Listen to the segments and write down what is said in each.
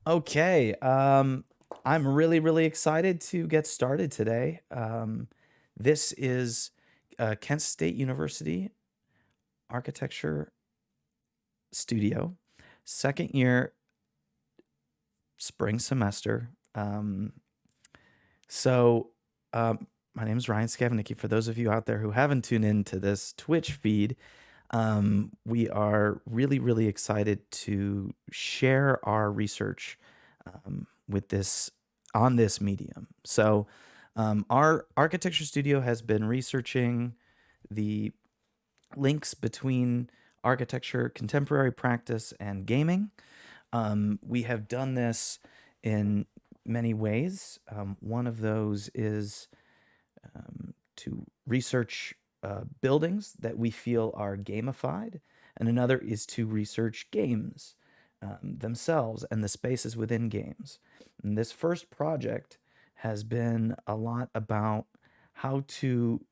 Okay, I'm really, really excited to get started today. This is Kent State University Architecture Studio, second year, spring semester. So, my name is Ryan Skavenicki. For those of you out there who haven't tuned into this Twitch feed, we are really, really excited to share our research with this on this medium. So, our architecture studio has been researching the links between architecture, contemporary practice, and gaming. We have done this in many ways. One of those is to research buildings that we feel are gamified, and another is to research games themselves and the spaces within games. And this first project has been a lot about how to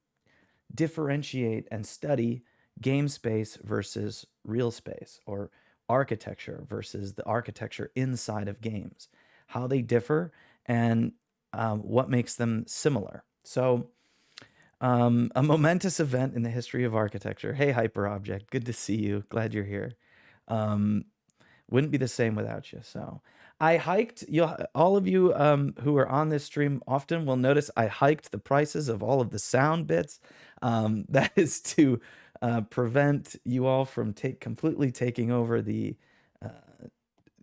differentiate and study game space versus real space, or architecture versus the architecture inside of games, how they differ, and what makes them similar. So, a momentous event in the history of architecture. Hey, Hyperobject, good to see you. Glad you're here. Um, wouldn't be the same without you. So, I hiked. You, all of you who are on this stream often will notice I hiked the prices of all of the sound bits. That is to prevent you all from completely taking over the.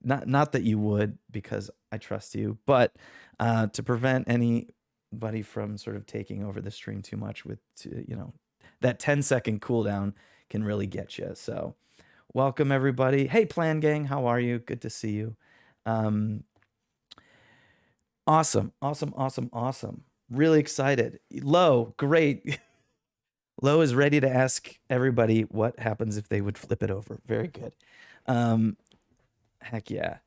Not that you would, because I trust you, but to prevent anybody from sort of taking over the stream too much with, that 10-second cooldown can really get you. So welcome everybody. Hey, Plan Gang, how are you? Good to see you. Awesome. Really excited. Lo, great. Lo is ready to ask everybody what happens if they would flip it over. Very good. Heck yeah.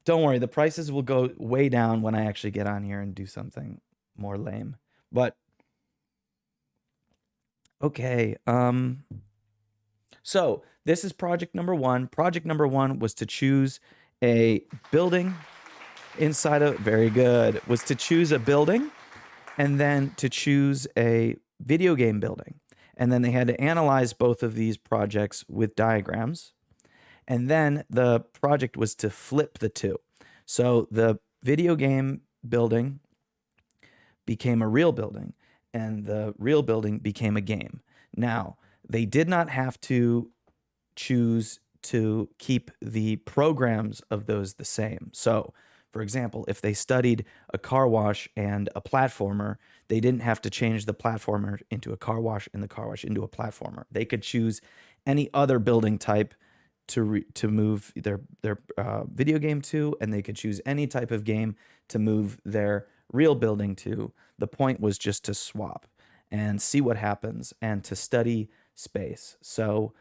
Don't worry, the prices will go way down when I actually get on here and do something more lame. But okay, so this is project number one. Project number one was to choose a building inside of, very good, was to choose a building and then to choose a video game building. And then they had to analyze both of these projects with diagrams. And then the project was to flip the two. So the video game building became a real building, and the real building became a game. Now, they did not have to choose to keep the programs of those the same. So, for example, if they studied a car wash and a platformer, they didn't have to change the platformer into a car wash and the car wash into a platformer. They could choose any other building type to move their video game to, and they could choose any type of game to move their real building to. The point was just to swap and see what happens and to study space. So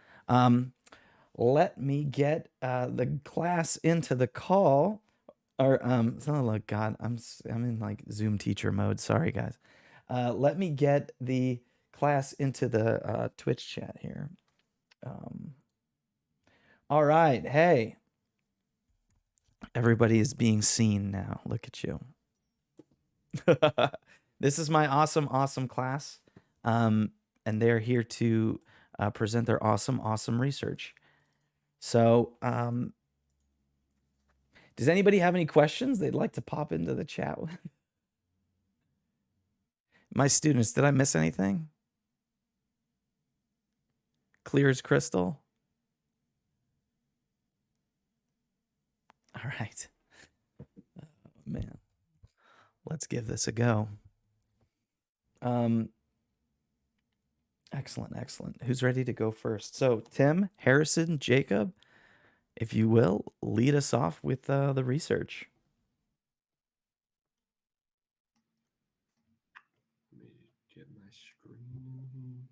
let me get the class into the call. Or oh God, I'm in like Zoom teacher mode. Sorry guys. Let me get the class into the Twitch chat here. All right, hey. Everybody is being seen now. Look at you. This is my awesome class. And they're here to present their awesome research. So, does anybody have any questions they'd like to pop into the chat with? My students, did I miss anything? Clear as crystal? All right. Oh, man. Let's give this a go. Excellent. Who's ready to go first? So, Tim, Harrison, Jacob, if you will, lead us off with the research. Let me get my screen.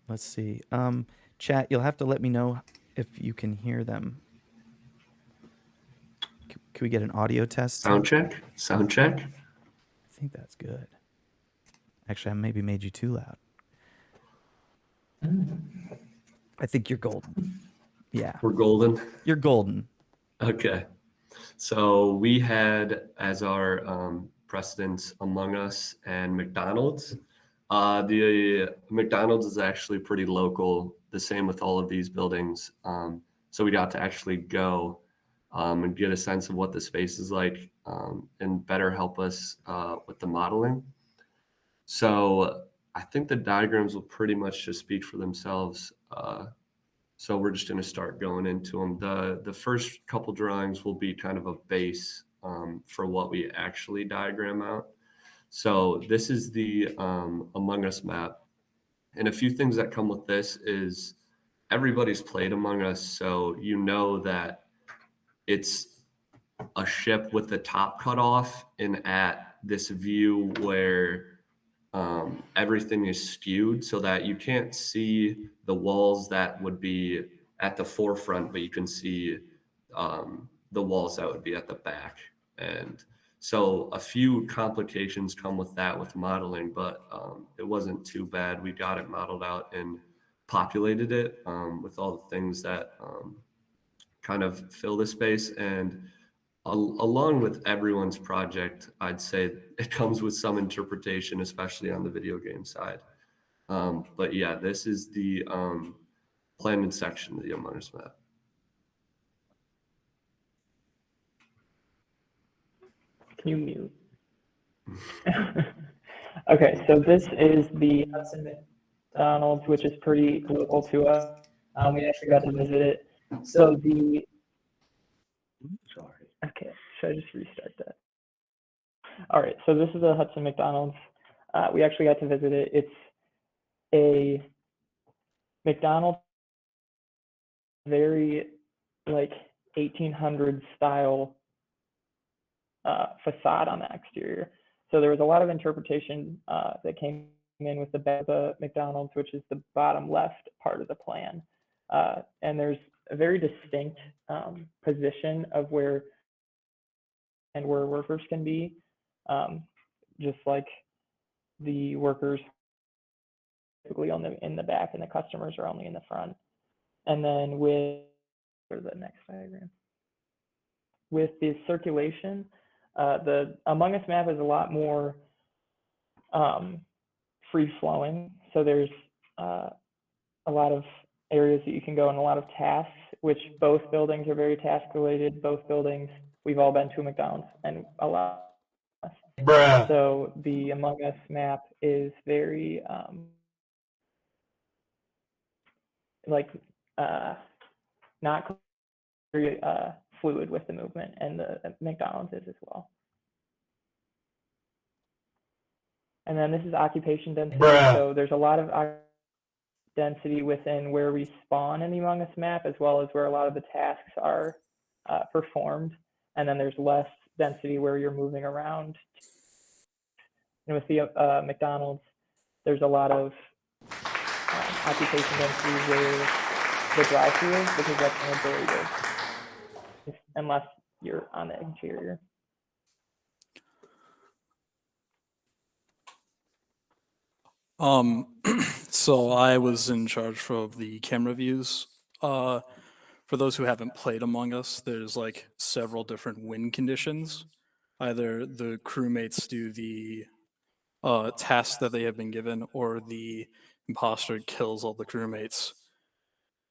Let's see. Chat, you'll have to let me know if you can hear them. Can we get an audio test? Sound check. I think that's good. Actually, I maybe made you too loud. I think you're golden. Yeah, We're golden. you're golden. Okay. So we had as our precedents Among Us and McDonald's. The McDonald's is actually pretty local, the same with all of these buildings. So we got to actually go and get a sense of what the space is like and better help us with the modeling. So I think the diagrams will pretty much just speak for themselves. So we're just going to start going into them. The first couple drawings will be kind of a base for what we actually diagram out. So this is the Among Us map. And a few things that come with this is everybody's played Among Us, so you know that it's a ship with the top cut off and at this view where everything is skewed so that you can't see the walls that would be at the forefront, but you can see the walls that would be at the back. And so a few complications come with that with modeling, but it wasn't too bad. We got it modeled out and populated it with all the things that kind of fill the space. And along with everyone's project, I'd say it comes with some interpretation, especially on the video game side. But yeah, this is the planted section of the Among Us map. Can you mute? Okay, so this is the Us and McDonald's, which is pretty local to us. We actually got to visit it. So the Sorry. okay, should I just restart that? All right, so this is the Hudson McDonald's. We actually got to visit it. It's a McDonald's, very like 1800s style facade on the exterior. So there was a lot of interpretation that came in with the McDonald's, which is the bottom left part of the plan. And there's a very distinct position of where workers can be, just like the workers typically in the back and the customers are only in the front. And then with the next diagram, with the circulation, the Among Us map is a lot more free flowing. So there's a lot of areas that you can go and a lot of tasks, which both buildings are very task related. Both buildings, we've all been to a McDonald's and a lot. Bruh. So the Among Us map is very like not very fluid with the movement, and the McDonald's is as well. And then this is occupation density. Bruh. So there's a lot of density within where we spawn in the Among Us map, as well as where a lot of the tasks are performed. And then there's less density where you're moving around. And with the McDonald's, there's a lot of occupation density where the drive-thru is, because that's where the burrito is, unless you're on the interior. So I was in charge of the camera views. For those who haven't played Among Us, there's like several different win conditions. Either the crewmates do the task that they have been given, or the imposter kills all the crewmates.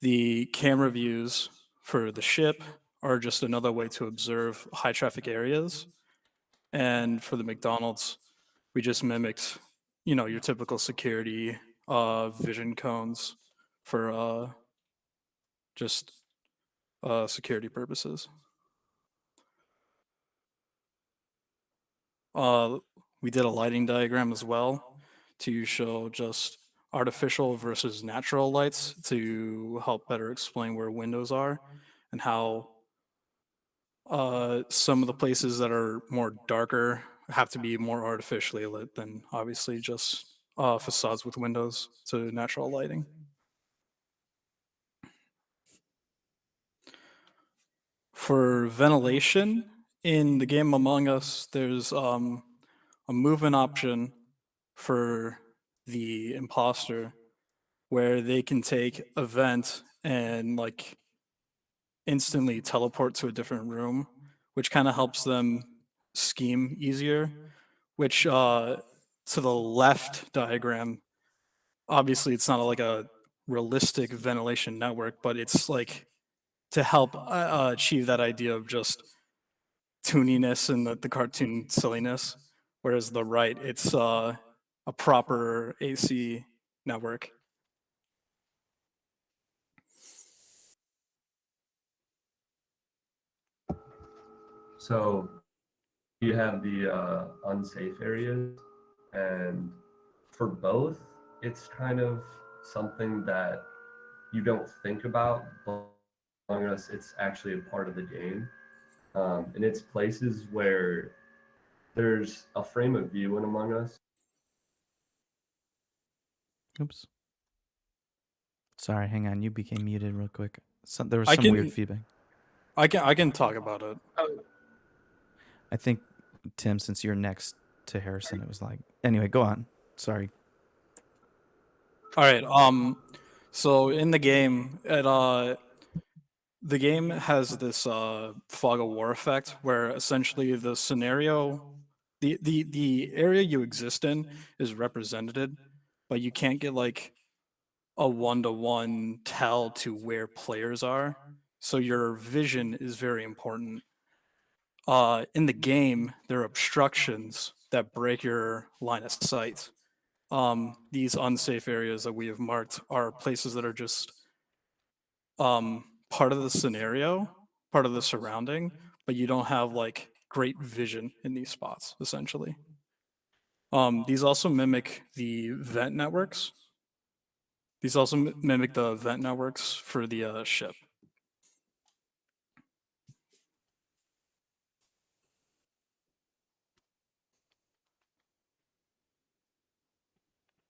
The camera views for the ship are just another way to observe high traffic areas. And for the McDonald's, we just mimicked, your typical security vision cones for just security purposes. We did a lighting diagram as well to show just artificial versus natural lights to help better explain where windows are and how some of the places that are more darker have to be more artificially lit than obviously just facades with windows to natural lighting. For ventilation, in the game Among Us, there's a movement option for the imposter where they can take a vent and like instantly teleport to a different room, which kind of helps them scheme easier. Which to the left diagram, obviously it's not like a realistic ventilation network, but it's like to help achieve that idea of just tooniness and the cartoon silliness. Whereas the right, it's a proper AC network. So you have the unsafe areas, and for both, it's kind of something that you don't think about, but Among Us, it's actually a part of the game. And it's places where there's a frame of view in Among Us. Oops. Sorry, hang on. You became muted real quick. There was I some weird can feedback. I can talk about it. I think, Tim, since you're next to Harrison, it was like. Anyway, go on. Sorry. All right. So in the game, the game has this fog of war effect where essentially the scenario, the area you exist in is represented, but you can't get like a one-to-one tell to where players are. So your vision is very important. In the game, there are obstructions that break your line of sight. These unsafe areas that we have marked are places that are just part of the scenario, part of the surrounding, but you don't have like great vision in these spots, essentially. These also mimic the vent networks. These also mimic the vent networks for the ship.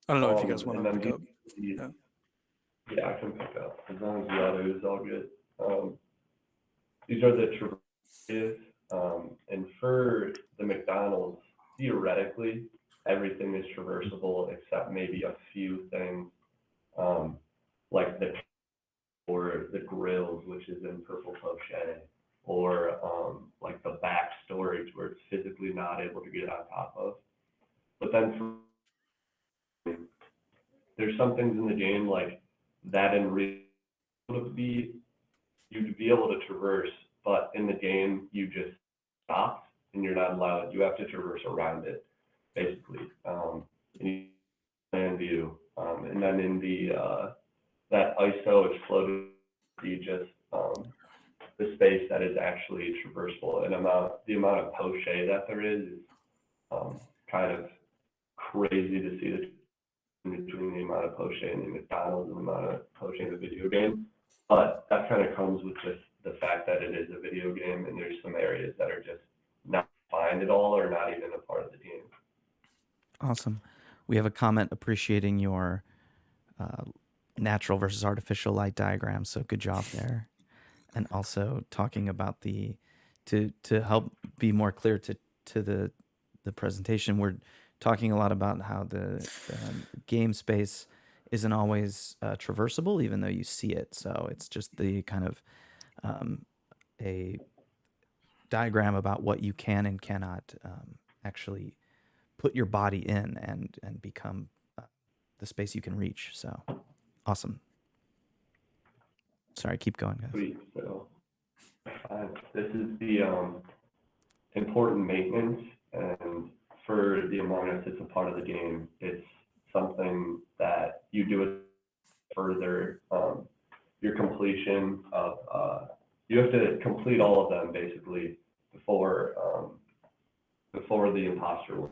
I don't know if you guys want And to then pick up. these, Yeah. yeah, I can pick up as long as the audio is all good. These are the traverses, and for the McDonald's, theoretically, everything is traversable except maybe a few things, like or the grills, which is in purple poche, or like the back storage where it's physically not able to get on top of. But then there's some things in the game like that in real would be you'd be able to traverse, but in the game you just stop and you're not allowed. You have to traverse around it, basically. And you plan view, and then in the that ISO exploded, you just the space that is actually traversable, and the amount of poche that there is kind of crazy to see the between the amount of poche in the McDonald's and the amount of poche in the video game. But that kind of comes with just the fact that it is a video game and there's some areas that are just not defined at all or not even a part of the game. Awesome. We have a comment appreciating your natural versus artificial light diagram. So good job there. And also talking about to help be more clear to the presentation, we're talking a lot about how the game space isn't always traversable, even though you see it. So it's just the kind of a diagram about what you can and cannot actually put your body in and become the space you can reach. So awesome. Sorry, keep going, guys. Sweet. So this is the important maintenance, and for the Among Us, it's a part of the game. It's something that you do it further. Your completion of you have to complete all of them basically before the imposter one.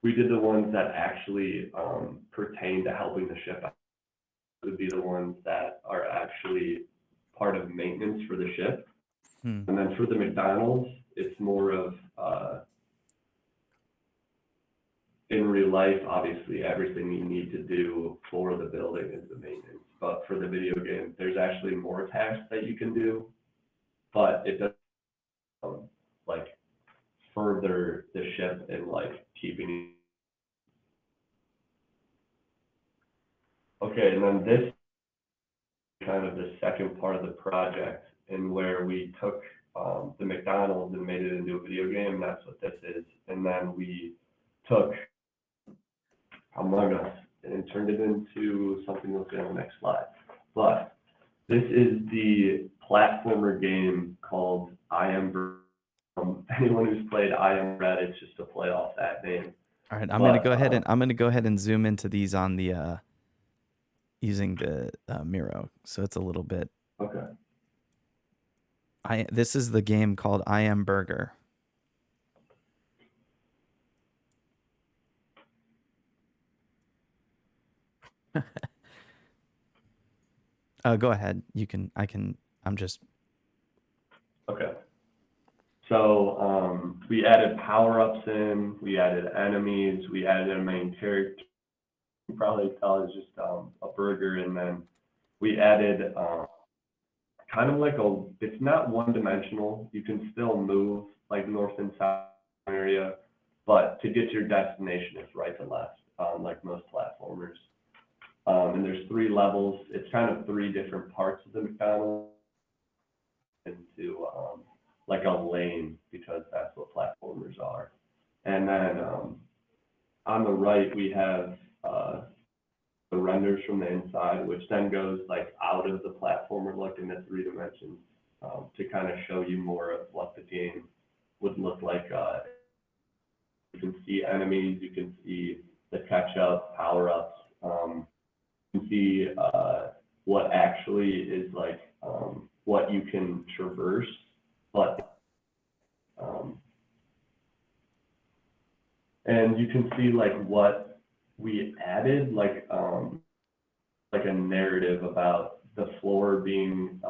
We did the ones that actually pertain to helping the ship out. Would be the ones that are actually part of maintenance for the ship. And then for the McDonald's, it's more of in real life, obviously, everything you need to do for the building is the maintenance. But for the video game, there's actually more tasks that you can do, but it doesn't like further the ship and like keeping. Okay. Okay, and then this kind of the second part of the project, and where we took the McDonald's and made it into a video game. That's what this is. And then we took Among Us and turned it into something we'll see on the next slide. But this is the platformer game called I Am Bread. Anyone who's played I Am Bread, it's just a play off that name. All right, I'm gonna go ahead and zoom into these on the using the Miro, so it's a little bit. Okay. This is the game called I Am Burger. Go ahead. You can. I'm just. Okay. So we added power-ups in, we added enemies, we added a main character. You can probably tell it's just a burger, and then we added kind of like it's not one-dimensional. You can still move like north and south area, but to get to your destination, it's right to left, like most platformers. And there's 3 levels. It's kind of 3 different parts of the McDonald's into like a lane, because that's what platformers are. And then on the right, we have the renders from the inside, which then goes like out of the platformer, like in the 3 dimensions, to kind of show you more of what the game would look like. You can see enemies, you can see the catch-up, power-ups, you can see what actually is like what you can traverse, but and you can see like what we added, like a narrative about the floor being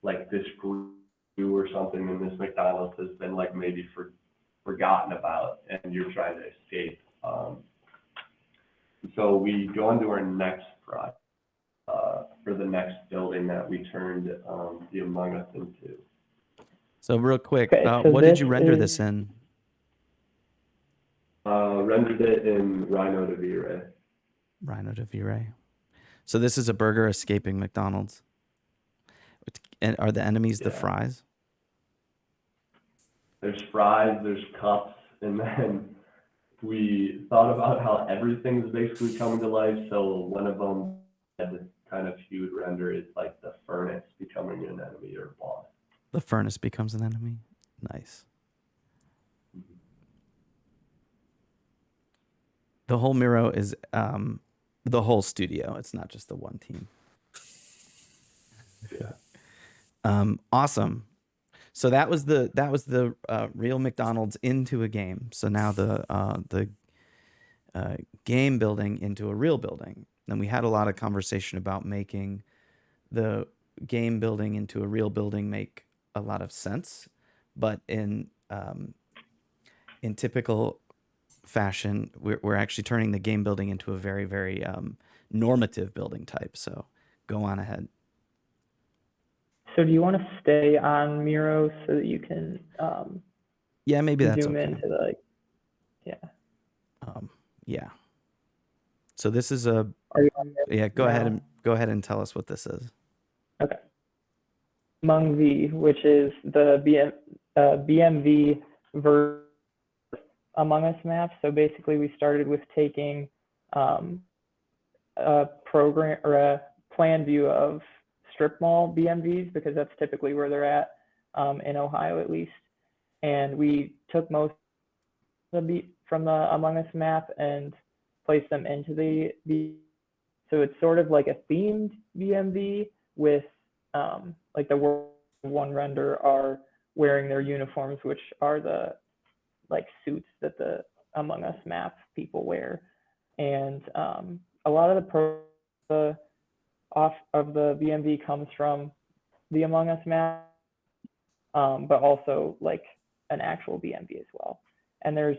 like this glue or something, and this McDonald's has been like maybe forgotten about, and you're trying to escape. So we go on to our next project for the next building that we turned the Among Us into. So real quick, Okay, so what did this you render is- this in? Rendered it in Rhino to V-Ray. Rhino to V-Ray. So this is a burger escaping McDonald's. And are the enemies the Yeah. fries? There's fries, there's cups, and then we thought about how everything's basically coming to life. So one of them had this kind of huge render is like the furnace becoming an enemy or boss. The furnace becomes an enemy. Nice. The whole Miro is the whole studio. It's not just the one team. Yeah. Awesome. So that was the real McDonald's into a game. So now the game building into a real building. And we had a lot of conversation about making the game building into a real building make a lot of sense, but in typical fashion, we're actually turning the game building into a very, very normative building type. So go on ahead. So do you want to stay on Miro so that you can Yeah, maybe that's zoom okay. into the, yeah. Yeah. So this is a Are you on there yeah. Go now? ahead and tell us what this is. Okay. Among V, which is the BMV version Among Us map. So basically, we started with taking a program or a plan view of strip mall BMVs, because that's typically where they're at in Ohio, at least. And we took most of the from the Among Us map and placed them into the so it's sort of like a themed BMV with like the World War One render are wearing their uniforms, which are the like suits that the Among Us map people wear. And a lot of the off of the BMV comes from the Among Us map, but also like an actual BMV as well. And the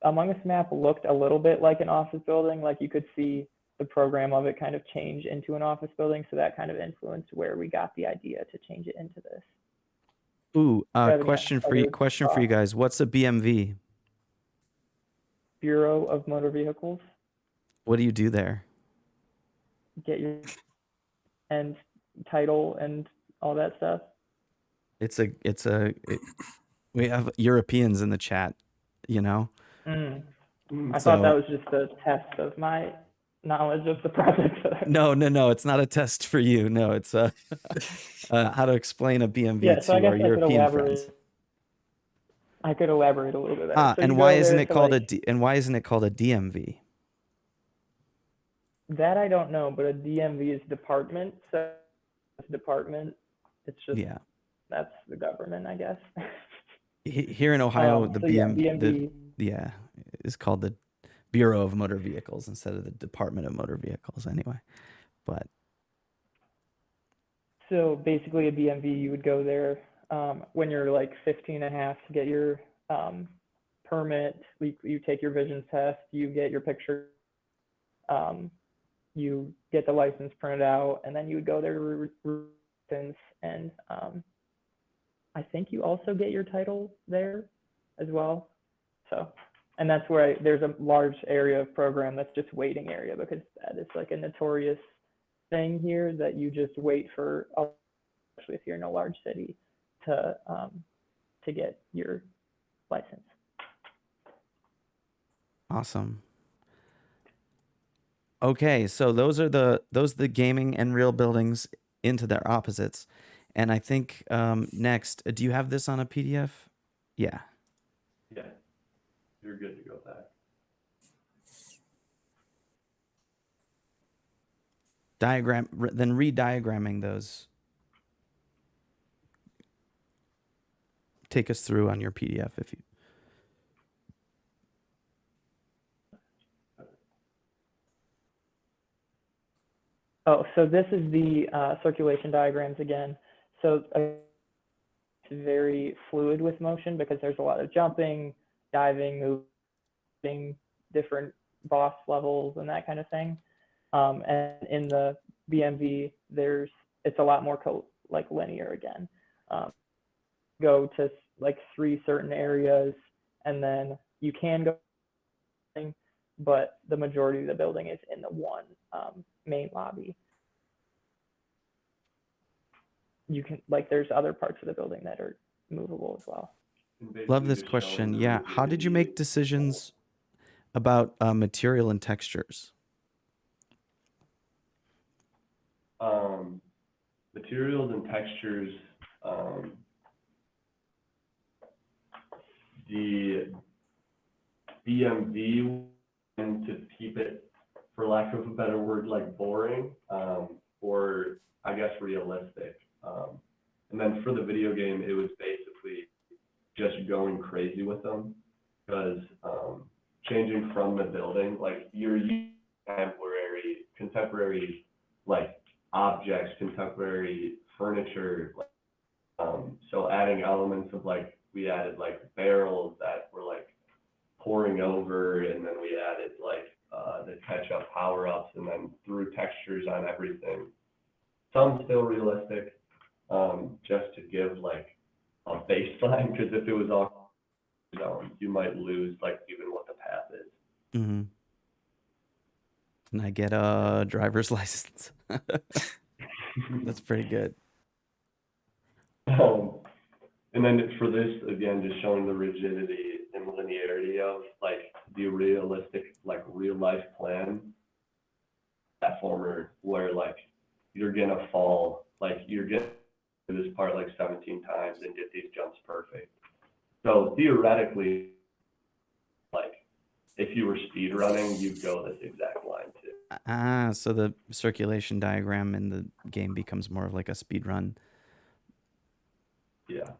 Among Us map looked a little bit like an office building, like you could see the program of it kind of change into an office building. So that kind of influenced where we got the idea to change it into this. Ooh, Rather than question for other you guys. What's a BMV? Bureau of Motor Vehicles. What do you do there? get your and title and all that stuff. We have Europeans in the chat, you know. Mm. I thought that So was just a test of my knowledge of the project. no, it's not a test for you. No, it's how to explain a BMV Yeah, so I to our guess I could European friends. elaborate a little bit better. So And you why go isn't there it to called like and why isn't it called a DMV? that I don't know, but a DMV is department, so it's department. It's just Yeah. that's the government, I guess. Here in Ohio, the So yeah, BMV BMV. is called the Bureau of Motor Vehicles instead of the Department of Motor Vehicles anyway. But So basically, a BMV, you would go there when you're like 15 and a half to get your permit. You take your vision test, you get your picture, you get the license printed out, and then you would go there to license. And I think you also get your title there as well. So, and that's where there's a large area of program that's just waiting area, because that is like a notorious thing here that you just wait for, especially if you're in a large city, to get your license. awesome. Okay, so those are the gaming and real buildings into their opposites. And I think next, do you have this on a PDF? Yeah. Yeah, you're good to go back. Then re-diagramming those. Take us through on your PDF if you. Oh, so this is the circulation diagrams again. So it's very fluid with motion because there's a lot of jumping, diving, moving, different boss levels and that kind of thing. And in the BMV, it's a lot more like linear again. Go to like 3 certain areas, and then you can go, but the majority of the building is in the one main lobby. You can there's other parts of the building that are movable as well. Love this question. Yeah, how did you make decisions about material and textures? Materials and textures. The BMV and to keep it, for lack of a better word, like boring, or I guess realistic. And then for the video game, it was basically just going crazy with them, because changing from the building, like you're using contemporary like objects, contemporary furniture. So adding elements of like, we added like barrels that were like pouring over, and then we added like the catch-up power-ups, and then threw textures on everything. Some still realistic, just to give like a baseline, because if it was all, you might lose like even what the path is. Mm-hmm. And I get a driver's license. That's pretty good. And then for this, again, just showing the rigidity and linearity of like the realistic, like real life plan platformer, where like you're gonna fall, like you're gonna do this part like 17 times and get these jumps perfect. So theoretically, like if you were speed running, you'd go this exact line too. So the circulation diagram in the game becomes more of like a speed run. Yeah.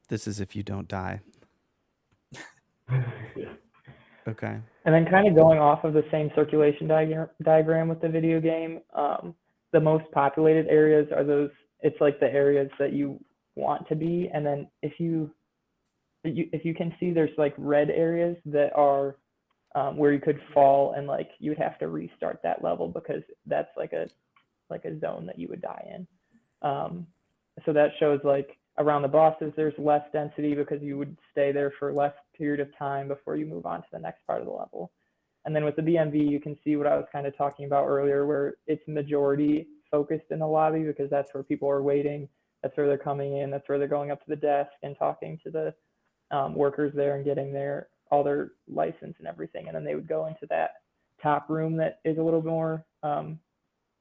This is if you don't die. Yeah. Okay. And then kind of going off of the same circulation diagram with the video game, the most populated areas are those, it's like the areas that you want to be. And then if you can see, there's like red areas that are where you could fall, and like you would have to restart that level because that's like a zone that you would die in. So that shows like around the bosses, there's less density because you would stay there for less period of time before you move on to the next part of the level. And then with the BMV, you can see what I was kind of talking about earlier, where it's majority focused in the lobby because that's where people are waiting. That's where they're coming in. That's where they're going up to the desk and talking to the workers there and getting all their license and everything. And then they would go into that top room that is a little more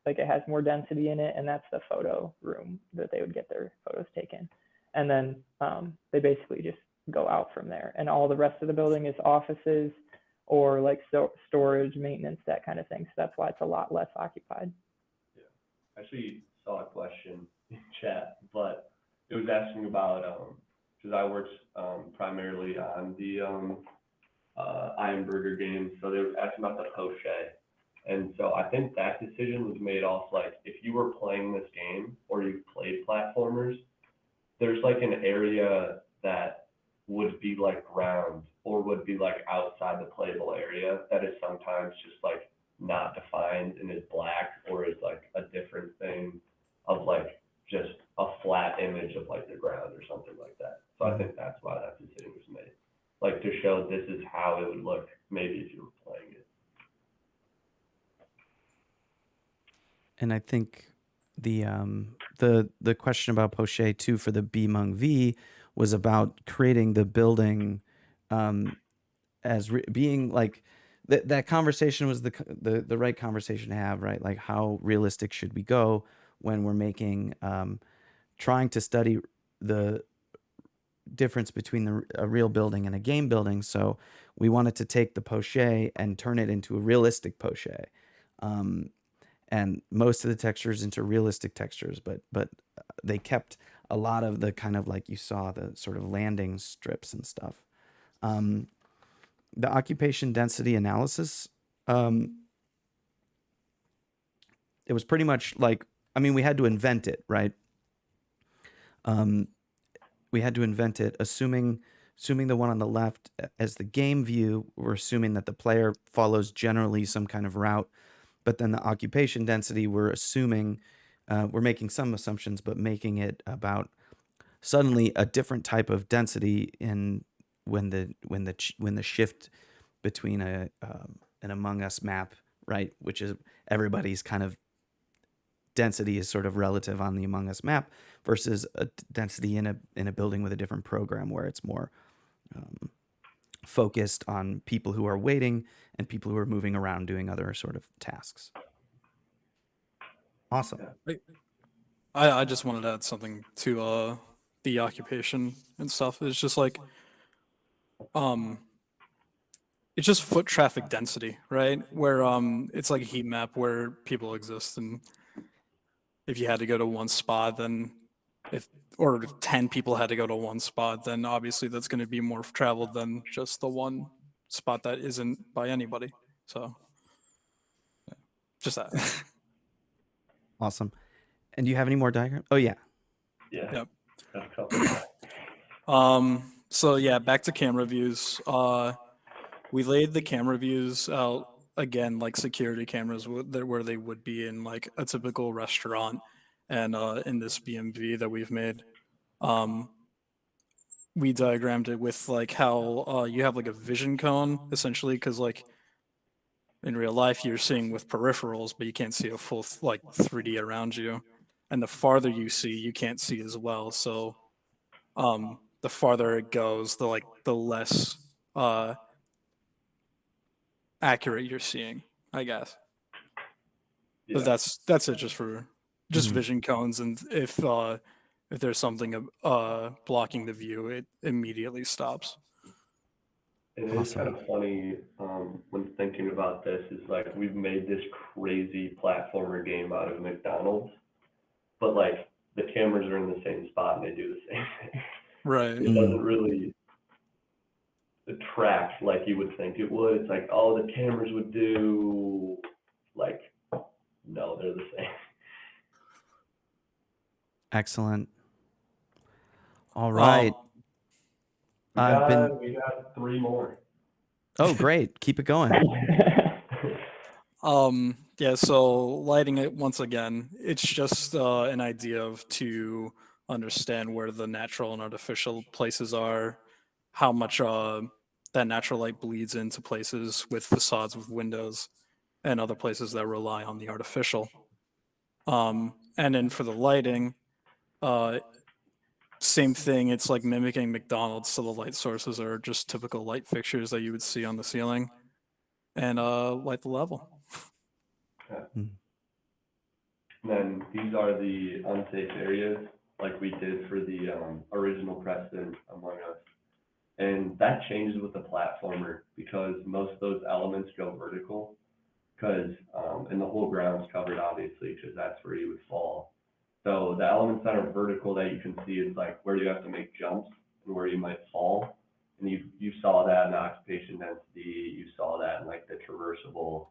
like it has more density in it, and that's the photo room that they would get their photos taken. And then they basically just go out from there. And all the rest of the building is offices or like storage, maintenance, that kind of thing. So that's why it's a lot less occupied. Yeah, I actually saw a question in chat, but it was asking about because I worked primarily on the Iron Burger game, so they were asking about the poche. And so I think that decision was made off like if you were playing this game or you played platformers, there's like an area that would be like ground or would be like outside the playable area that is sometimes just like not defined and is black or is like a different thing of like just a flat image of like the ground or something like that. So I think that's why that decision was made, like to show this is how it would look maybe if you were playing it. And I think the question about poche too for the Bmung V was about creating the building as being like that conversation was the right conversation to have, right? Like how realistic should we go when we're making trying to study the difference between a real building and a game building. So we wanted to take the poche and turn it into a realistic poche. And most of the textures into realistic textures, but they kept a lot of the kind of like you saw the sort of landing strips and stuff. The occupation density analysis, it was pretty much like, I mean, we had to invent it, right? We had to invent it, assuming the one on the left as the game view. We're assuming that the player follows generally some kind of route. But then the occupation density, we're assuming, we're making some assumptions, but making it about suddenly a different type of density in when the shift between an Among Us map, right, which is everybody's kind of density is sort of relative on the Among Us map versus a density in a building with a different program where it's more focused on people who are waiting and people who are moving around doing other sort of tasks. Awesome. I just wanted to add something to the occupation and stuff. It's just like it's just foot traffic density, right? Where it's like a heat map where people exist, and if you had to go to one spot, then if 10 people had to go to one spot, then obviously that's going to be more traveled than just the one spot that isn't by anybody. So yeah, just that. Awesome. And do you have any more diagrams? Oh yeah. Yeah. Yep. So yeah, back to camera views. We laid the camera views out again like security cameras where they would be in like a typical restaurant, and in this BMV that we've made, we diagrammed it with like how you have like a vision cone essentially, because like in real life you're seeing with peripherals, but you can't see a full like 3D around you, and the farther you see, you can't see as well. So the farther it goes, the less accurate you're seeing, I guess. Yeah. But that's it, just for vision cones, and if there's something blocking the view, it immediately stops. And it's kind of funny when thinking about this, is like we've made this crazy platformer game out of McDonald's, but like the cameras are in the same spot and they do the same thing. Right. It doesn't really track like you would think it would. It's like, oh, the cameras would do, like, no, they're the same. Excellent. All right. We got 3 more. Oh, great. Keep it going. Yeah, so lighting it once again, it's just an idea to understand where the natural and artificial places are, how much that natural light bleeds into places with facades with windows and other places that rely on the artificial. And then for the lighting, same thing. It's like mimicking McDonald's, so the light sources are just typical light fixtures that you would see on the ceiling, and light the level. Mm. And then these are the unsafe areas, like we did for the original Preston Among Us. And that changes with the platformer because most of those elements go vertical, because and the whole ground's covered obviously, because that's where you would fall. So the elements that are vertical that you can see is like where you have to make jumps and where you might fall. And you saw that in occupation density, you saw that in like the traversable,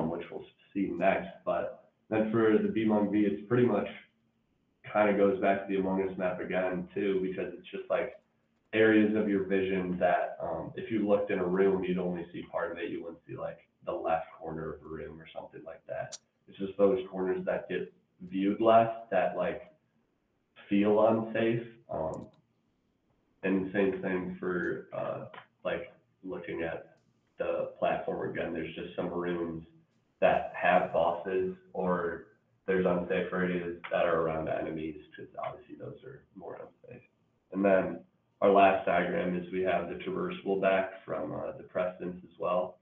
which we'll see next. But then for the Among V, it's pretty much kind of goes back to the Among Us map again too, because it's just like areas of your vision that if you looked in a room, you'd only see part of it. You wouldn't see like the left corner of a room or something like that. It's just those corners that get viewed less that like feel unsafe. And same thing for like looking at the platform again, there's just some rooms that have bosses or there's unsafe areas that are around enemies, because obviously those are more unsafe. And then our last diagram is we have the traversable back from the Prestons as well.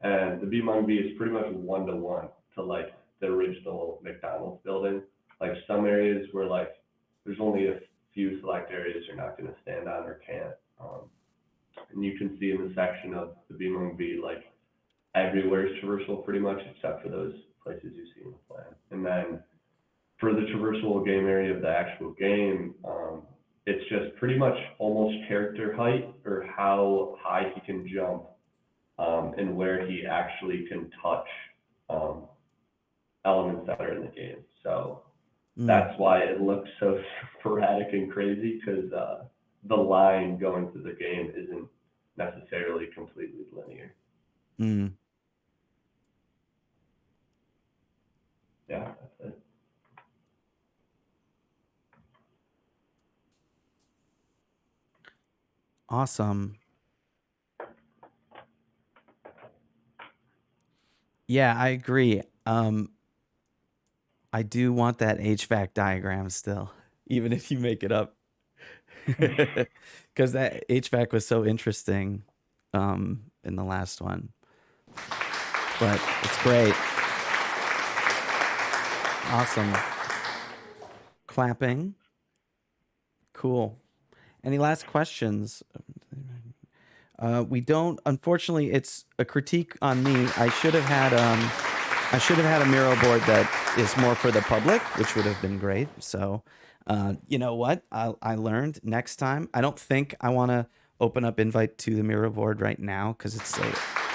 And the Among V is pretty much 1-to-1 to like the original McDonald's building. Like some areas where like there's only a few select areas you're not going to stand on or can't. And you can see in the section of the Among V, like everywhere is traversable pretty much, except for those places you see in the plan. And then for the traversable game area of the actual game, it's just pretty much almost character height or how high he can jump, and where he actually can touch elements that are in the game. So that's why it looks so sporadic and crazy, because the line going through the game isn't necessarily completely linear. Mm. Yeah, that's it. Awesome. Yeah, I agree. I do want that HVAC diagram still, even if you make it up. Because that HVAC was so interesting in the last one. But it's great. Awesome. Clapping. Cool. Any last questions? We don't. Unfortunately, it's a critique on me. I should have had a Miro board that is more for the public, which would have been great. So, you know what? I learned next time. I don't think I want to open up invite to the Miro board right now because it's still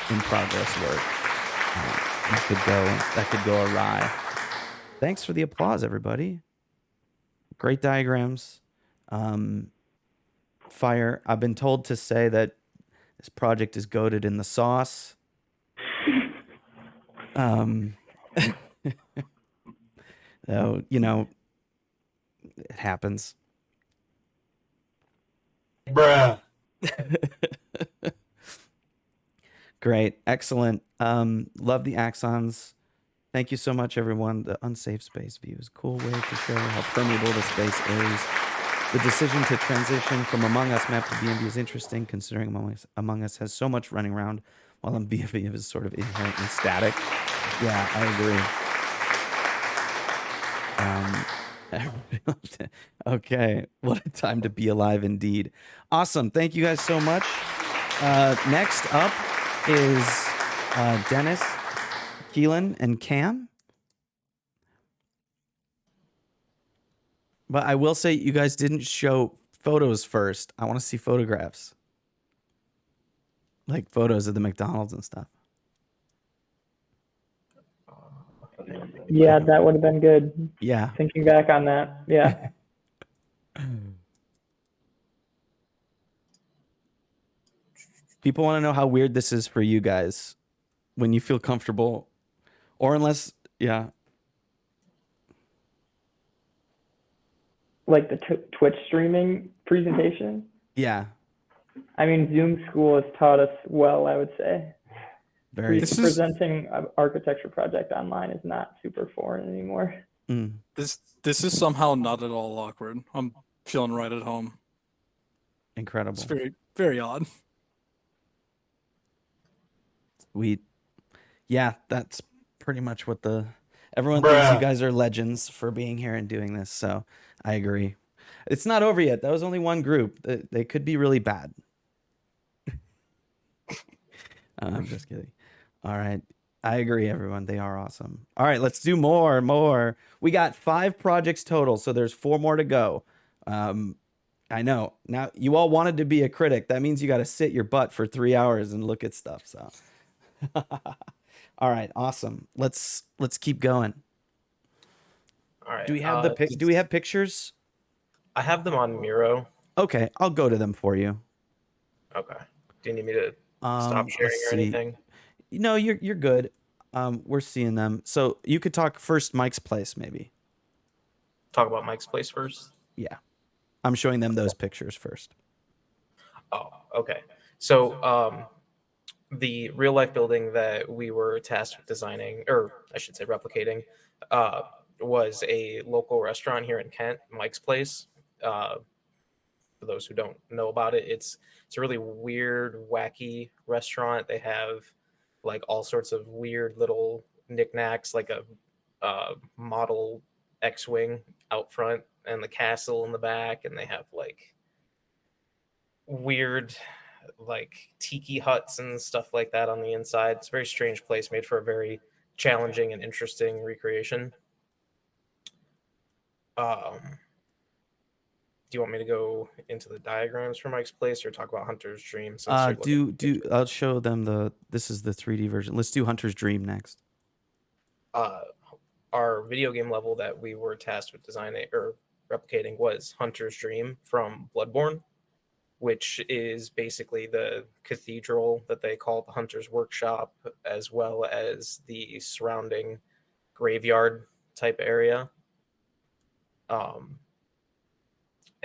in progress work. That could go awry. Thanks for the applause, everybody. Great diagrams. Fire. I've been told to say that this project is goated in the sauce. So, you know, it happens. Bruh. Great. Excellent. Love the axons. Thank you so much, everyone. The unsafe space view is a cool way to show how permeable the space is. The decision to transition from Among Us map to BMV is interesting, considering Among Us has so much running around, while on BMV is sort of inherently static. Yeah, I agree. Okay, what a time to be alive indeed. Awesome. Thank you guys so much. Next up is Dennis, Keelan, and Cam. But I will say you guys didn't show photos first. I want to see photographs. Like photos of the McDonald's and stuff. Yeah, that would have been good. Yeah. Thinking back on that. Yeah. People want to know how weird this is for you guys when you feel comfortable, or unless, yeah. Like the Twitch streaming presentation? Yeah. I mean, Zoom school has taught us well, I would say. Very. This is Presenting an architecture project online is not super foreign anymore. Mm, this is somehow not at all awkward. I'm feeling right at home. It's incredible. very, very odd. We, yeah, that's pretty much what everyone thinks you guys are legends for being here and doing this. So I agree. It's not over yet. That was only one group. They could be really bad. I'm just kidding. All right. I agree, everyone. They are awesome. All right, let's do more. We got 5 projects total, so there's 4 more to go. I know. Now, you all wanted to be a critic. That means you got to sit your butt for 3 hours and look at stuff. So, all right, awesome. Let's keep going. All right. Do we have Do we have pictures? I have them on Miro. Okay, I'll go to them for you. Okay. Do you need me to stop sharing Let's or see. anything? No, you're good. We're seeing them. So you could talk first Mike's place, maybe. Talk about Mike's place first. Yeah. I'm showing them those pictures first. Oh, okay. So the real life building that we were tasked with designing, or I should say replicating, was a local restaurant here in Kent, Mike's Place. For those who don't know about it, it's a really weird, wacky restaurant. They have like all sorts of weird little knickknacks, like a model X-wing out front and the castle in the back, and they have like weird like tiki huts and stuff like that on the inside. It's a very strange place, made for a very challenging and interesting recreation. Do you want me to go into the diagrams for Mike's place or talk about Hunter's Dream? Since you're looking at the pictures? I'll show them this is the 3D version. Let's do Hunter's Dream next. Our video game level that we were tasked with designing or replicating was Hunter's Dream from Bloodborne, which is basically the cathedral that they call the Hunter's Workshop, as well as the surrounding graveyard type area.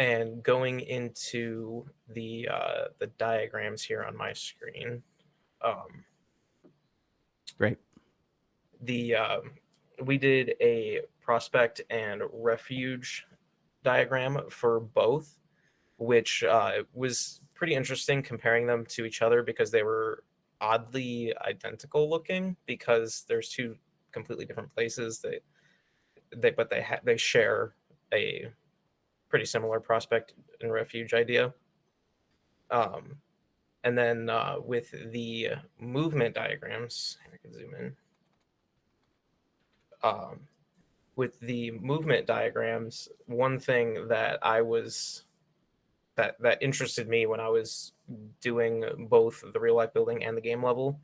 And going into the diagrams here on my screen, Great. We did a prospect and refuge diagram for both, which was pretty interesting comparing them to each other because they were oddly identical looking because there's 2 completely different places. They share a pretty similar prospect and refuge idea. And then with the movement diagrams, I can zoom in. With the movement diagrams, one thing that that interested me when I was doing both the real life building and the game level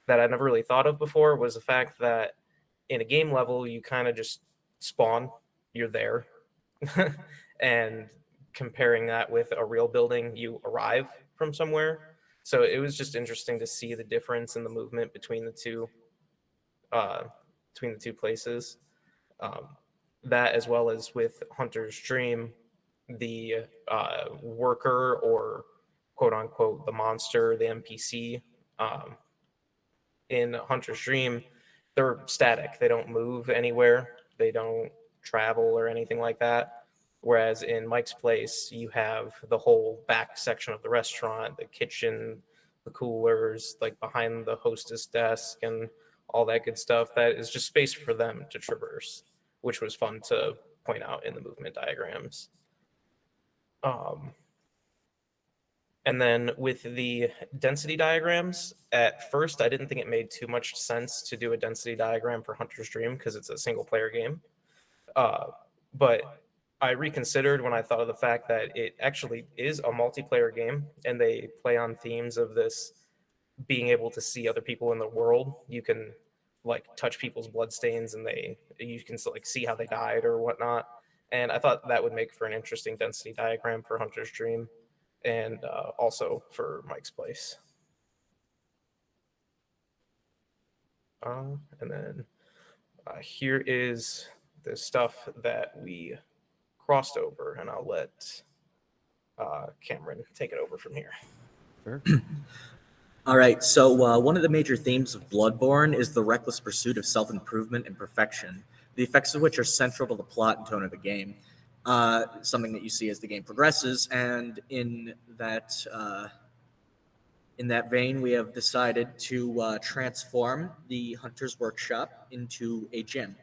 that I never really thought of before was the fact that in a game level you kind of just spawn, you're there. And comparing that with a real building, you arrive from somewhere. So it was just interesting to see the difference in the movement between the two places. That as well as with Hunter's Dream, the worker or quote unquote the monster, the NPC in Hunter's Dream, they're static. They don't move anywhere. They don't travel or anything like that. Whereas in Mike's place, you have the whole back section of the restaurant, the kitchen, the coolers, like behind the hostess desk and all that good stuff. That is just space for them to traverse, which was fun to point out in the movement diagrams. And then with the density diagrams, at first, I didn't think it made too much sense to do a density diagram for Hunter's Dream because it's a single player game. But I reconsidered when I thought of the fact that it actually is a multiplayer game and they play on themes of this being able to see other people in the world. You can like touch people's bloodstains and you can like see how they died or whatnot. And I thought that would make for an interesting density diagram for Hunter's Dream and also for Mike's place. And then here is the stuff that we crossed over, and I'll let Cameron take it over from here. Sure. All right, so one of the major themes of Bloodborne is the reckless pursuit of self-improvement and perfection, the effects of which are central to the plot and tone of the game. Something that you see as the game progresses, and in that vein, we have decided to transform the Hunter's Workshop into a gym.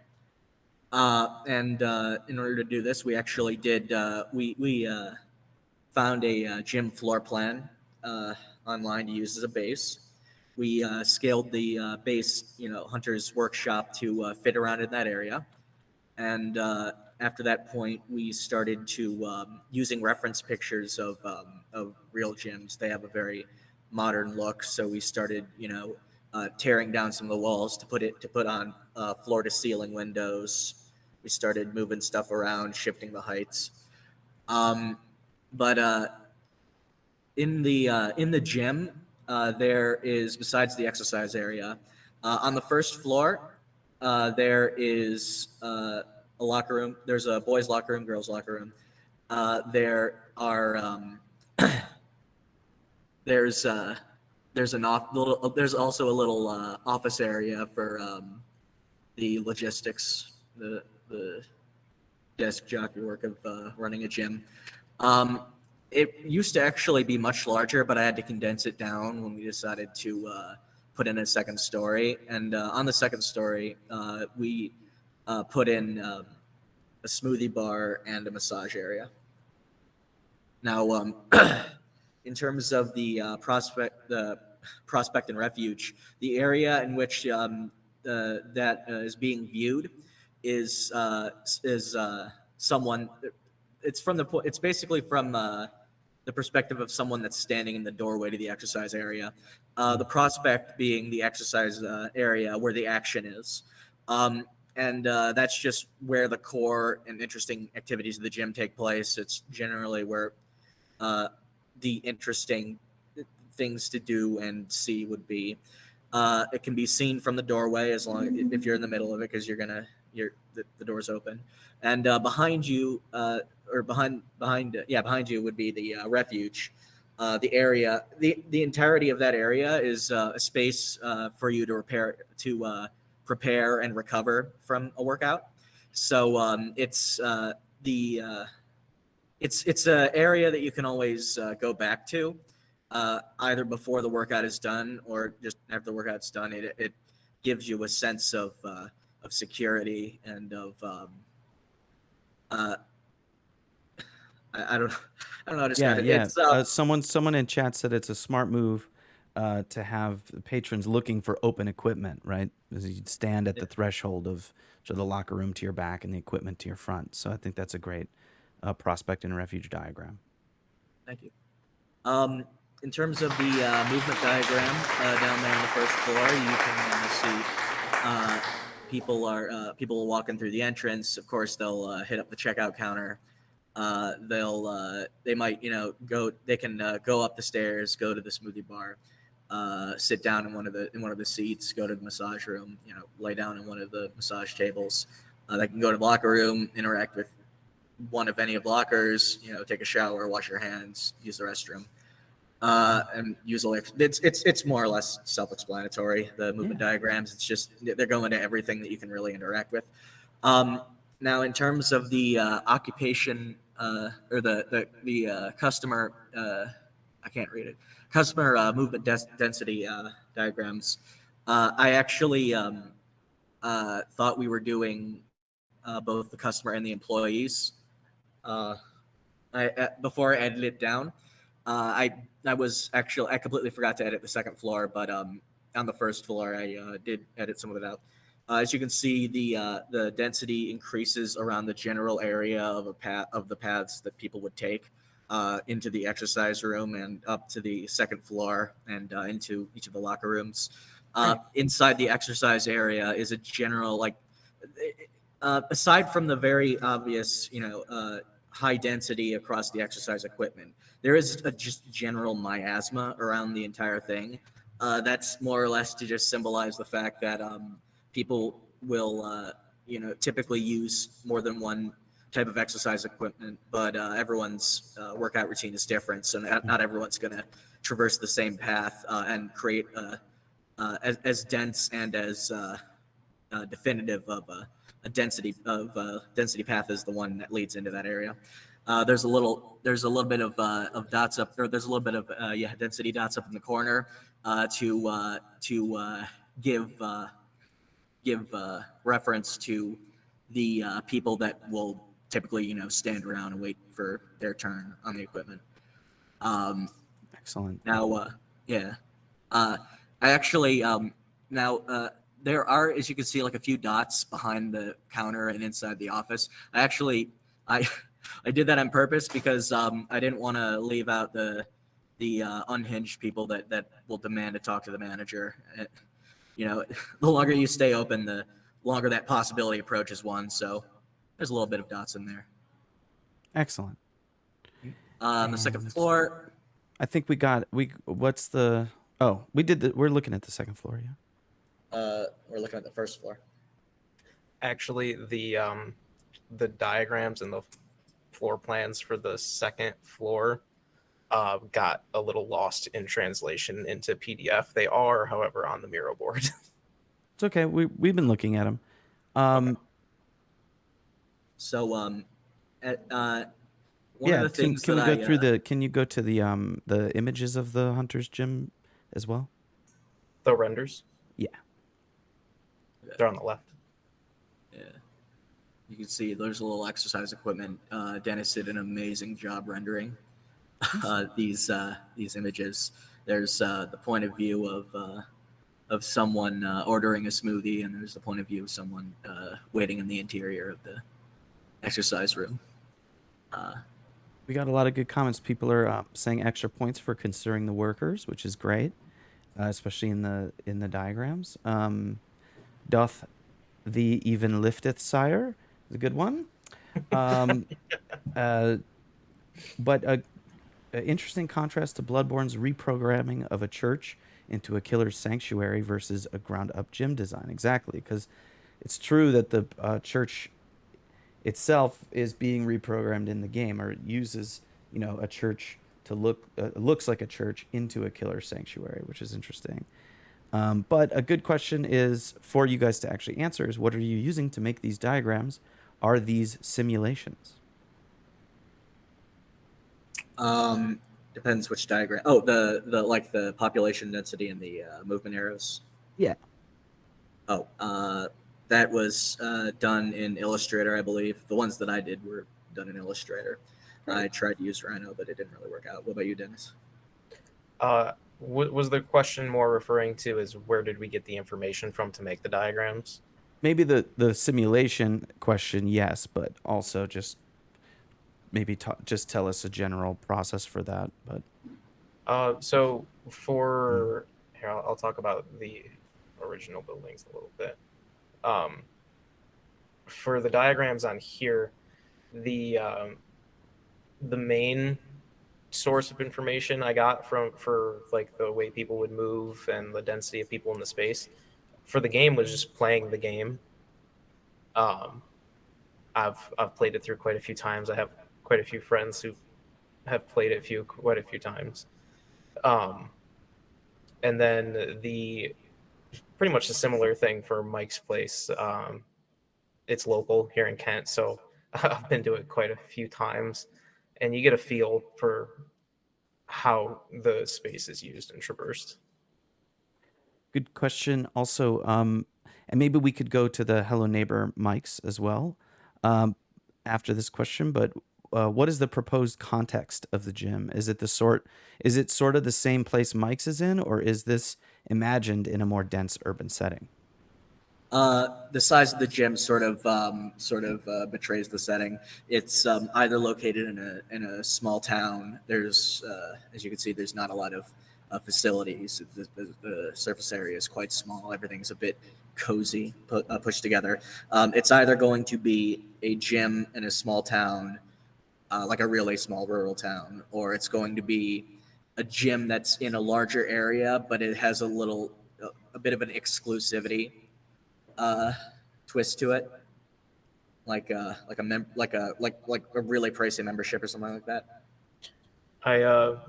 And in order to do this, we actually did we found a gym floor plan online to use as a base. We scaled the base, Hunter's Workshop to fit around in that area. And after that point, we started to using reference pictures of real gyms. They have a very modern look, so we started, tearing down some of the walls to put on floor to ceiling windows. We started moving stuff around, shifting the heights. But in the gym, there is, besides the exercise area, on the first floor, there is a locker room. There's a boys' locker room, girls' locker room. There are there's also a little office area for the logistics, the desk jockey work of running a gym. It used to actually be much larger, but I had to condense it down when we decided to put in a second story. And on the second story, we put in a smoothie bar and a massage area. Now, in terms of the prospect and refuge, the area in which that is being viewed is someone. It's basically from the perspective of someone that's standing in the doorway to the exercise area. The prospect being the exercise area where the action is. And that's just where the core and interesting activities of the gym take place. It's generally where the interesting things to do and see would be. It can be seen from the doorway as long if you're in the middle of it, because the door's open. And behind you, behind you would be the refuge. The area, the entirety of that area is a space for you to prepare and recover from a workout. So it's an area that you can always go back to, either before the workout is done or just after the workout's done. It gives you a sense of security and of I don't know how to describe it. Yeah. It's Someone in chat said it's a smart move to have patrons looking for open equipment, right? Because you'd stand at the threshold of the locker room to your back and the equipment to your front. So I think that's a great prospect and refuge diagram. Thank you. In terms of the movement diagram down there on the first floor, you can see people walking through the entrance. Of course, they'll hit up the checkout counter. They might go up the stairs, go to the smoothie bar, sit down in one of the seats, go to the massage room, lay down in one of the massage tables. They can go to the locker room, interact with one of any of the lockers, take a shower, wash your hands, use the restroom, and usually it's more or less self-explanatory. The movement diagrams, it's just they're going to everything that you can really interact with. Now, in terms of the occupation or the customer, I can't read it. Customer movement density diagrams. I actually thought we were doing both the customer and the employees. Before I edited it down, I completely forgot to edit the second floor, but on the first floor I did edit some of it out. As you can see, the density increases around the general area of the paths that people would take into the exercise room and up to the second floor and into each of the locker rooms. Inside the exercise area is a general, aside from the very obvious, high density across the exercise equipment, there is a just general miasma around the entire thing. That's more or less to just symbolize the fact that people will, typically use more than one type of exercise equipment, but everyone's workout routine is different. So not everyone's going to traverse the same path and create as dense and as definitive of a density path as the one that leads into that area. There's a little bit of dots up, or there's a little bit of density dots up in the corner to give reference to the people that will typically stand around and wait for their turn on the equipment. Excellent. Now, I actually now there are, as you can see, like a few dots behind the counter and inside the office. I I did that on purpose because I didn't want to leave out the unhinged people that will demand to talk to the manager. The longer you stay open, the longer that possibility approaches one. So there's a little bit of dots in there. Excellent. On the second floor, I think what's the, we're looking at the second floor, yeah. we're looking at the first floor. Actually, the diagrams and the floor plans for the second floor got a little lost in translation into PDF. They are, however, on the Miro board. It's okay. We've been looking at them. Okay. So, one yeah, of the things can we that go through can you go to the images of the Hunter's Gym as well? The renders? Yeah. They're on the left. Yeah. You can see there's a little exercise equipment. Dennis did an amazing job rendering these images. There's the point of view of someone ordering a smoothie, and there's the point of view of someone waiting in the interior of the exercise room. We got a lot of good comments. People are saying extra points for considering the workers, which is great, especially in the diagrams. Doth thee even lifteth, sire? Is a good one. But an interesting contrast to Bloodborne's reprogramming of a church into a killer's sanctuary versus a ground-up gym design. Exactly, because it's true that the church itself is being reprogrammed in the game, or it uses a church to looks like a church into a killer sanctuary, which is interesting. But a good question is for you guys to actually answer is, what are you using to make these diagrams? Are these simulations? Depends which diagram. Oh, the population density and the movement arrows. Yeah. Oh, that was done in Illustrator, I believe. The ones that I did were done in Illustrator. I tried to use Rhino, but it didn't really work out. What about you, Dennis? Was the question more referring to is where did we get the information from to make the diagrams? Maybe the simulation question, yes, but also just maybe just tell us a general process for that. But So for here, I'll talk about the original buildings a little bit. For the diagrams on here, the main source of information I got for like the way people would move and the density of people in the space for the game was just playing the game. I've played it through quite a few times. I have quite a few friends who have played it quite a few times. And then pretty much a similar thing for Mike's place. It's local here in Kent, so I've been to it quite a few times, and you get a feel for how the space is used and traversed. good question. Also, and maybe we could go to the Hello Neighbor mics as well after this question. But what is the proposed context of the gym? Is it sort of the same place Mike's is in, or is this imagined in a more dense urban setting? The size of the gym sort of betrays the setting. It's either located in a small town. There's, as you can see, there's not a lot of facilities. The surface area is quite small. Everything's a bit cozy, pushed together. It's either going to be a gym in a small town, like a really small rural town, or it's going to be a gym that's in a larger area, but it has a bit of an exclusivity twist to it. like a really pricey membership or something like that?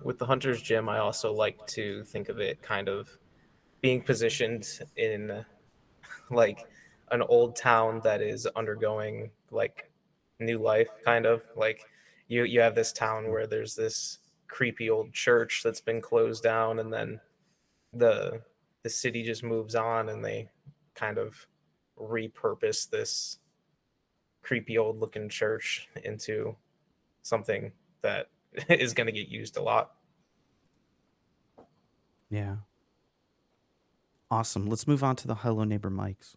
With the Hunter's Gym, I also like to think of it kind of being positioned in like an old town that is undergoing like new life, kind of like you have this town where there's this creepy old church that's been closed down, and then the the city just moves on, and they kind of repurpose this creepy old looking church into something that is going to get used a lot. Yeah. Awesome. Let's move on to the Hello Neighbor mics.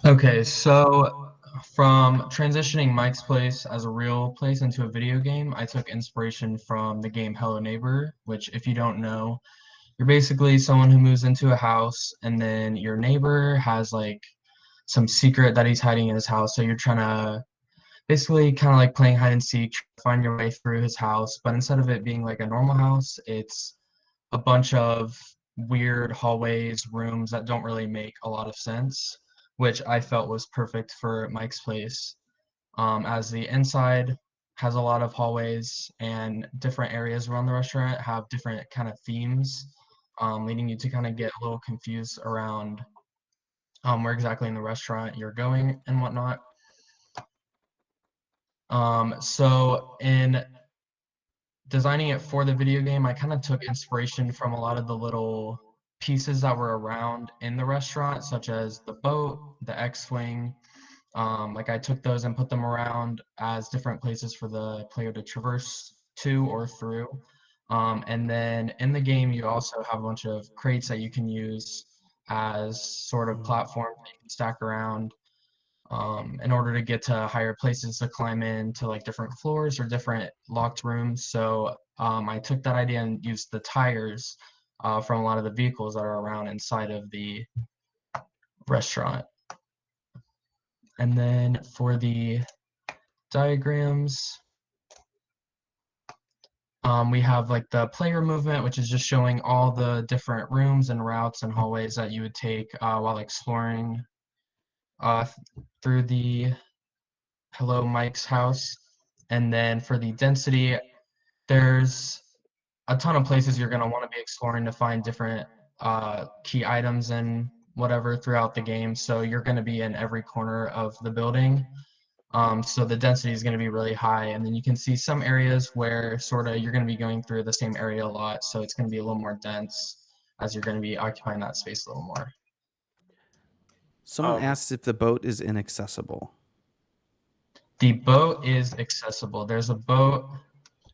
Okay, so from transitioning Mike's Place as a real place into a video game, I took inspiration from the game Hello Neighbor, which, if you don't know, you're basically someone who moves into a house and then your neighbor has like some secret that he's hiding in his house. So you're trying to basically kind of like playing hide and seek, find your way through his house. But instead of it being like a normal house, it's a bunch of weird hallways, rooms that don't really make a lot of sense, which I felt was perfect for Mike's Place, as the inside has a lot of hallways and different areas around the restaurant have different kind of themes, leading you to kind of get a little confused around where exactly in the restaurant you're going and whatnot. So in designing it for the video game, I kind of took inspiration from a lot of the little pieces that were around in the restaurant, such as the boat, the X-Wing. Like I took those and put them around as different places for the player to traverse to or through. And then in the game, you also have a bunch of crates that you can use as sort of platforms that you can stack around in order to get to higher places to climb in to like different floors or different locked rooms. So I took that idea and used the tires from a lot of the vehicles that are around inside of the restaurant. And then for the diagrams, we have like the player movement, which is just showing all the different rooms and routes and hallways that you would take while exploring through the Hello Mike's house. And then for the density, there's a ton of places you're going to want to be exploring to find different key items and whatever throughout the game. So you're going to be in every corner of the building. So the density is going to be really high. And then you can see some areas where sort of you're going to be going through the same area a lot. So it's going to be a little more dense as you're going to be occupying that space a little more. Someone asked if the boat is inaccessible. The boat is accessible. There's a boat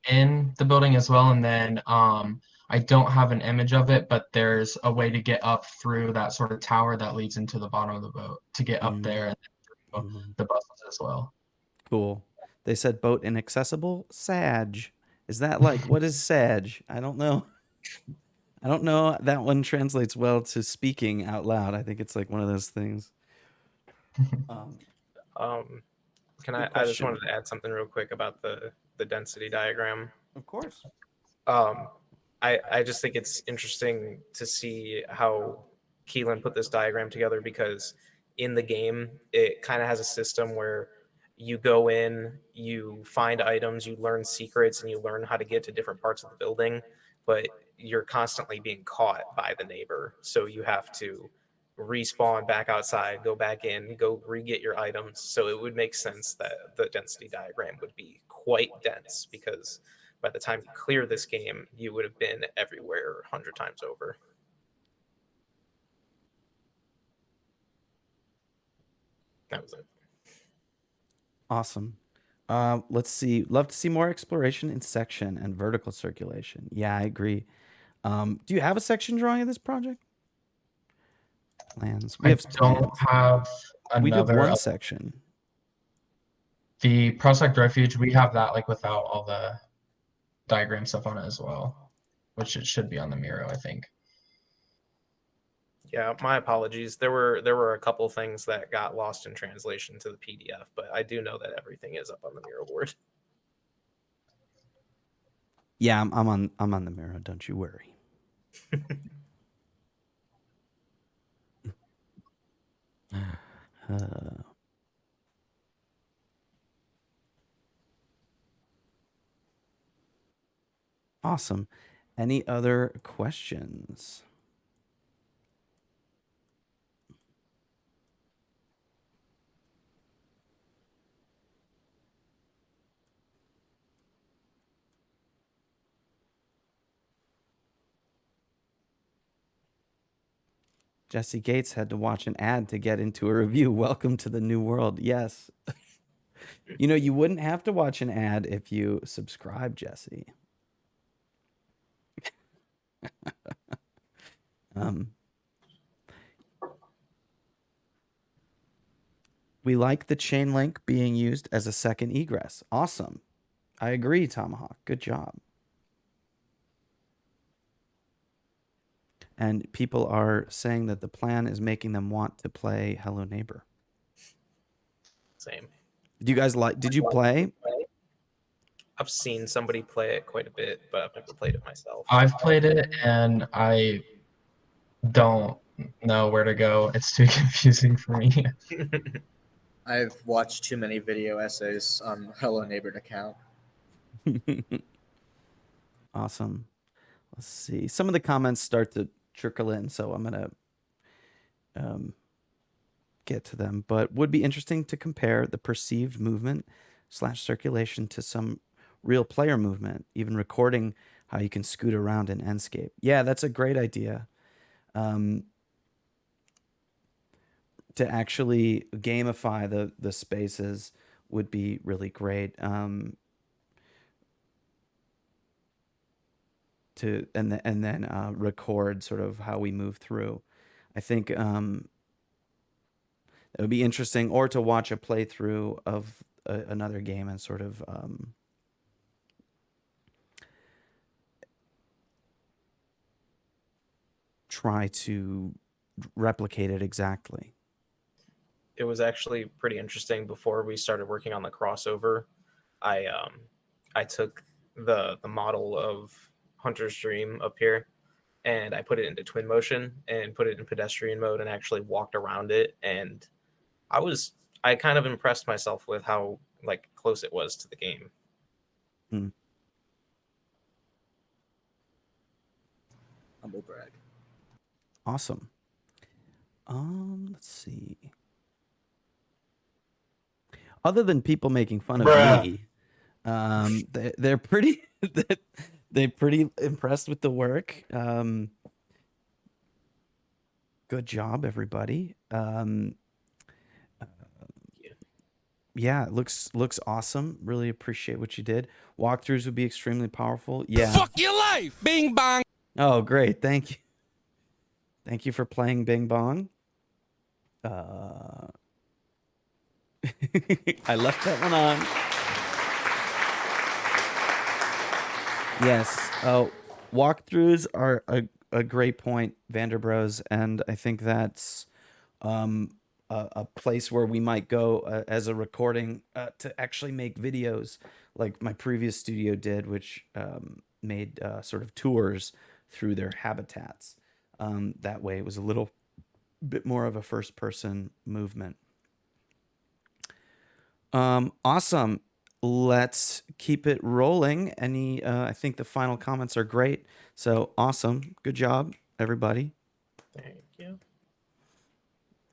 in the building as well, and then I don't have an image of it, but there's a way to get up through that sort of tower that leads into the bottom of the boat to get up there, and then the buses as well. Cool. They said boat inaccessible. Sag. Is that like, what is Sag? I don't know. I don't know. That one translates well to speaking out loud. I think it's like one of those things. Can I just wanted to add something real quick about the density diagram. Of course. I just think it's interesting to see how Keelan put this diagram together, because in the game, it kind of has a system where you go in, you find items, you learn secrets, and you learn how to get to different parts of the building, but you're constantly being caught by the neighbor. So you have to respawn back outside, go back in, go re-get your items. So it would make sense that the density diagram would be quite dense, because by the time you clear this game, you would have been everywhere 100 times over. That was it. Awesome. Let's see. Love to see more exploration in section and vertical circulation. Yeah, I agree. Do you have a section drawing of this project? Plans. We have don't have another. We do have one section. The Prospect Refuge, we have that like without all the diagram stuff on it as well, which it should be on the Miro, I think. Yeah, my apologies. There were a couple things that got lost in translation to the PDF, but I do know that everything is up on the Miro board. Yeah, I'm on the Miro. Don't you worry. Awesome. Any other questions? Jesse Gates had to watch an ad to get into a review. Welcome to the new world. Yes. You know, you wouldn't have to watch an ad if you subscribe, Jesse. We like the chain link being used as a second egress. Awesome. I agree, Tomahawk. Good job. And people are saying that the plan is making them want to play Hello Neighbor. Same. Do you guys like? Did you play? I've seen somebody play it quite a bit, but I've never played it myself. I've played it and I don't know where to go. It's too confusing for me. I've watched too many video essays on Hello Neighbor account. Awesome. Let's see. Some of the comments start to trickle in, so I'm gonna get to them. But would be interesting to compare the perceived movement / circulation to some real player movement, even recording how you can scoot around in Enscape. Yeah, that's a great idea. To actually gamify the spaces would be really great. And then record sort of how we move through. I think it would be interesting, or to watch a playthrough of another game and sort of try to replicate it exactly. It was actually pretty interesting. Before we started working on the crossover, I took the model of Hunter's Dream up here and I put it into twin motion and put it in pedestrian mode and actually walked around it, and I kind of impressed myself with how like close it was to the game. Humble brag. Awesome. Let's see. Other than people making fun of me, they're pretty they're pretty impressed with the work. Good job, everybody. Yeah, it looks awesome. Really appreciate what you did. Walkthroughs would be extremely powerful. Yeah. Fuck your life, Bing Bong. Oh, great. Thank you. Thank you for playing Bing Bong. I left that one on. Yes. Oh, walkthroughs are a great point, Vanderbros, and I think that's a place where we might go as a recording to actually make videos like my previous studio did, which made sort of tours through their habitats. That way it was a little bit more of a first person movement. Awesome. Let's keep it rolling. I think the final comments are great. So awesome. Good job, everybody. Thank you.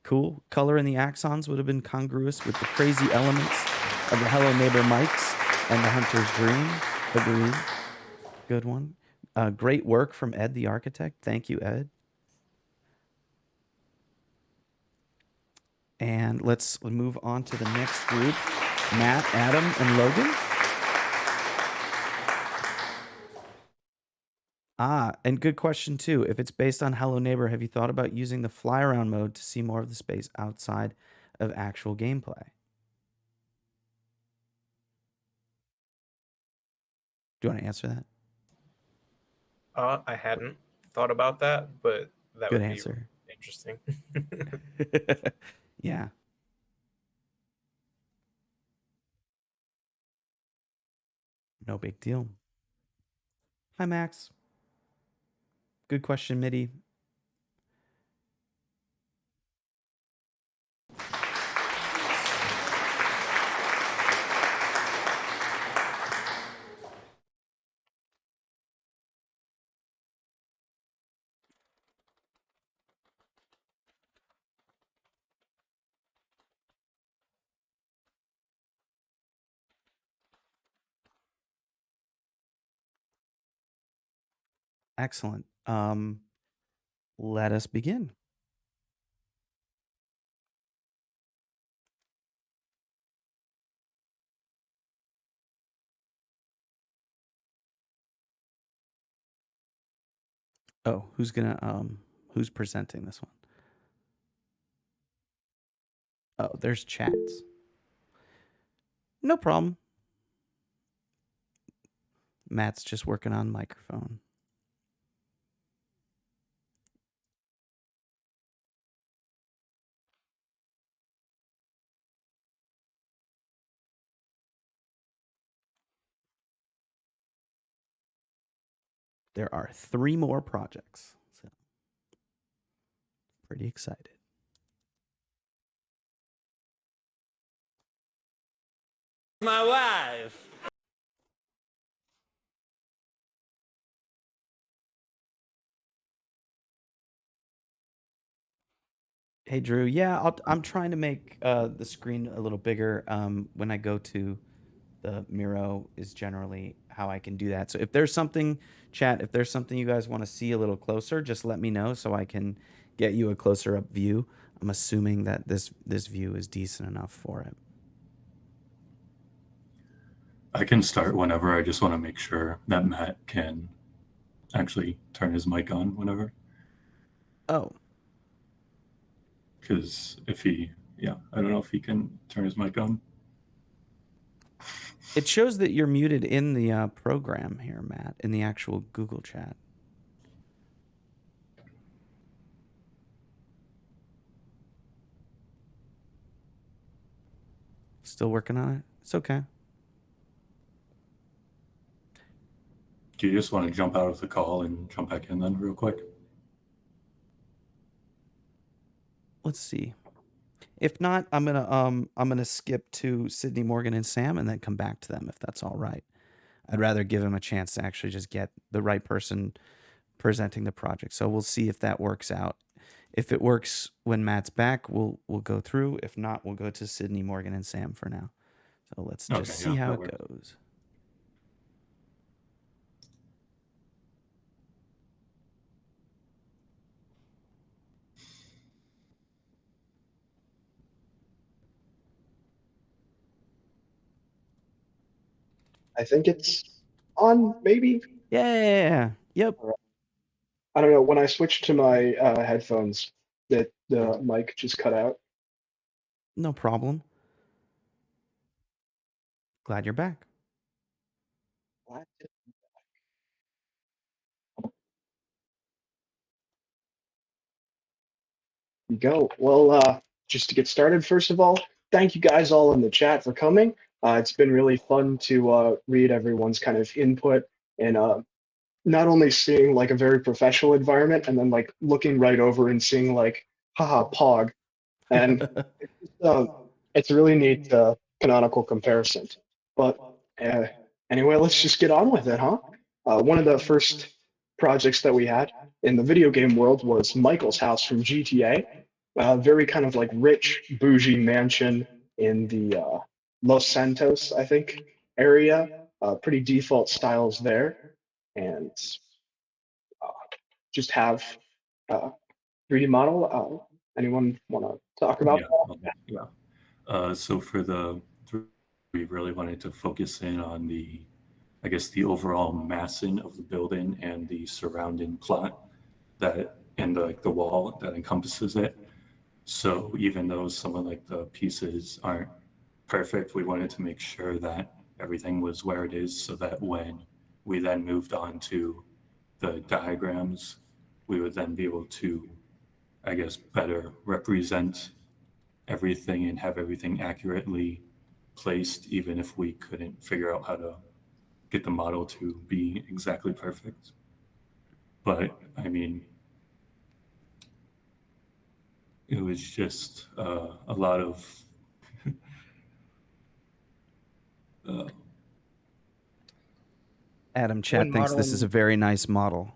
Cool. Color in the axons would have been congruous with the crazy elements of the Hello Neighbor mics and the Hunter's Dream. Agreed. Good one. Great work from Ed, the architect. Thank you, Ed. And let's move on to the next group. Matt, Adam, and Logan. And good question too. If it's based on Hello Neighbor, have you thought about using the fly around mode to see more of the space outside of actual gameplay? Do you want to answer that? I hadn't thought about that, but that Good would answer. be interesting. Yeah. No big deal. Hi, Max. Good question, Mitty. Excellent. Let us begin. Oh, who's presenting this one? Oh, there's chats. No problem. Matt's just working on microphone. There are 3 more projects. So pretty excited. My wife. Hey Drew, yeah, I'm trying to make the screen a little bigger. When I go to the Miro is generally how I can do that. So if there's something, chat, if there's something you guys want to see a little closer, just let me know so I can get you a closer up view. I'm assuming that this view is decent enough for it. I can start whenever. I just want to make sure that Matt can actually turn his mic on whenever. Oh, Because if he, I don't know if he can turn his mic on. it shows that you're muted in the program here, Matt, in the actual Google chat. Still working on it? It's okay. Do you just want to jump out of the call and jump back in then real quick? Let's see. If not, I'm gonna skip to Sydney, Morgan, and Sam, and then come back to them if that's all right. I'd rather give him a chance to actually just get the right person presenting the project. So we'll see if that works out. If it works when Matt's back, we'll go through. If not, we'll go to Sydney, Morgan, and Sam for now. So let's just see how it goes. I think it's on, maybe? Yeah. Yep. I don't know. When I switched to my headphones, the mic just cut out. No problem. Glad you're back. What? You go. Well, just to get started, first of all, thank you guys all in the chat for coming. It's been really fun to read everyone's kind of input and not only seeing like a very professional environment and then like looking right over and seeing like, haha, Pog. And it's a really neat canonical comparison. But uh, anyway, let's just get on with it, huh? One of the first projects that we had in the video game world was Michael's house from GTA. Very kind of like rich, bougie mansion in the Los Santos, I think, area. Pretty default styles there. And uh, just have 3D model. Anyone want to talk about that? So for we really wanted to focus in on the overall massing of the building and the surrounding plot and the wall that encompasses it. So even though some of the pieces aren't perfect, we wanted to make sure that everything was where it is, so that when we then moved on to the diagrams, we would then be able to, better represent everything and have everything accurately placed, even if we couldn't figure out how to get the model to be exactly perfect. But I mean, it was just a lot of Adam, chat thinks this is a very nice model.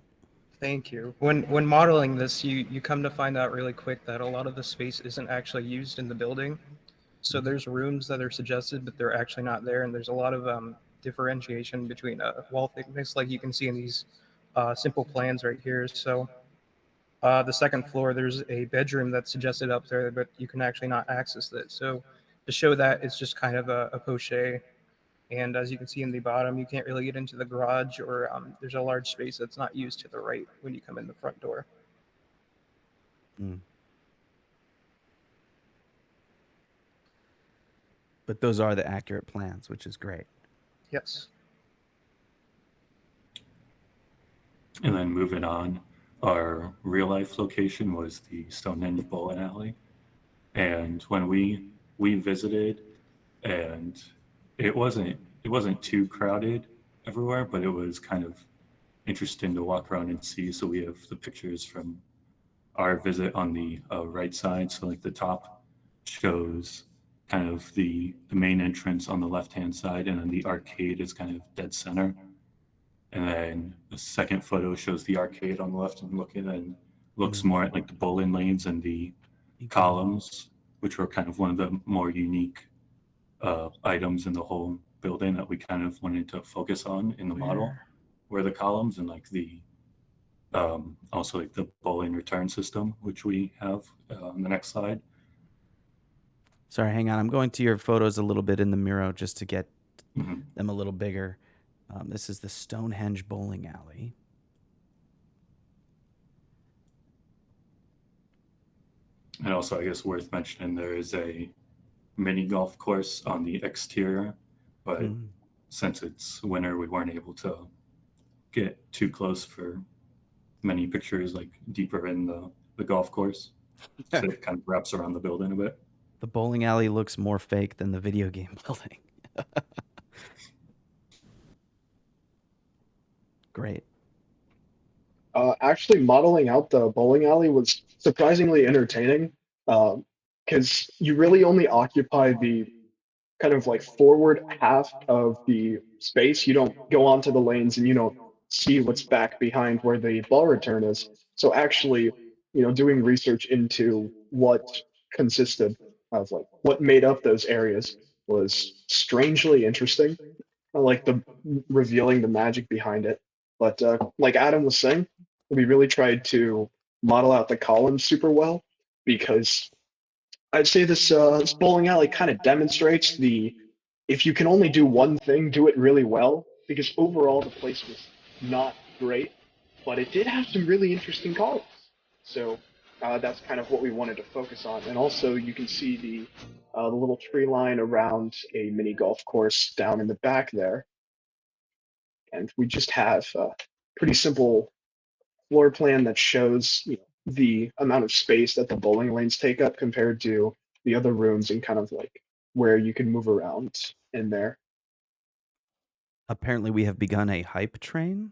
Thank you. When modeling this, you come to find out really quick that a lot of the space isn't actually used in the building. So there's rooms that are suggested, but they're actually not there. And there's a lot of differentiation between wall thickness, like you can see in these simple plans right here. So the second floor, there's a bedroom that's suggested up there, but you can actually not access it. So to show that, it's just kind of a poche. And as you can see in the bottom, you can't really get into the garage, or there's a large space that's not used to the right when you come in the front door. But those are the accurate plans, which is great. Yes. And then moving on, our real life location was the Stonehenge Bowling Alley. And when we visited, and it wasn't too crowded everywhere, but it was kind of interesting to walk around and see. So we have the pictures from our visit on the right side. So like the top shows kind of the main entrance on the left-hand side, and then the arcade is kind of dead center. And then the second photo shows the arcade on the left and looks more at like the bowling lanes and the columns, which were kind of one of the more unique items in the whole building that we kind of wanted to focus on in the model, were the columns and like the also like the bowling return system, which we have on the next slide. Sorry, hang on. I'm going to your photos a little bit in the Miro just to get them a little bigger. This is the Stonehenge Bowling Alley. And also, I guess worth mentioning, there is a mini golf course on the exterior, but since it's winter, we weren't able to get too close for many pictures, like deeper in the golf course. So it kind of wraps around the building a bit. The bowling alley looks more fake than the video game building. Great. Actually, modeling out the bowling alley was surprisingly entertaining because you really only occupy the kind of like forward half of the space. You don't go onto the lanes and you don't see what's back behind where the ball return is. So actually, doing research into what consisted of like what made up those areas was strangely interesting. I like the revealing the magic behind it. But like Adam was saying, we really tried to model out the columns super well because I'd say this bowling alley kind of demonstrates the if you can only do one thing, do it really well. Because overall the place was not great, but it did have some really interesting columns. So that's kind of what we wanted to focus on. And also you can see the little tree line around a mini golf course down in the back there. And we just have a pretty simple floor plan that shows the amount of space that the bowling lanes take up compared to the other rooms and kind of like where you can move around in there. Apparently, we have begun a hype train.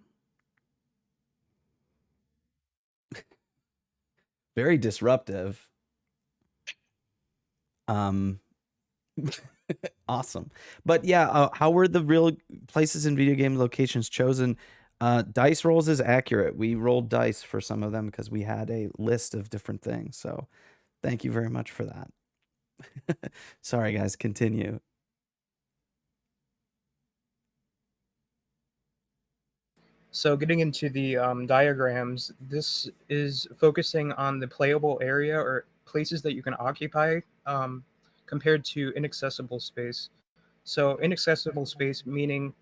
Very disruptive. Awesome. But yeah, how were the real places and video game locations chosen? Dice rolls is accurate. We rolled dice for some of them because we had a list of different things. So thank you very much for that. Sorry, guys, continue. So getting into the diagrams, this is focusing on the playable area or places that you can occupy compared to inaccessible space. So inaccessible space meaning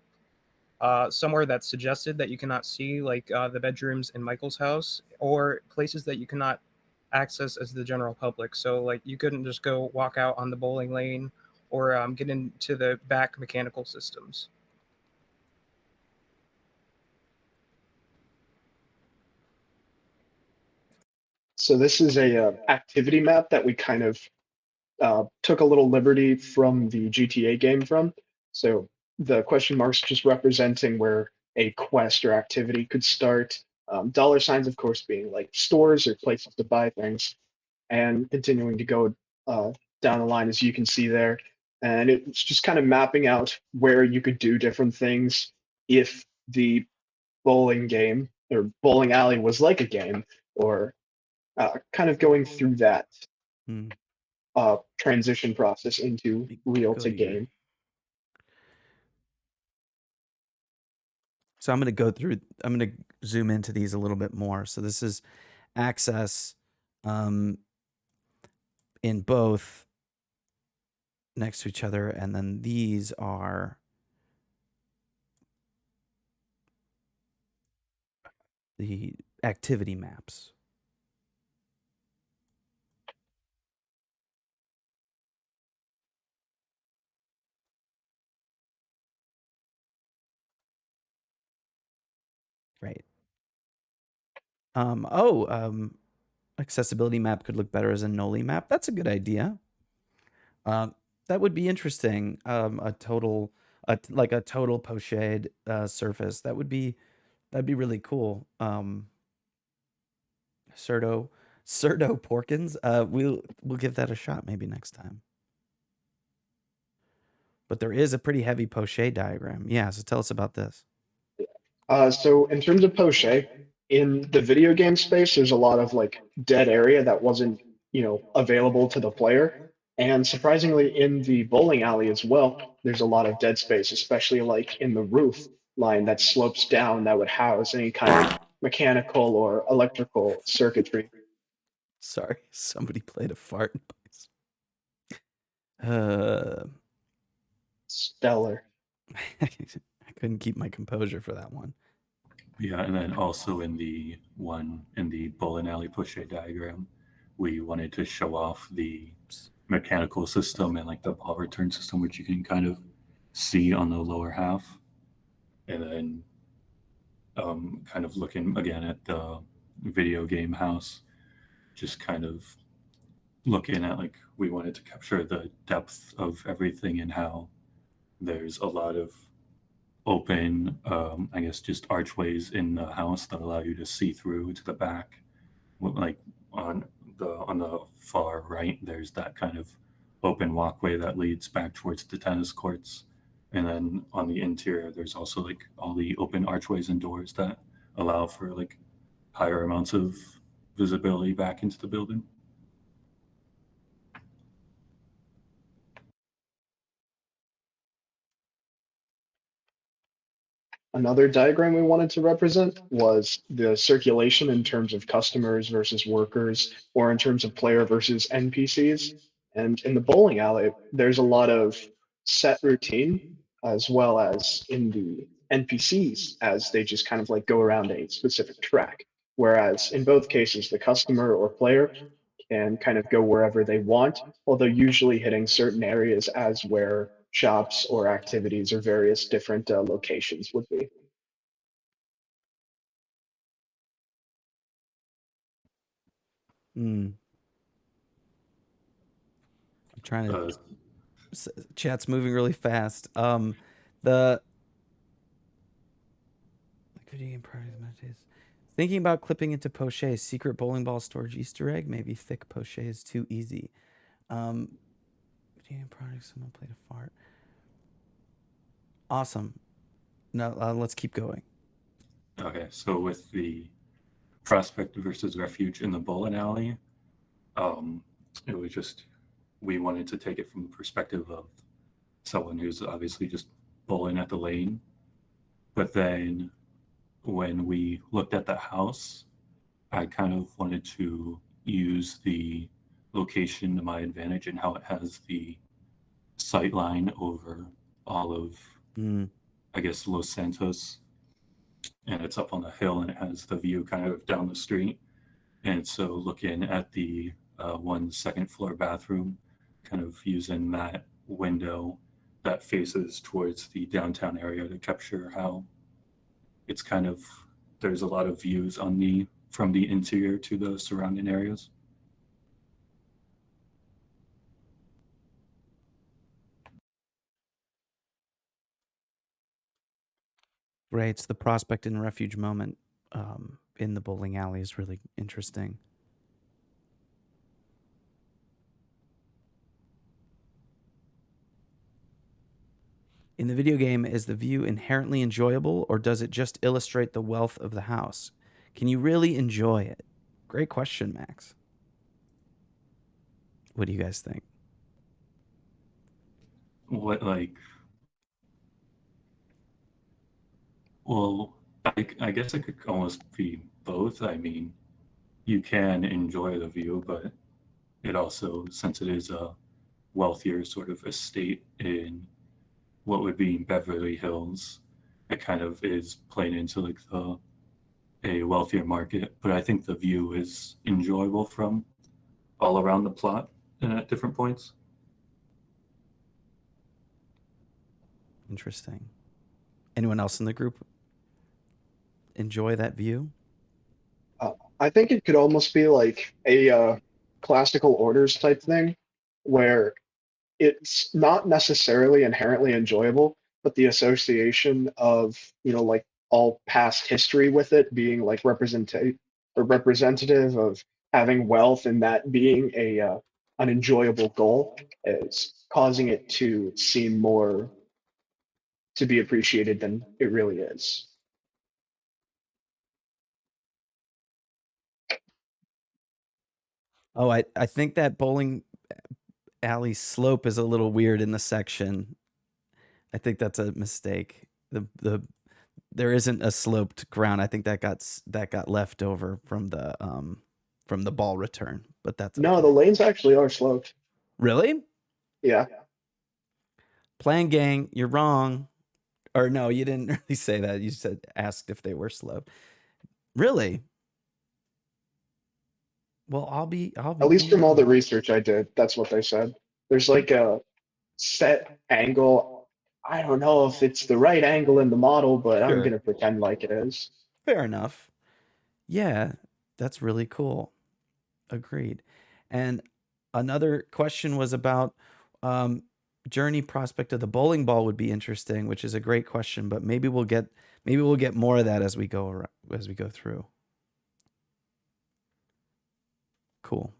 somewhere that's suggested that you cannot see, like the bedrooms in Michael's house, or places that you cannot access as the general public. So like you couldn't just go walk out on the bowling lane or get into the back mechanical systems. So this is a activity map that we kind of took a little liberty from the GTA game from. So the question marks just representing where a quest or activity could start. Dollar signs, of course, being like stores or places to buy things, and continuing to go down the line as you can see there. And it's just kind of mapping out where you could do different things if the bowling game or bowling alley was like a game, or kind of going through that transition process into real to game. So I'm going to zoom into these a little bit more. So this is access in both next to each other. And then these are the activity maps. Great. Accessibility map could look better as a Noli map. That's a good idea. That would be interesting. A total pochade surface. That'd be really cool. Cerdo Porkins. We'll give that a shot maybe next time. But there is a pretty heavy pochade diagram. Yeah, so tell us about this. So in terms of poche, in the video game space, there's a lot of like dead area that wasn't, available to the player. And surprisingly, in the bowling alley as well, there's a lot of dead space, especially like in the roof line that slopes down that would house any kind of mechanical or electrical circuitry. Sorry, somebody played a fart noise. Stellar. I couldn't keep my composure for that one. Yeah, and then also in the bowling alley pochette diagram, we wanted to show off the mechanical system and like the ball return system, which you can kind of see on the lower half. And then kind of looking again at the video game house, just kind of looking at like we wanted to capture the depth of everything and how there's a lot of open, I guess, just archways in the house that allow you to see through to the back. Like on the far right, there's that kind of open walkway that leads back towards the tennis courts, and then on the interior, there's also like all the open archways and doors that allow for like higher amounts of visibility back into the building. Another diagram we wanted to represent was the circulation in terms of customers versus workers, or in terms of player versus NPCs. And in the bowling alley, there's a lot of set routine, as well as in the NPCs, as they just kind of like go around a specific track. Whereas in both cases, the customer or player and kind of go wherever they want, although usually hitting certain areas as where shops or activities or various different locations would be. I'm trying to. Chat's moving really fast. The video game priorities meditation. Thinking about clipping into poche, secret bowling ball storage Easter egg. Maybe thick poche is too easy. Video game products. Someone played a fart. Awesome. Now let's keep going. Okay, so with the prospect versus refuge in the bowling alley, it was just we wanted to take it from the perspective of someone who's obviously just bowling at the lane. But then when we looked at the house, I kind of wanted to use the location to my advantage and how it has the sight line over all of, I guess, Los Santos. And it's up on the hill and it has the view kind of down the street. And so looking at the one second floor bathroom, kind of using that window that faces towards the downtown area to capture how it's kind of, there's a lot of views on from the interior to the surrounding areas. Right. It's the prospect and refuge moment in the bowling alley is really interesting. In the video game, is the view inherently enjoyable, or does it just illustrate the wealth of the house? Can you really enjoy it? Great question, Max. What do you guys think? Well, I guess it could almost be both. I mean, you can enjoy the view, but it also, since it is a wealthier sort of estate in what would be Beverly Hills, it kind of is playing into like a wealthier market. But I think the view is enjoyable from all around the plot and at different points. Interesting. Anyone else in the group enjoy that view? I think it could almost be like a classical orders type thing, where it's not necessarily inherently enjoyable, but the association of, like all past history with it being like representative of having wealth and that being a an enjoyable goal is causing it to seem more to be appreciated than it really is. Oh, I think that bowling alley slope is a little weird in the section. I think that's a mistake. There isn't a sloped ground. I think that got left over from the ball return, but that's No, okay. the lanes actually are sloped. Really? Yeah. Playing gang, you're wrong. Or no, you didn't really say that. You said asked if they were sloped. Really? Well, I'll be At least damned. from all the research I did, that's what they said. There's like a set angle. I don't know if it's the right angle in the model, but I'm Sure. gonna pretend like it is. Fair enough. Yeah, that's really cool. Agreed. And another question was about journey prospect of the bowling ball would be interesting, which is a great question, but maybe we'll get more of that as we go through. Cool.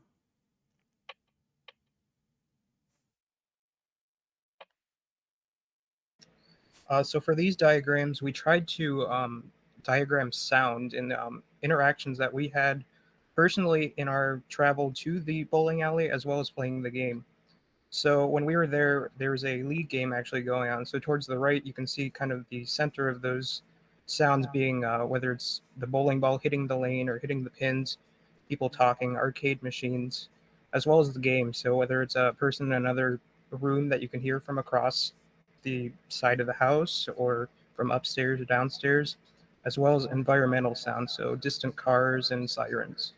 So for these diagrams, we tried to diagram sound and interactions that we had personally in our travel to the bowling alley as well as playing the game. So when we were there, there was a league game actually going on. So towards the right, you can see kind of the center of those sounds being whether it's the bowling ball hitting the lane or hitting the pins, people talking, arcade machines, as well as the game. So whether it's a person in another room that you can hear from across the side of the house or from upstairs or downstairs, as well as environmental sounds, so distant cars and sirens.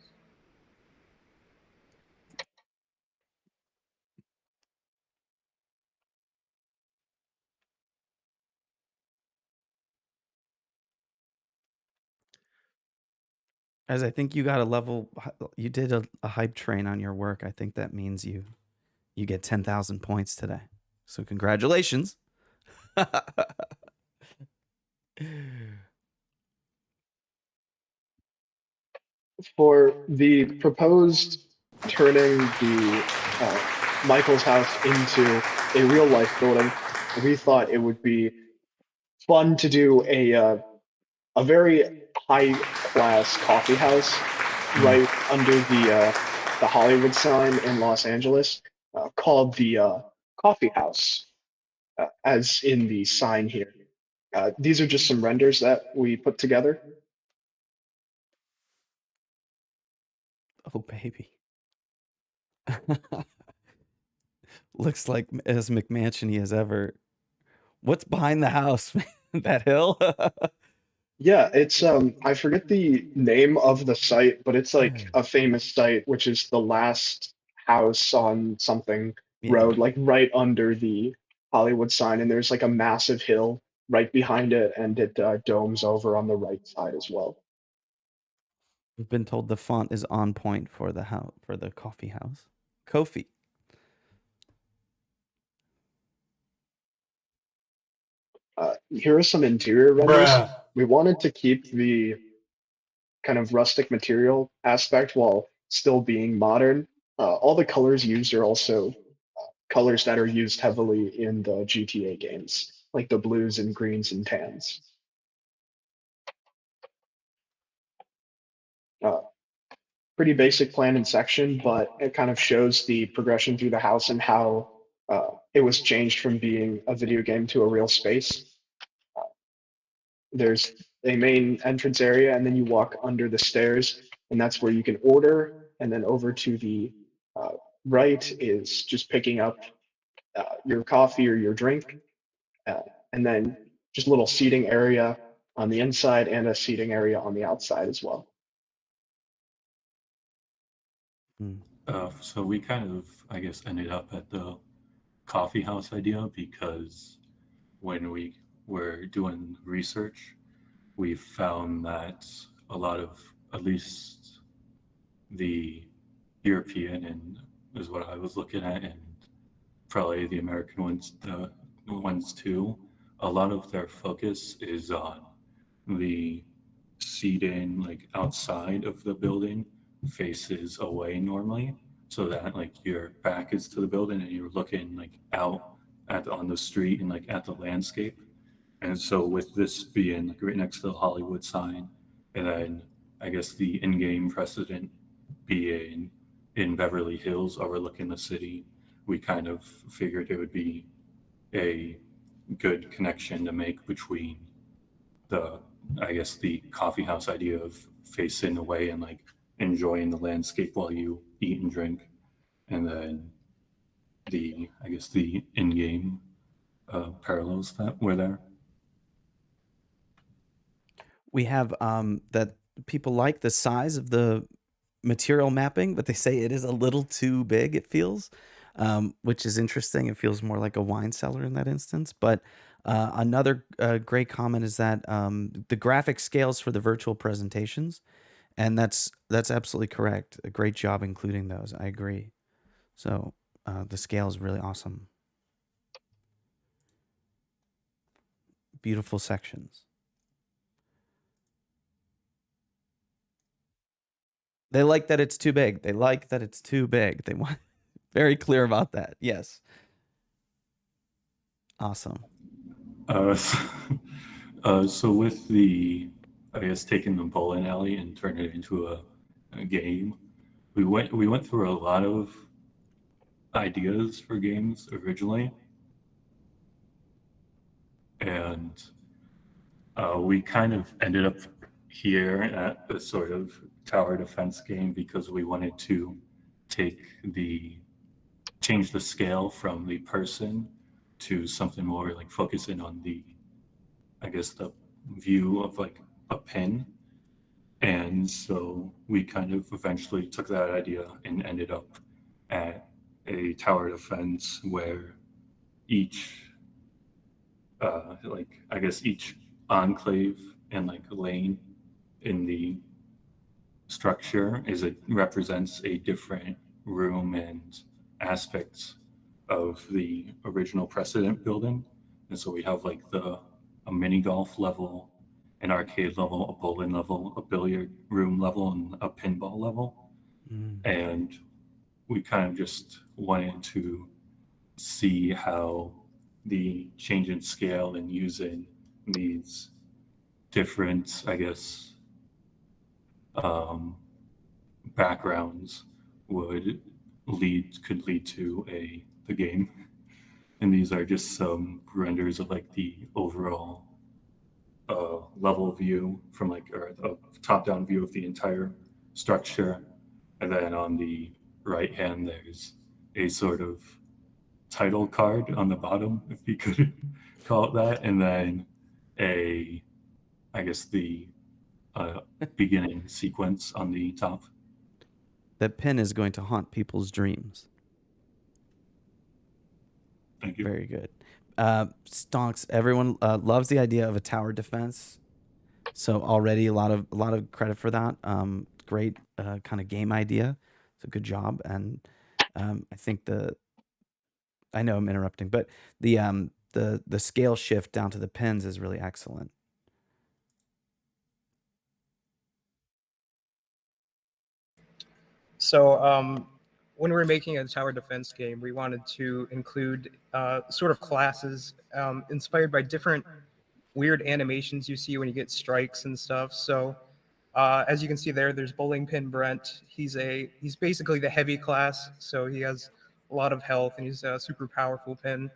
As I think you got you did a hype train on your work. I think that means you get 10,000 points today. So congratulations. For the proposed turning the Michael's house into a real life building, we thought it would be fun to do a very high class coffee house right under the Hollywood sign in Los Angeles, called the Coffee House, as in the sign here. These are just some renders that we put together. Oh, baby. Looks like as McMansiony as ever. What's behind the house? That hill? Yeah, it's I forget the name of the site, but it's like a famous site, which is the last house on something Yeah. road, like right under the Hollywood sign, and there's like a massive hill right behind it, and it domes over on the right side as well. We've been told the font is on point for the coffee house. Kofi. Here are some interior renders. Bruh. We wanted to keep the kind of rustic material aspect while still being modern. All the colors used are also colors that are used heavily in the GTA games, like the blues and greens and tans. Uh, Pretty basic plan and section, but it kind of shows the progression through the house and how it was changed from being a video game to a real space. there's a main entrance area, and then you walk under the stairs, and that's where you can order. And then over to the uh, right is just picking up your coffee or your drink, uh, and then just a little seating area on the inside and a seating area on the outside as well. So we kind of, I guess, ended up at the coffee house idea because when we were doing research, we found that a lot of, at least the European and is what I was looking at, and probably the American ones, the ones too, a lot of their focus is on the seating like outside of the building faces away normally, so that like your back is to the building and you're looking like out at on the street and like at the landscape. And so with this being like right next to the Hollywood sign, and then I guess the in-game precedent being in Beverly Hills overlooking the city, we kind of figured it would be a good connection to make between the, I guess, the coffee house idea of facing away and like enjoying the landscape while you eat and drink, and then the, I guess, the in-game parallels that were there. We have that people like the size of the material mapping, but they say it is a little too big, it feels, which is interesting. It feels more like a wine cellar in that instance. But another great comment is that the graphic scales for the virtual presentations, and that's absolutely correct. A great job including those. I agree. So the scale is really awesome. Beautiful sections. They like that it's too big. They like that it's too big. They want very clear about that. Yes. Awesome. So with the, I guess, taking the bowling alley and turning it into a game, we went through a lot of ideas for games originally, and we kind of ended up here at the sort of tower defense game because we wanted to change the scale from the person to something more like focusing on the, I guess, the view of like a pin. And so we kind of eventually took that idea and ended up at a tower defense where each like, I guess, each enclave and like lane in the structure represents a different room and aspects of the original precedent building. And so we have like a mini golf level, an arcade level, a bowling level, a billiard room level, and a pinball level. And we kind of just wanted to see how the change in scale and using these different, I guess, backgrounds could lead to the game. And these are just some renders of like the overall level view from like, or a top-down view of the entire structure. And then on the right hand, there's a sort of title card on the bottom, if you could call it that. And then I guess the beginning sequence on the top. That pin is going to haunt people's dreams. Thank you. Very good. Stonks, everyone loves the idea of a tower defense. So already a lot of credit for that. Great kind of game idea. It's a good job. And I think I know I'm interrupting, but the scale shift down to the pins is really excellent. So when we were making a tower defense game, we wanted to include sort of classes inspired by different weird animations you see when you get strikes and stuff. So as you can see there's Bowling Pin Brent. He's basically the heavy class, so he has a lot of health and he's a super powerful pin.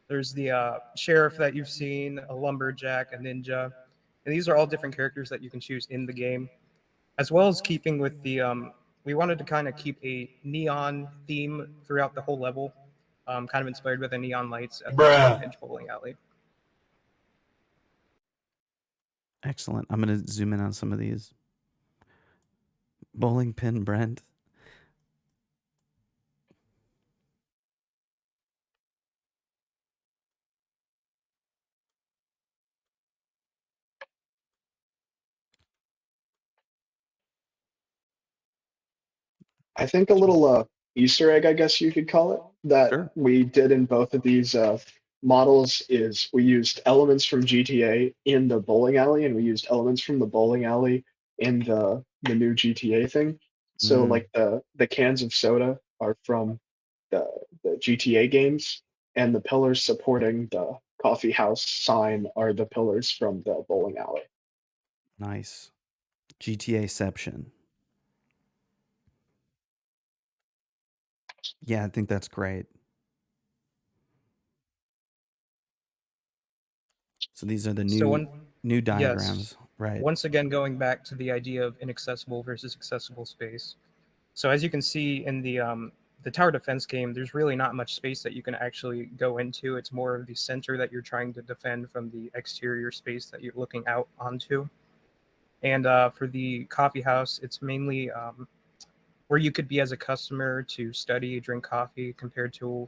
There's the sheriff that you've seen, a lumberjack, a ninja, And these are all different characters that you can choose in the game, as well as keeping with the. We wanted to kind of keep a neon theme throughout the whole level, kind of inspired by the neon lights at the Stonehenge bowling alley. Excellent. I'm going to zoom in on some of these. Bowling pin Brent. I think a little Easter egg, I guess you could call it, that Sure. we did in both of these models is we used elements from GTA in the bowling alley, and we used elements from the bowling alley in the new GTA thing. So Mm, like the cans of soda are from the the GTA games, and the pillars supporting the coffee house sign are the pillars from the bowling alley. nice. GTAception. Yeah, I think that's great. So these are the So new yes, diagrams, right? once again going back to the idea of inaccessible versus accessible space. So as you can see in the tower defense game, there's really not much space that you can actually go into. It's more of the center that you're trying to defend from the exterior space that you're looking out onto. And for the coffee house, it's mainly where you could be as a customer to study, drink coffee, compared to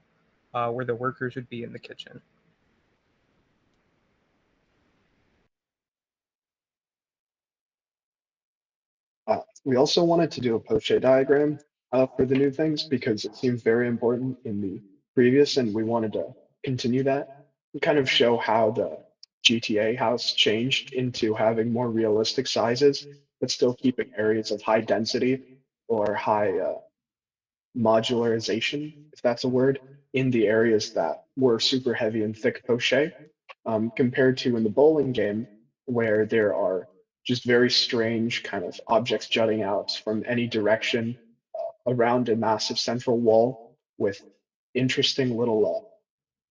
where the workers would be in the kitchen. We also wanted to do a poche diagram for the new things because it seemed very important in the previous, and we wanted to continue that and kind of show how the GTA house changed into having more realistic sizes, but still keeping areas of high density or high modularization, if that's a word, in the areas that were super heavy and thick poche, compared to in the bowling game, where there are just very strange kind of objects jutting out from any direction around a massive central wall with interesting little,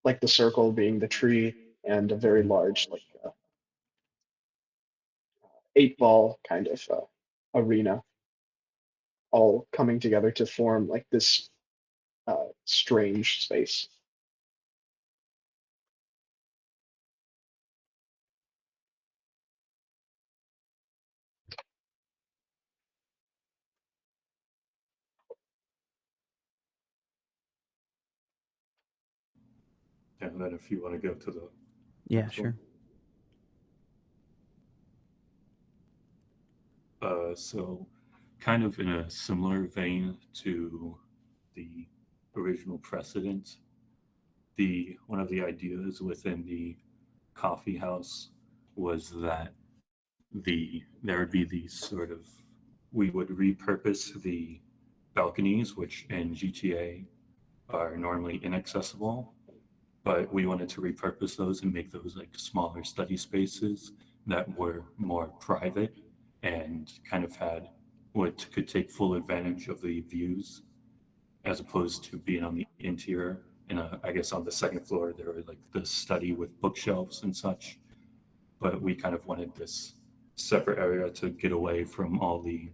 like the circle being the tree and a very Mhm. large, like 8 ball kind of arena, all coming together to form like this strange space. And then if you want to go to the Yeah, next sure. one. So kind of in a similar vein to the original precedent, the one of the ideas within the coffee house was that there would be these sort of we would repurpose the balconies, which in GTA are normally inaccessible, but we wanted to repurpose those and make those like smaller study spaces that were more private and kind of had what could take full advantage of the views as opposed to being on the interior. And I guess on the second floor there were like the study with bookshelves and such, but we kind of wanted this separate area to get away from all the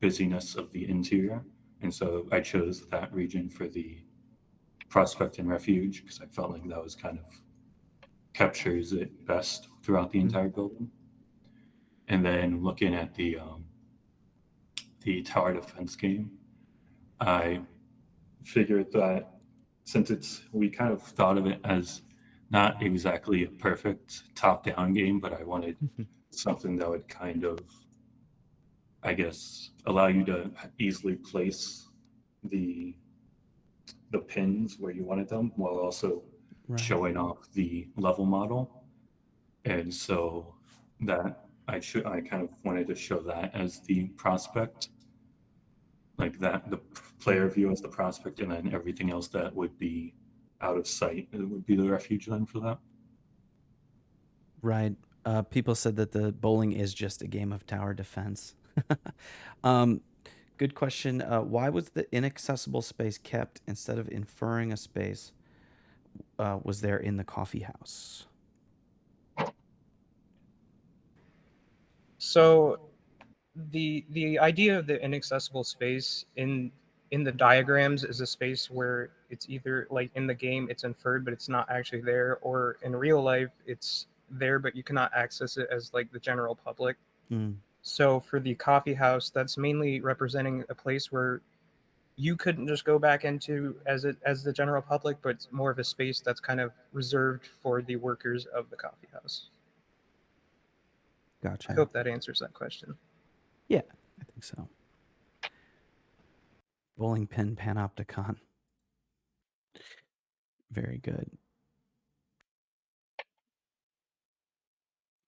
busyness of the interior. And so I chose that region for the Prospect and Refuge because I felt like that was kind of captures it best throughout the Mhm. entire building. And then looking at the tower defense game, I figured that since we kind of thought of it as not exactly a perfect top-down game, but I wanted something that would kind of, I guess, allow you to easily place the the pins where you wanted them while also Right. showing off the level model. And so that I kind of wanted to show that as the prospect, like that the player Mhm. view as the prospect, and then everything else that would be out of sight it would be the refuge then for that. Right. People said that the bowling is just a game of tower defense. um, good question. Why was the inaccessible space kept instead of inferring a space was there in the coffee house? So the idea of the inaccessible space in the diagrams is a space where it's either like in the game it's inferred but it's not actually there, or in real life it's there but you cannot access it as like the general public. Mm. So for the coffee house, that's mainly representing a place where you couldn't just go back into as the general public, but it's more of a space that's kind of reserved for the workers of the coffee house. Gotcha. I hope that answers that question. Yeah, I think so. Bowling pin panopticon. Very good.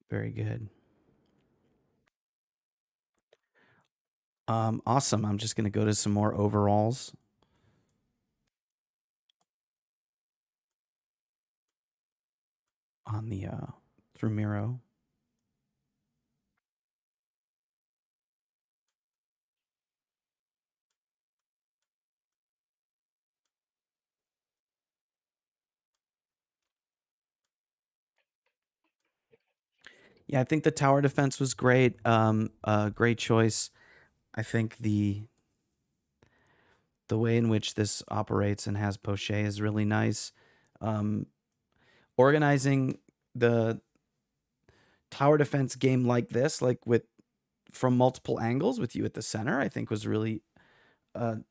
Very good. Awesome. I'm just gonna go to some more overalls. On the through Miro. Yeah, I think the tower defense was great. Great choice. I think the way in which this operates and has poche is really nice. Organizing the tower defense game like this, like with from multiple angles with you at the center, I think was really an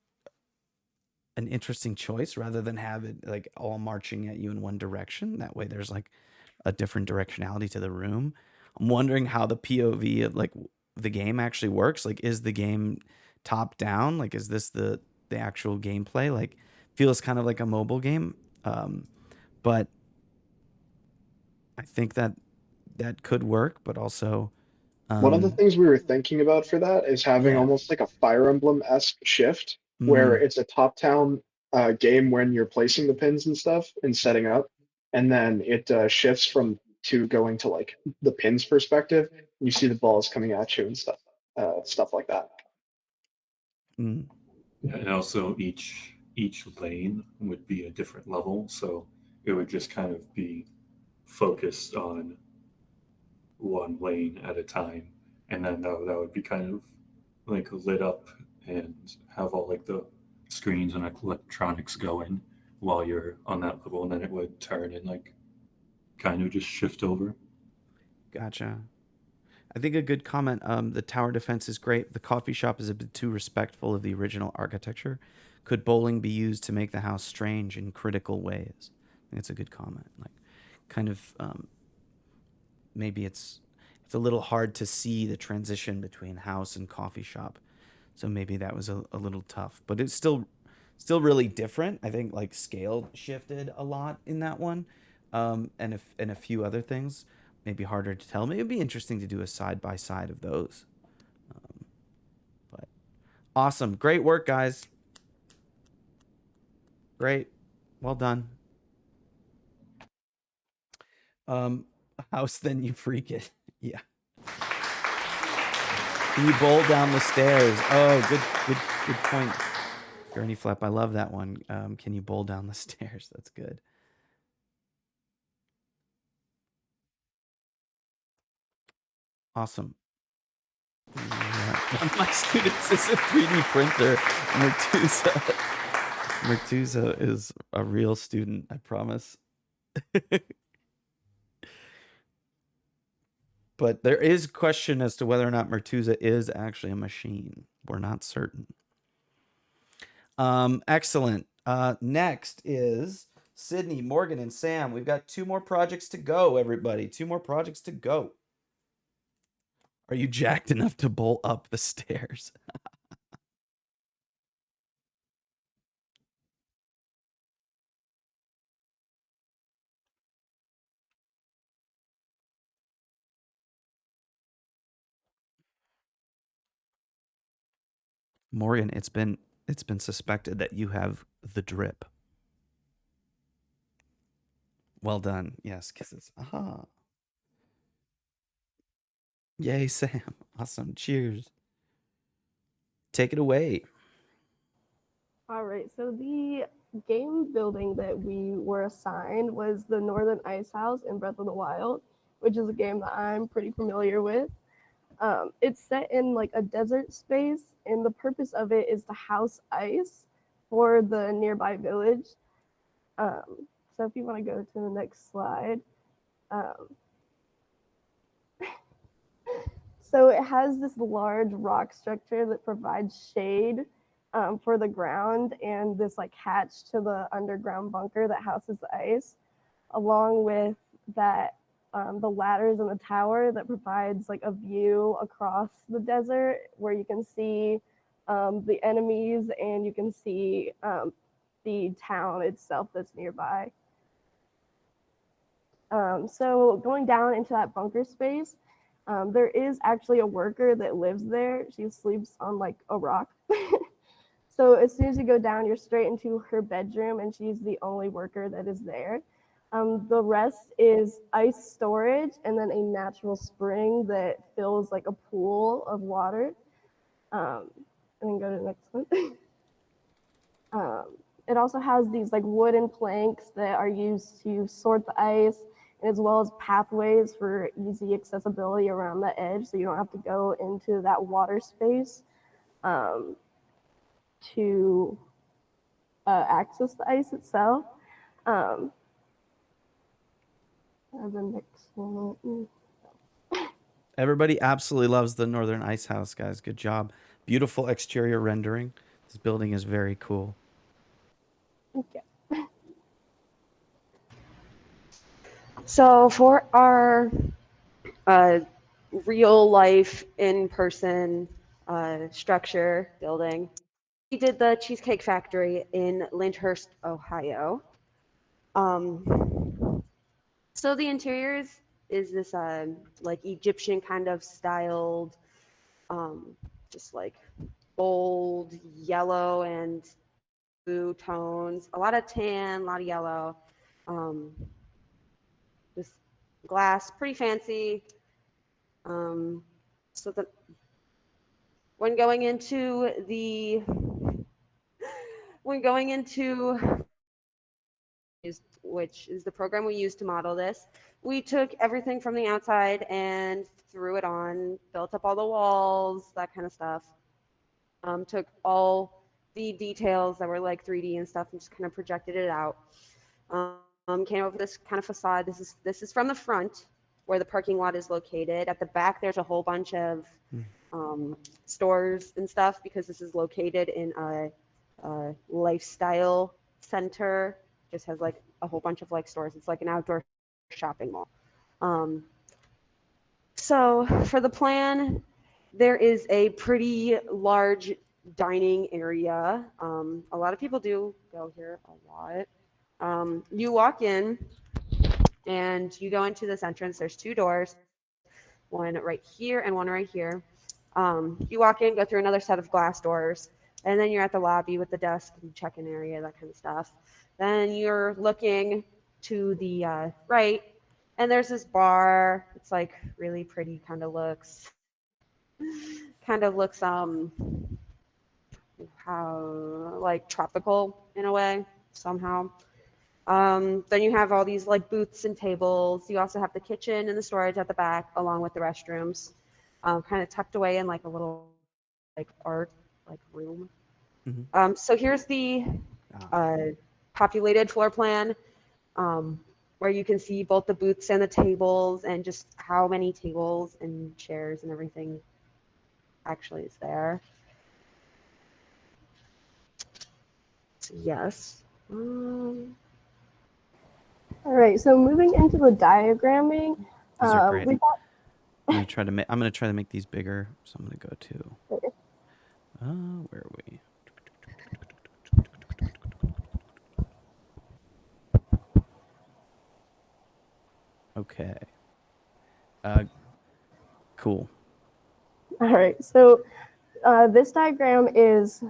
interesting choice rather than have it like all marching at you in one direction. That way there's like a different directionality to the room. I'm wondering how the POV of like the game actually works. Like, is the game top down? Like, is this the actual gameplay? Like, feels kind of like a mobile game. But I think that could work, but also One of the things we were thinking about for that is having yeah. almost like a Fire Emblem-esque shift, where Mm, it's a top-down game when you're placing the pins and stuff and setting up, and then it shifts from to going to like the pins perspective. And you see the balls coming at you and stuff like that. mm, Yeah, and also each lane would be a different level, so it would just kind of be focused on one lane at a time, and then that would be kind of like lit up and have all like the screens and electronics going while you're on that level, and then it would turn and like kind of just shift over. gotcha. I think a good comment. The tower defense is great. The coffee shop is a bit too respectful of the original architecture. Could bowling be used to make the house strange in critical ways? I think it's a good comment. Like, kind of maybe it's a little hard to see the transition between house and coffee shop, so maybe that was a little tough. But it's still really different. I think like scale shifted a lot in that one, and a few other things maybe harder to tell. Maybe it'd be interesting to do a side by side of those. But awesome, great work, guys. Great, well done. House, then you freak it. Yeah. Can you bowl down the stairs? Oh, good point. Gurney Flap, I love that one. Can you bowl down the stairs? That's good. Awesome. Yeah. One of my students is a 3D printer. Mertuza is a real student, I promise. But there is question as to whether or not Mertuza is actually a machine. We're not certain. Excellent. Next is Sydney, Morgan, and Sam. We've got 2 more projects to go, everybody. 2 more projects to go. Are you jacked enough to bowl up the stairs? Morgan, it's been suspected that you have the drip. Well done. Yes, kisses. Aha. Yay, Sam. Awesome. Cheers. Take it away. All right, so the game building that we were assigned was the Northern Ice House in Breath of the Wild, which is a game that I'm pretty familiar with. It's set in like a desert space, and the purpose of it is to house ice for the nearby village. So if you want to go to the next slide. Um, so it has this large rock structure that provides shade for the ground, and this like hatch to the underground bunker that houses the ice, along with that the ladders in the tower that provides like a view across the desert where you can see the enemies and you can see the town itself that's nearby. So going down into that bunker space, there is actually a worker that lives there. She sleeps on like a rock. So as soon as you go down, you're straight into her bedroom, and she's the only worker that is there. The rest is ice storage and then a natural spring that fills like a pool of water. And then go to the next one. It also has these like wooden planks that are used to sort the ice, as well as pathways for easy accessibility around the edge, so you don't have to go into that water space to access the ice itself. And the next one. Everybody absolutely loves the Northern Ice House, guys. Good job. Beautiful exterior rendering. This building is very cool. Okay. So for our real life in-person structure building, we did the Cheesecake Factory in Lyndhurst, Ohio. So the interiors is this like Egyptian kind of styled, just like bold yellow and blue tones, a lot of tan, a lot of yellow. This glass, pretty fancy. So that when going into which is the program we used to model this, we took everything from the outside and threw it on, built up all the walls, that kind of stuff. Took all the details that were like 3D and stuff and just kind of projected it out. Came up with this kind of facade. This is from the front where the parking lot is located. At the back, there's a whole bunch of stores and stuff because this is located in a lifestyle center. Just has like a whole bunch of like stores. It's like an outdoor shopping mall. So for the plan, there is a pretty large dining area. A lot of people do go here a lot. You walk in and you go into this entrance. There's two doors, one right here and one right here. You walk in, go through another set of glass doors, and then you're at the lobby with the desk and check-in area, that kind of stuff. Then you're looking to the right, and there's this bar. It's like really pretty, kind of looks how like tropical in a way somehow. Then you have all these like booths and tables. You also have the kitchen and the storage at the back, along with the restrooms, kind of tucked away in like a little like art like room. Mm-hmm. So here's the populated floor plan, where you can see both the booths and the tables and just how many tables and chairs and everything actually is there. So yes. All right, so moving into the diagramming, These are great. we got, I'm gonna try to make these bigger. So I'm gonna go to where are we? Okay. Cool. all right, so this diagram is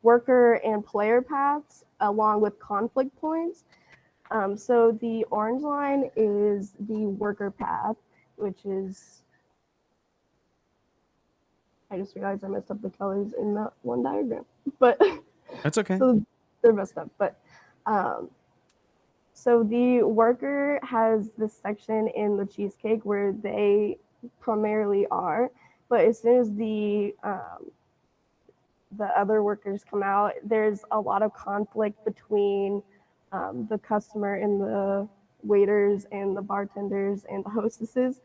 worker and player paths along with conflict points. So the orange line is the worker path, which is, I just realized I messed up the colors in that one diagram, but That's okay. So they're messed up, but so the worker has this section in the cheesecake where they primarily are. But as soon as the other workers come out, there's a lot of conflict between the customer and the waiters and the bartenders and the hostesses.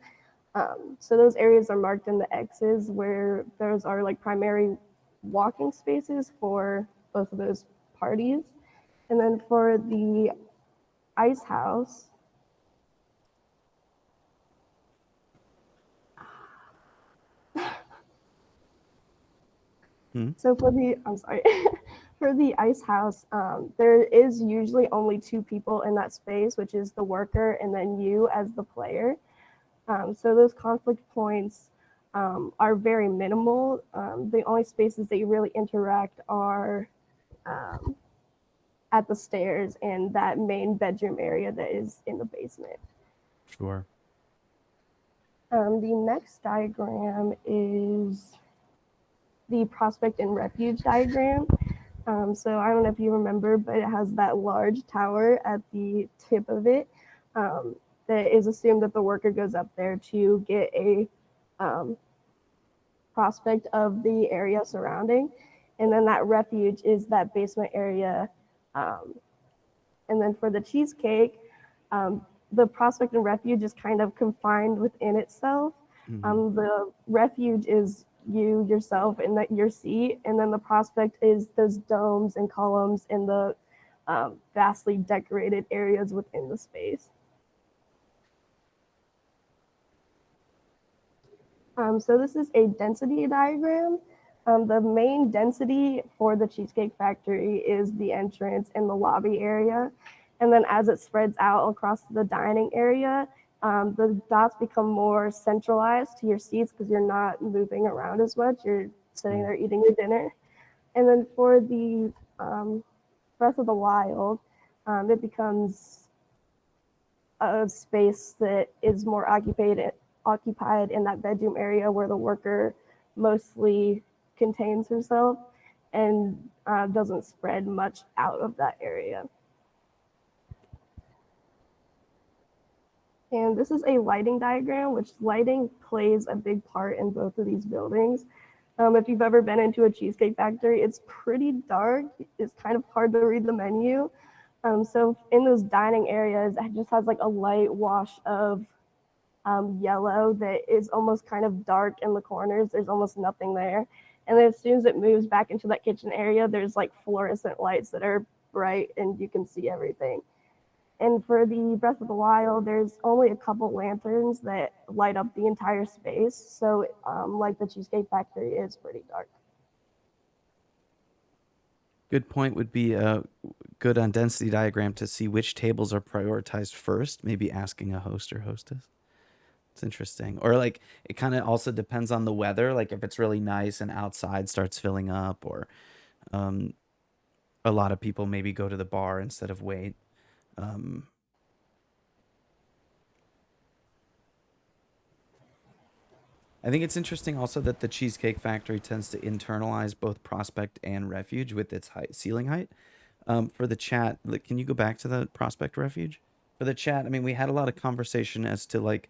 So those areas are marked in the X's where those are like primary walking spaces for both of those parties. And then for the ice house, so for the, I'm sorry, for the ice house, there is usually only two people in that space, which is the worker and then you as the player. So those conflict points are very minimal. The only spaces that you really interact are at the stairs and that main bedroom area that is in the basement. Sure. The next diagram is the prospect and refuge diagram. So I don't know if you remember, but it has that large tower at the tip of it. That is assumed that the worker goes up there to get a prospect of the area surrounding. And then that refuge is that basement area. And then for the cheesecake, the prospect and refuge is kind of confined within itself. The refuge is you yourself in that your seat, and then the prospect is those domes and columns and the vastly decorated areas within the space. So this is a density diagram. The main density for the Cheesecake Factory is the entrance and the lobby area. And then as it spreads out across the dining area, the dots become more centralized to your seats because you're not moving around as much. You're sitting there eating your dinner. And then for the Breath of the Wild, it becomes a space that is more occupied in that bedroom area where the worker mostly contains herself and doesn't spread much out of that area. And this is a lighting diagram, which lighting plays a big part in both of these buildings. If you've ever been into a Cheesecake Factory, it's pretty dark. It's kind of hard to read the menu. So in those dining areas, it just has like a light wash of yellow that is almost kind of dark in the corners. There's almost nothing there. And then as soon as it moves back into that kitchen area, there's like fluorescent lights that are bright and you can see everything. And for the Breath of the Wild, there's only a couple lanterns that light up the entire space. So like the Cheesecake Factory is pretty dark. Good point would be good on density diagram to see which tables are prioritized first, maybe asking a host or hostess. It's interesting. Or like it kind of also depends on the weather. Like if it's really nice and outside starts filling up, or a lot of people maybe go to the bar instead of wait. I think it's interesting also that the Cheesecake Factory tends to internalize both prospect and refuge with its ceiling height. For the chat, can you go back to the prospect refuge? For the chat, I mean, we had a lot of conversation as to like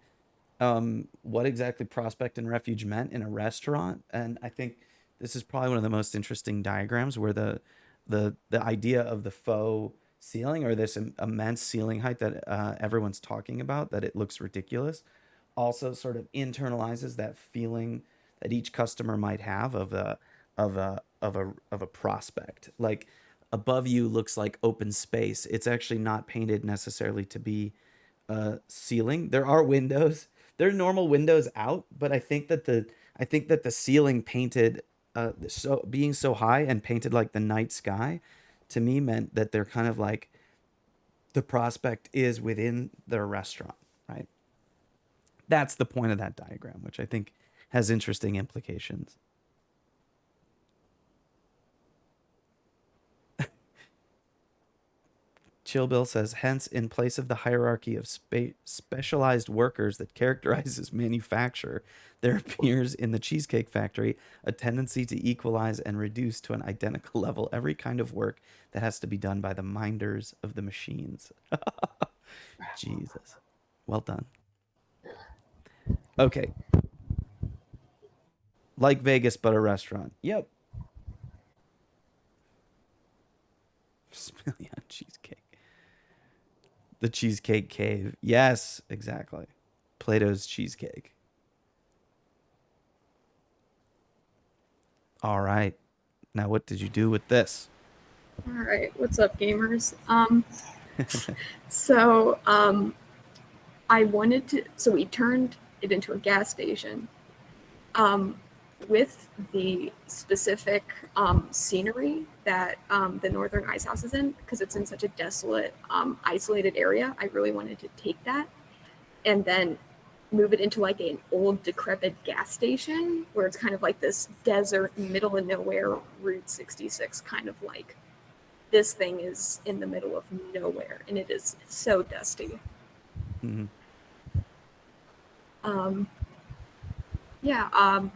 what exactly prospect and refuge meant in a restaurant, and I think this is probably one of the most interesting diagrams where the idea of the faux ceiling, or this immense ceiling height that everyone's talking about, that it looks ridiculous, also sort of internalizes that feeling that each customer might have of a prospect. Like above you looks like open space. It's actually not painted necessarily to be ceiling. There are windows. There are normal windows out, but I think that the ceiling painted so being so high and painted like the night sky to me meant that they're kind of like the prospect is within their restaurant, right? That's the point of that diagram, which I think has interesting implications. Chill Bill says, hence, in place of the hierarchy of specialized workers that characterizes manufacture, there appears in the Cheesecake Factory a tendency to equalize and reduce to an identical level every kind of work that has to be done by the minders of the machines. Jesus. Well done. Okay. Like Vegas, but a restaurant. Yep. Smiley on cheesecake. The Cheesecake Cave. Yes, exactly. Plato's cheesecake. All right. Now, what did you do with this? All right, what's up, gamers? So I wanted to. So we turned it into a gas station. With the specific scenery that the Northern Ice House is in, because it's in such a desolate, isolated area, I really wanted to take that and then move it into like an old decrepit gas station where it's kind of like this desert, middle of nowhere Route 66 kind of like. This thing is in the middle of nowhere and it is so dusty. Mm-hmm. Yeah,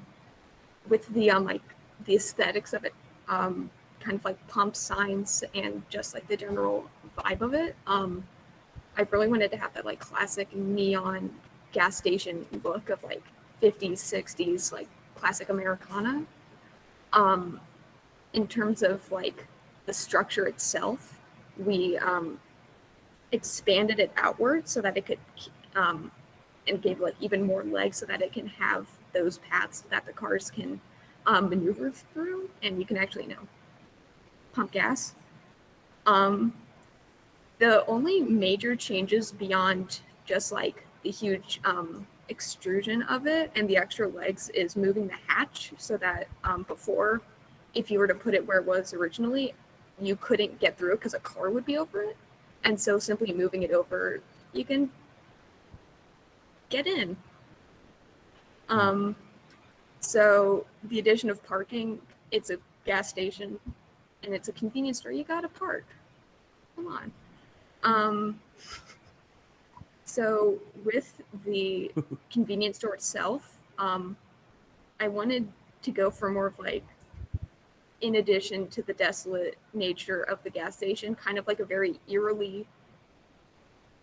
with the like the aesthetics of it, kind of like pump signs and just like the general vibe of it. I really wanted to have that like classic neon gas station look of like 50s, 60s, like classic Americana. In terms of like the structure itself, we expanded it outward so that it could and gave like even more legs so that it can have those paths that the cars can maneuver through, and you can actually pump gas. The only major changes beyond just like the huge extrusion of it and the extra legs is moving the hatch so that before, if you were to put it where it was originally, you couldn't get through it because a car would be over it. And so simply moving it over, you can get in. So the addition of parking, it's a gas station and it's a convenience store. You gotta park. Come on. So with the convenience store itself, I wanted to go for more of like, in addition to the desolate nature of the gas station, kind of like a very eerily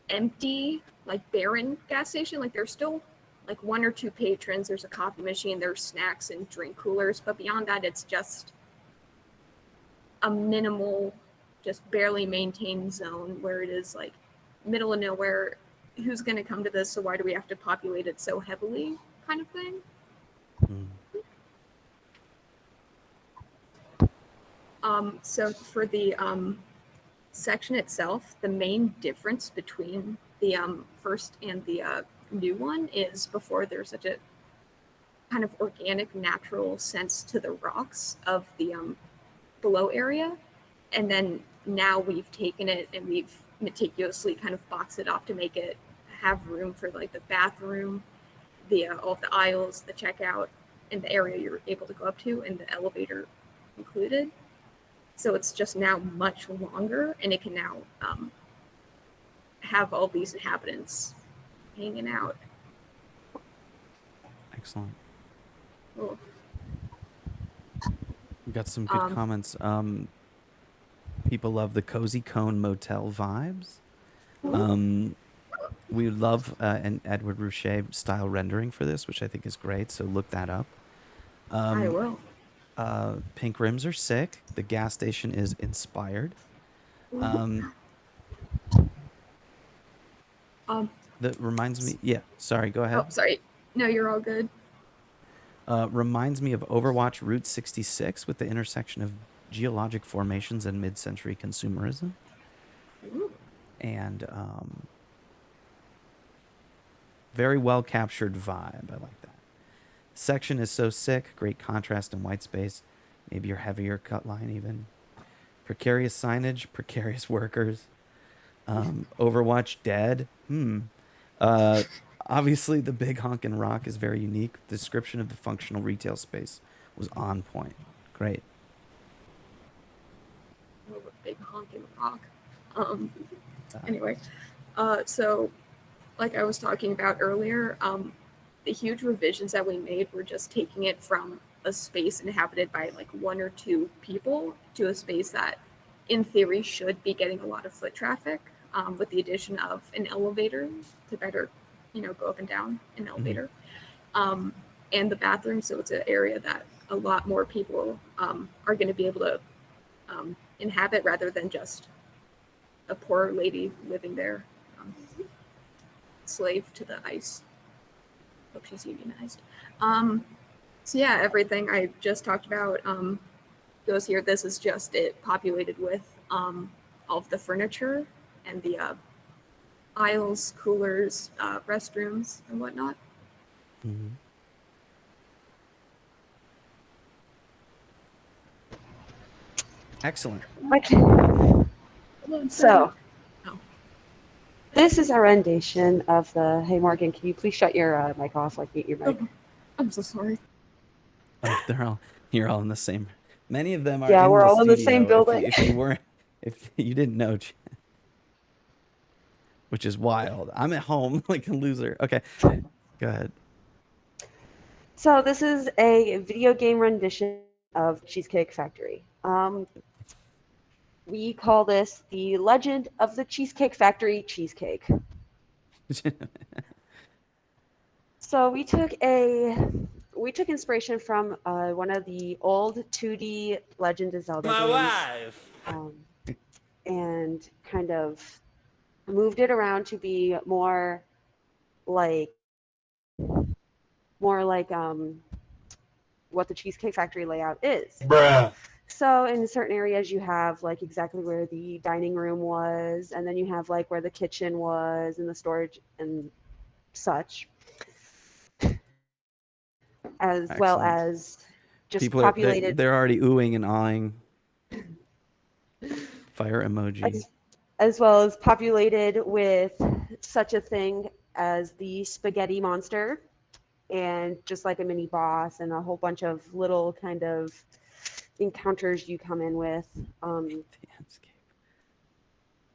empty, like barren gas station. Like there's still like one or two patrons, there's a coffee machine, there's snacks and drink coolers, but beyond that, it's just a minimal, just barely maintained zone where it is like middle of nowhere. Who's going to come to this? So why do we have to populate it so heavily? Kind of thing. So for the section itself, the main difference between the first and the new one is before there's such a kind of organic, natural sense to the rocks of the below area. And then now we've taken it and we've meticulously kind of boxed it off to make it have room for like the bathroom, the all of the aisles, the checkout, and the area you're able to go up to, and the elevator included. So it's just now much longer, and it can now have all these inhabitants hanging out. Excellent. Cool. We got some good comments. People love the Cozy Cone Motel vibes. We love an Edward Rouchet style rendering for this, which I think is great. So look that up. I will. Pink rims are sick. The gas station is inspired. That reminds me. Yeah, sorry. Go ahead. Oh, sorry. No, you're all good. Reminds me of Overwatch Route 66 with the intersection of geologic formations and mid-century consumerism. Ooh. And very well captured vibe. I like that. Section is so sick. Great contrast and white space. Maybe your heavier cut line even. Precarious signage. Precarious workers. Overwatch dead. Obviously, the big honkin' rock is very unique. The description of the functional retail space was on point. Great. Big honking rock. Anyway, so like I was talking about earlier, the huge revisions that we made were just taking it from a space inhabited by like one or two people to a space that in theory should be getting a lot of foot traffic, with the addition of an elevator to better, go up and down an elevator. and the bathroom. So it's an area that a lot more people are going to be able to inhabit rather than just a poor lady living there, slave to the ice. Hope she's unionized. So yeah, everything I just talked about goes here. This is just it populated with all of the furniture and the aisles, coolers, restrooms, and whatnot. Mhm. Excellent. Okay. So, this is our rendition of the. Hey, Morgan, can you please shut your mic off? Like, mute your mic. I'm so sorry. Oh, you're all in the same. Many of them are Yeah, in we're the all in the studio. same building. If you didn't know, which is wild. I'm at home like a loser. Okay, go ahead. So this is a video game rendition of Cheesecake Factory. We call this the Legend of the Cheesecake Factory Cheesecake. So we took inspiration from one of the old 2D Legend of Zelda My games, wife. and kind of moved it around to be more like what the Cheesecake Factory layout is. Bruh. So in certain areas you have like exactly where the dining room was, and then you have like where the kitchen was and the storage and such, as well Excellent. as just People populated. they're already oohing and awing. Fire emoji. As well as populated with such a thing as the spaghetti monster, and just like a mini boss and a whole bunch of little kind of encounters you come in with.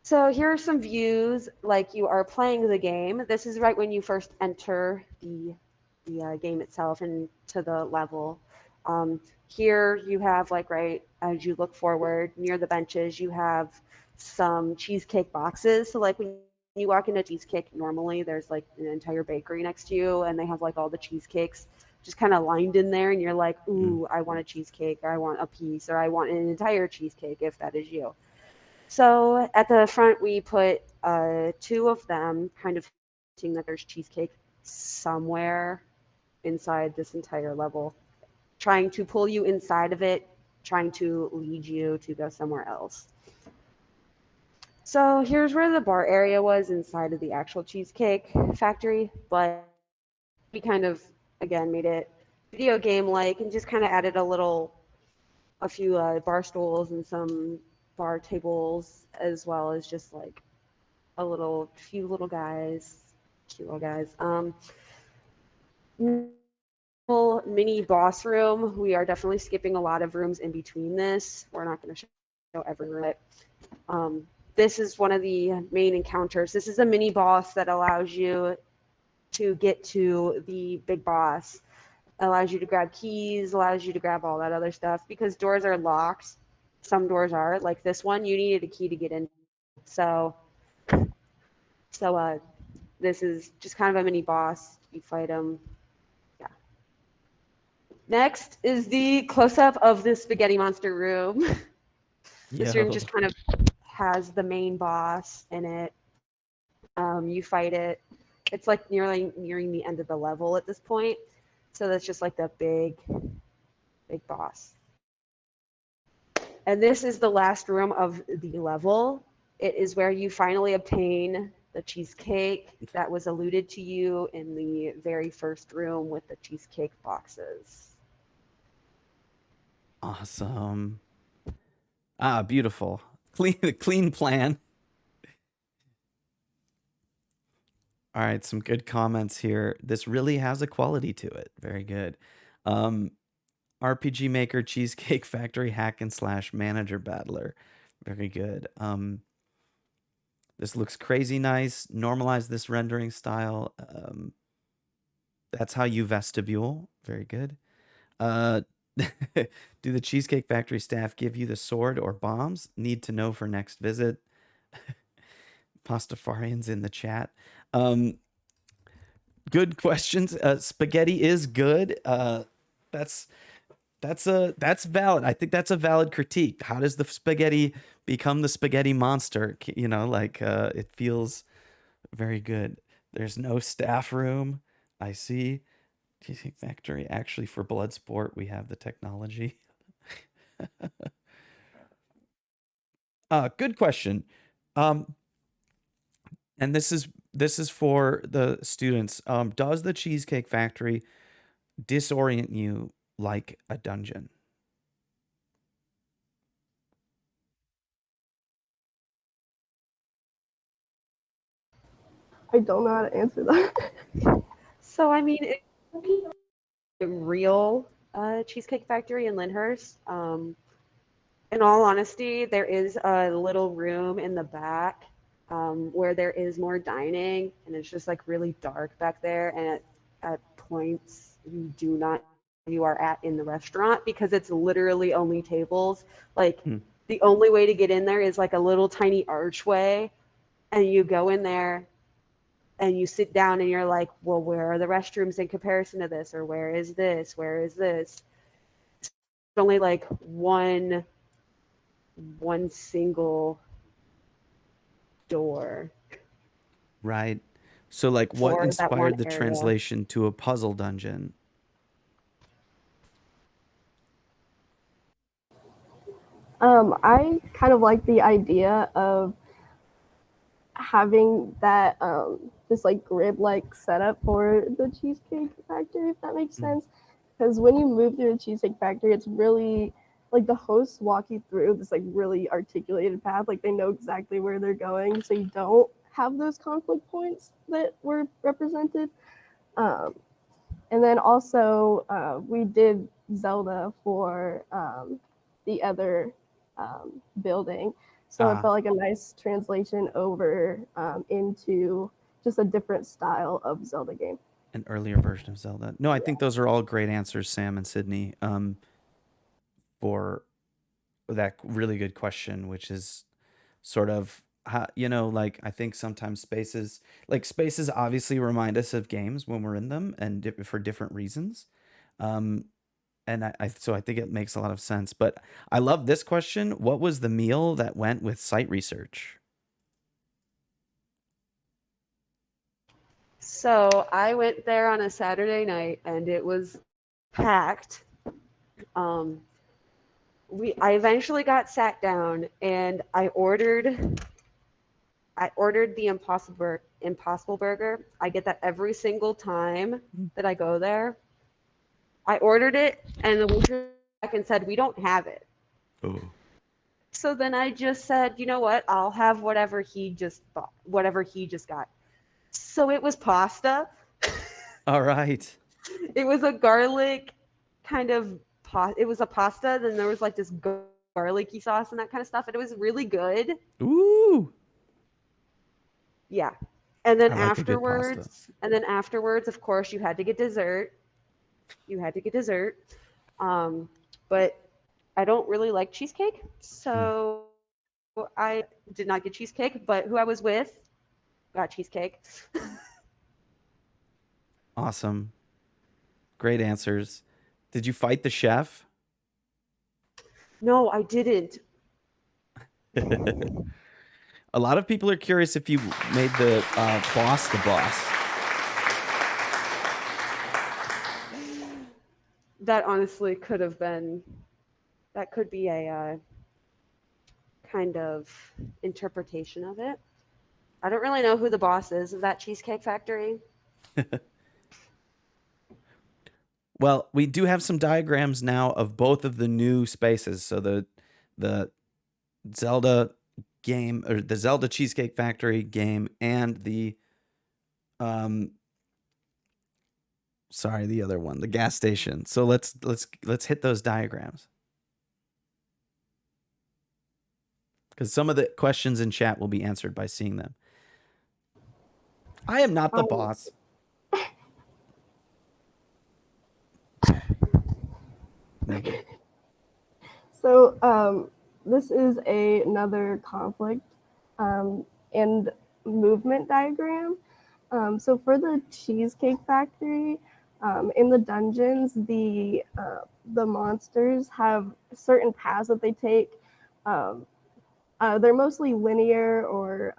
So here are some views like you are playing the game. This is right when you first enter the game itself and to the level. Here you have like right as you look forward near the benches, you have some cheesecake boxes. So like when you walk into Cheesecake, normally there's like an entire bakery next to you, and they have like all the cheesecakes just kind of lined in there, and you're like, ooh, I want a cheesecake, or I want a piece, or I want an entire cheesecake if that is you. So at the front, we put two of them, kind of hinting that there's cheesecake somewhere inside this entire level, trying to pull you inside of it, trying to lead you to go somewhere else. So here's where the bar area was inside of the actual Cheesecake Factory, but we kind of, again, made it video game-like and just kind of added a few bar stools and some bar tables, as well as just like few little guys, cute little guys. Little mini boss room. We are definitely skipping a lot of rooms in between this. We're not going to show every room. This is one of the main encounters. This is a mini boss that allows you to get to the big boss. Allows you to grab keys, allows you to grab all that other stuff, because doors are locked. Some doors are, like this one, you needed a key to get in. So this is just kind of a mini boss. You fight him. Yeah. Next is the close-up of the spaghetti monster room. This room just kind of has the main boss in it. You fight it. It's like nearing the end of the level at this point. So that's just like the big boss. And this is the last room of the level. It is where you finally obtain the cheesecake that was alluded to you in the very first room with the cheesecake boxes. Awesome. Beautiful. Clean plan. All right, some good comments here. This really has a quality to it. Very good. RPG Maker, Cheesecake Factory, Hack and Slash, Manager Battler. Very good. This looks crazy nice. Normalize this rendering style. That's how you vestibule. Very good. Do the Cheesecake Factory staff give you the sword or bombs? Need to know for next visit. Pastafarians in the chat. Good questions. Spaghetti is good. That's that's valid. I think that's a valid critique. How does the spaghetti become the spaghetti monster? You know, like it feels very good. There's no staff room. I see. Cheesecake Factory. Actually, for Bloodsport, we have the technology. Good question. Um, and this is for the students. Does the Cheesecake Factory disorient you like a dungeon? I don't know how to answer that. So I mean, a real Cheesecake Factory in Lyndhurst. In all honesty, there is a little room in the back where there is more dining, and it's just like really dark back there. And at points, you are at in the restaurant because it's literally only tables. Like the only way to get in there is like a little tiny archway, and you go in there and you sit down and you're like, well, where are the restrooms in comparison to this? Or where is this? Where is this? It's only like one single door. Right. So like what For that one inspired the area. translation to a puzzle dungeon? I kind of like the idea of having that this like grid-like setup for the Cheesecake Factory, if that makes sense. Because when you move through the Cheesecake Factory, it's really like the hosts walk you through this like really articulated path. Like they know exactly where they're going, so you don't have those conflict points that were represented. And then also we did Zelda for the other building. So it felt like a nice translation over into just a different style of Zelda game. An earlier version of Zelda. No, I think those are all great answers, Sam and Sydney, for that really good question, which is sort of how, you know, like I think sometimes spaces obviously remind us of games when we're in them and for different reasons. And so I think it makes a lot of sense. But I love this question. What was the meal that went with site research? So I went there on a Saturday night and it was packed. I eventually got sat down and I ordered the Impossible Burger. I get that every single time that I go there. I ordered it and the waitress back and said, we don't have it. Oh. So then I just said, you know what? I'll have whatever he just got. So it was pasta. All right. It was a garlic kind of it was a pasta, then there was like this garlicky sauce and that kind of stuff, and it was really good. Ooh. Yeah. And then I like a good pasta. afterwards, of course, you had to get dessert. But I don't really like cheesecake, so I did not get cheesecake, but who I was with got cheesecake. Awesome. Great answers. Did you fight the chef? No, I didn't. A lot of people are curious if you made the boss the boss. That honestly could have been, that could be a kind of interpretation of it. I don't really know who the boss is of that Cheesecake Factory. Well, we do have some diagrams now of both of the new spaces. So the Zelda game, or the Zelda Cheesecake Factory game, and the the other one, the gas station. So let's hit those diagrams, because some of the questions in chat will be answered by seeing them. I am not the boss. So this is another conflict and movement diagram. So for the Cheesecake Factory, in the dungeons, the monsters have certain paths that they take. They're mostly linear, or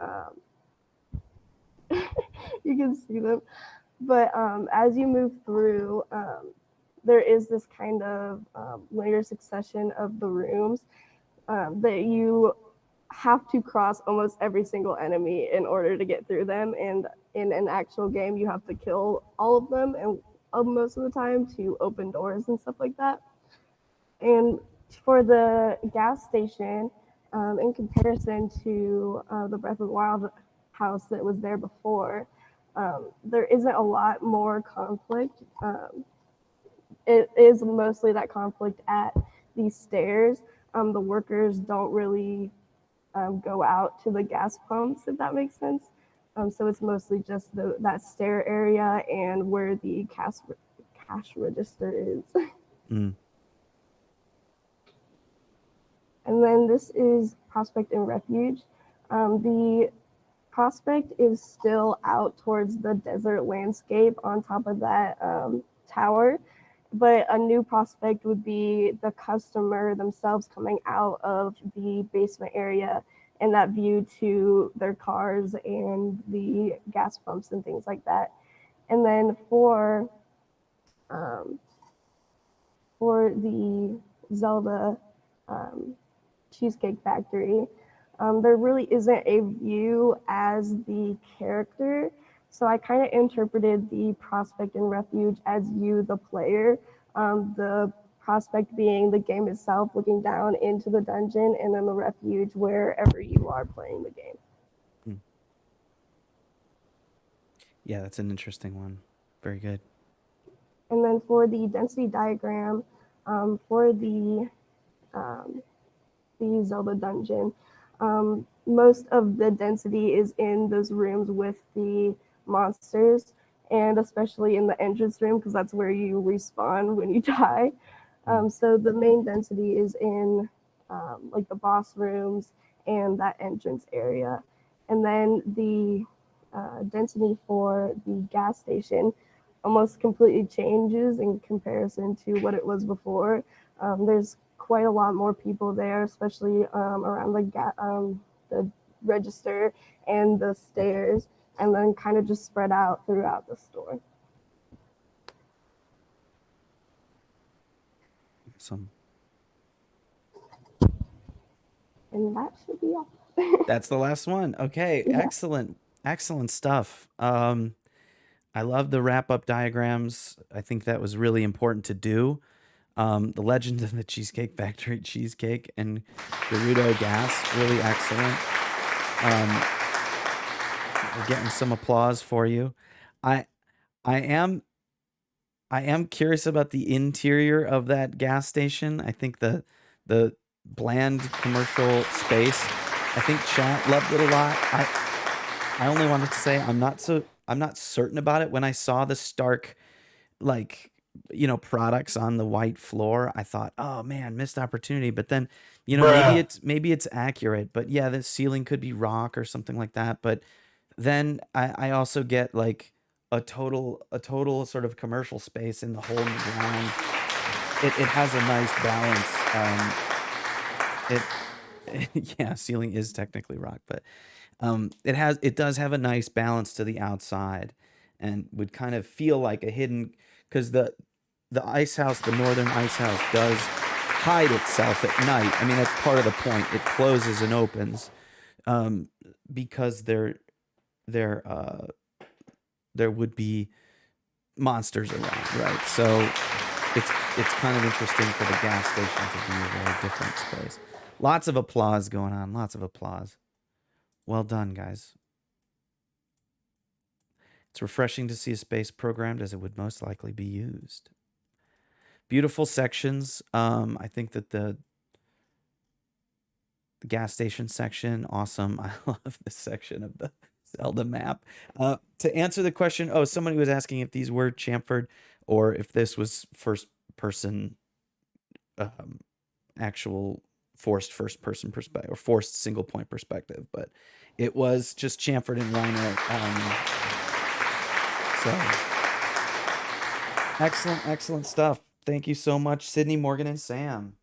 you can see them. But as you move through, there is this kind of linear succession of the rooms that you have to cross almost every single enemy in order to get through them. And in an actual game, you have to kill all of them, and most of the time, to open doors and stuff like that. And for the gas station, in comparison to the Breath of the Wild house that was there before, there isn't a lot more conflict. It is mostly that conflict at these stairs. The workers don't really go out to the gas pumps, if that makes sense. So it's mostly just that stair area and where the cash register is. Mm. And then this is Prospect and Refuge. The Prospect is still out towards the desert landscape on top of that tower, but a new prospect would be the customer themselves coming out of the basement area and that view to their cars and the gas pumps and things like that. And then for the Zelda Cheesecake Factory, there really isn't a view as the character. So I kind of interpreted the Prospect and Refuge as you, the player. The Prospect being the game itself, looking down into the dungeon, and then the Refuge wherever you are playing the game. Yeah, that's an interesting one. Very good. And then for the density diagram, for the Zelda dungeon, most of the density is in those rooms with the monsters, and especially in the entrance room, because that's where you respawn when you die. So the main density is in like the boss rooms and that entrance area. And then the density for the gas station almost completely changes in comparison to what it was before. There's quite a lot more people there, especially around the register and the stairs, and then kind of just spread out throughout the store. Awesome. And that should be all. That's the last one. Okay, Yeah. excellent stuff. I love the wrap-up diagrams. I think that was really important to do. The Legend of the Cheesecake Factory cheesecake and Gerudo gas, really excellent. We're getting some applause for you. I am curious about the interior of that gas station. I think the bland commercial space, I think chat loved it a lot. I only wanted to say I'm not certain about it. When I saw the stark, like, products on the white floor, I thought, oh man, missed opportunity. But then, maybe it's accurate. But yeah, the ceiling could be rock or something like that. But then I also get like a total sort of commercial space in the hole in the ground. It has a nice balance. Yeah, ceiling is technically rock, but it does have a nice balance to the outside, and would kind of feel like a hidden, because the ice house, the northern ice house, does hide itself at night. I mean, that's part of the point. It closes and opens because there would be monsters around, right? So it's kind of interesting for the gas station to be a very different space. Lots of applause going on. Lots of applause. Well done, guys. It's refreshing to see a space programmed as it would most likely be used. Beautiful sections. I think that the gas station section, awesome. I love this section of the Zelda map. To answer the question, somebody was asking if these were chamfered or if this was first person, actual forced first person perspective or forced single point perspective, but it was just chamfered in Rhino. Excellent, excellent stuff. Thank you so much, Sydney, Morgan, and Sam.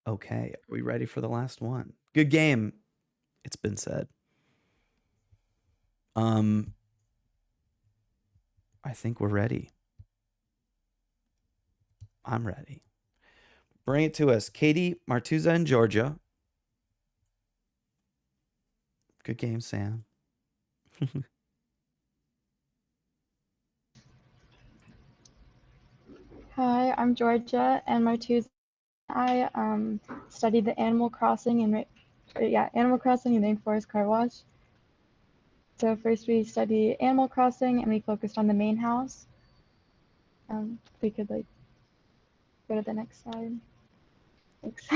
Okay, are we ready for the last one? Good game. It's been said. I think we're ready. I'm ready. Bring it to us. Katie, Martuza, and Georgia. Good game, Sam. Hi, I'm Georgia, and my Tuesday I studied the Animal Crossing and Animal Crossing and Rainforest Car Wash. So first we studied Animal Crossing and we focused on the main house. We could like go to the next slide. Thanks.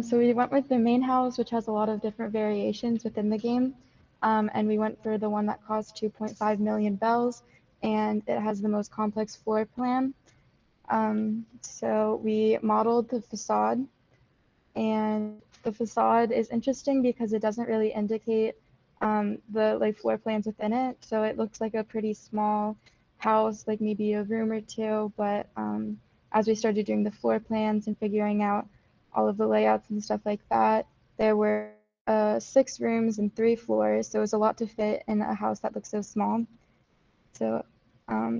So we went with the main house, which has a lot of different variations within the game. And we went for the one that cost 2.5 million bells, and it has the most complex floor plan. So we modeled the facade, and the facade is interesting because it doesn't really indicate the like floor plans within it. So it looks like a pretty small house, like maybe a room or two. But as we started doing the floor plans and figuring out all of the layouts and stuff like that, there were 6 rooms and 3 floors. So it was a lot to fit in a house that looks so small. So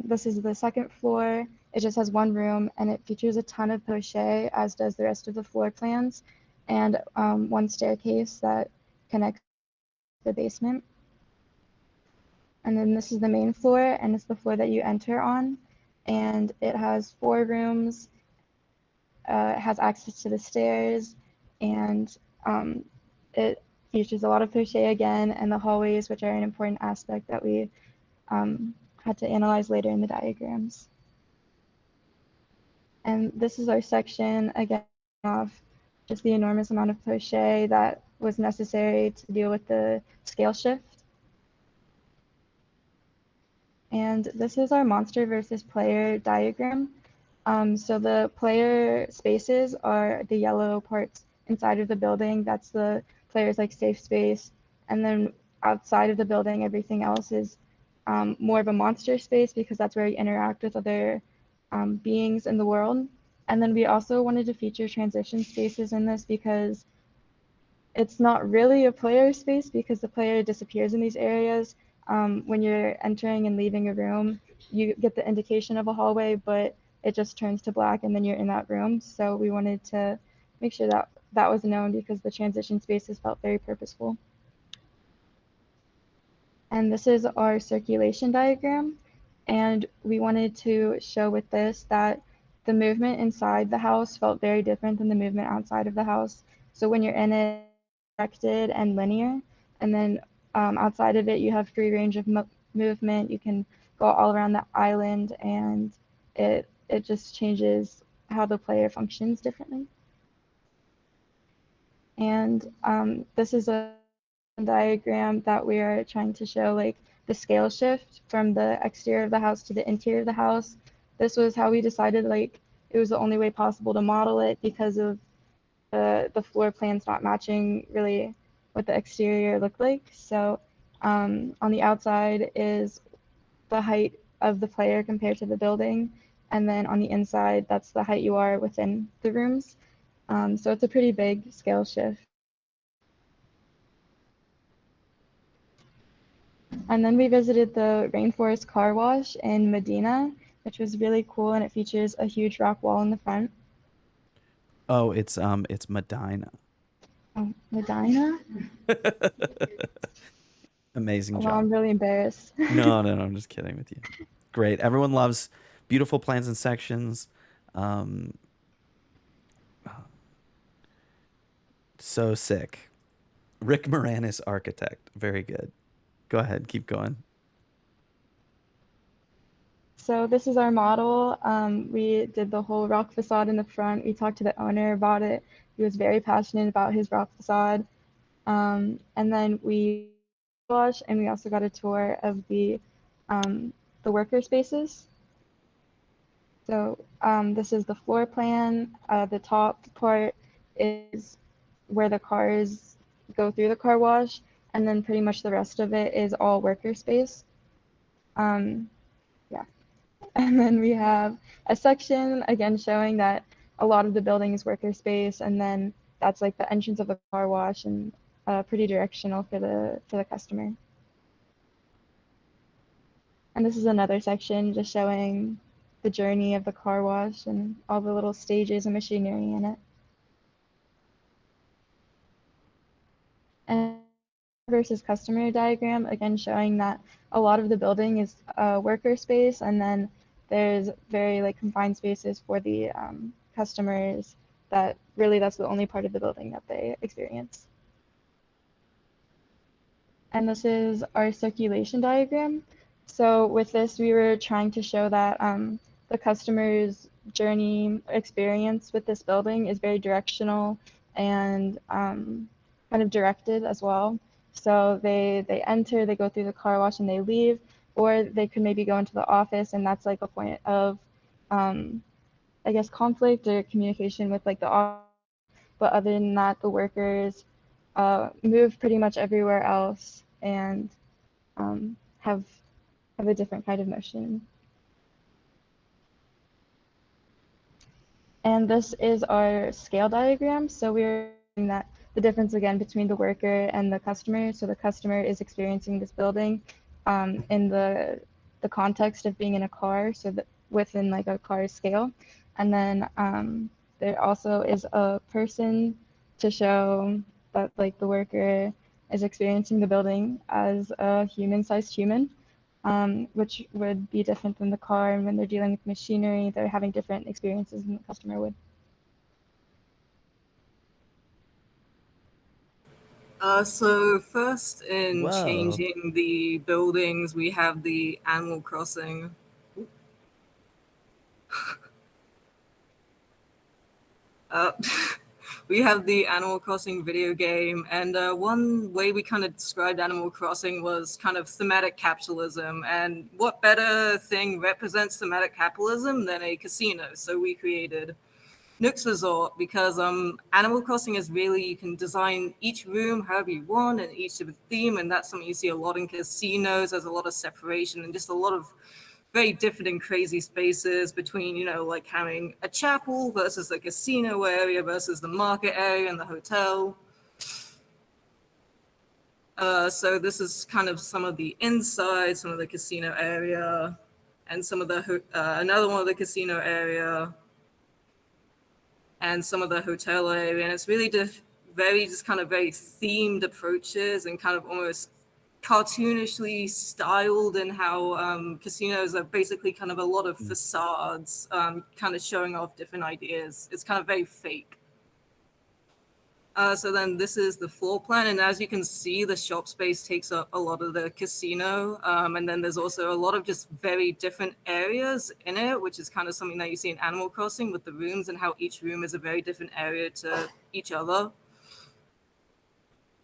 this is the second floor. It just has 1 room and it features a ton of poche, as does the rest of the floor plans, and 1 staircase that connects the basement. And then this is the main floor, and it's the floor that you enter on. And it has 4 rooms. It has access to the stairs, and it features a lot of poche again, and the hallways, which are an important aspect that we had to analyze later in the diagrams. And this is our section, again, of just the enormous amount of poche that was necessary to deal with the scale shift. And this is our monster versus player diagram. So the player spaces are the yellow parts inside of the building. That's the player's like safe space. And then outside of the building, everything else is more of a monster space because that's where you interact with other beings in the world. And then we also wanted to feature transition spaces in this because it's not really a player space because the player disappears in these areas. When you're entering and leaving a room, you get the indication of a hallway, but it just turns to black and then you're in that room. So we wanted to make sure that that was known because the transition spaces felt very purposeful. And this is our circulation diagram. And we wanted to show with this that the movement inside the house felt very different than the movement outside of the house. So when you're in it, directed and linear, and then outside of it, you have free range of movement. You can go all around the island, and it just changes how the player functions differently. And this is a diagram that we are trying to show like the scale shift from the exterior of the house to the interior of the house. This was how we decided like it was the only way possible to model it because of the floor plans not matching really what the exterior looked like. So on the outside is the height of the player compared to the building, and then on the inside that's the height you are within the rooms. So it's a pretty big scale shift. And then we visited the Rainforest Car Wash in Medina, which was really cool, and it features a huge rock wall in the front. Oh, it's Medina. Oh, Medina? Amazing Well, job. I'm really embarrassed. No, I'm just kidding with you. Great. Everyone loves beautiful plans and sections. So sick. Rick Moranis, architect. Very good. Go ahead. Keep going. So this is our model. We did the whole rock facade in the front. We talked to the owner about it. He was very passionate about his rock facade. And then we wash, and we also got a tour of the worker spaces. So this is the floor plan. The top part is where the cars go through the car wash, and then pretty much the rest of it is all worker space. Yeah. And then we have a section again showing that a lot of the building is worker space, and then that's like the entrance of the car wash and pretty directional for the customer. And this is another section just showing the journey of the car wash and all the little stages and machinery in it. And versus customer diagram, again showing that a lot of the building is worker space, and then there's very like confined spaces for the customers that really that's the only part of the building that they experience. And this is our circulation diagram. So with this, we were trying to show that the customer's journey experience with this building is very directional and kind of directed as well. So they enter, they go through the car wash, and they leave, or they could maybe go into the office, and that's like a point of, I guess, conflict or communication with like the office. But other than that, the workers move pretty much everywhere else and have a different kind of motion. And this is our scale diagram. So we're showing that the difference again between the worker and the customer. So the customer is experiencing this building in the context of being in a car, so that within like a car scale. And then there also is a person to show that like the worker is experiencing the building as a human-sized human, which would be different than the car. And when they're dealing with machinery, they're having different experiences than the customer would. So first in Whoa. changing the buildings, we have the Animal Crossing. We have the Animal Crossing video game, and one way we kind of described Animal Crossing was kind of thematic capitalism. And what better thing represents thematic capitalism than a casino? So we created Nook's Resort, because Animal Crossing is really, you can design each room however you want and each different theme, and that's something you see a lot in casinos. There's a lot of separation and just a lot of very different and crazy spaces between, you know, like having a chapel versus the casino area versus the market area and the hotel. So this is kind of some of the inside, some of the casino area, and some of the another one of the casino area, and some of the hotel area. And it's really just very themed approaches and kind of almost cartoonishly styled in how casinos are basically kind of a lot of facades, kind of showing off different ideas. It's kind of very fake. So then this is the floor plan, and as you can see, the shop space takes up a lot of the casino, and then there's also a lot of just very different areas in it, which is kind of something that you see in Animal Crossing with the rooms and how each room is a very different area to each other.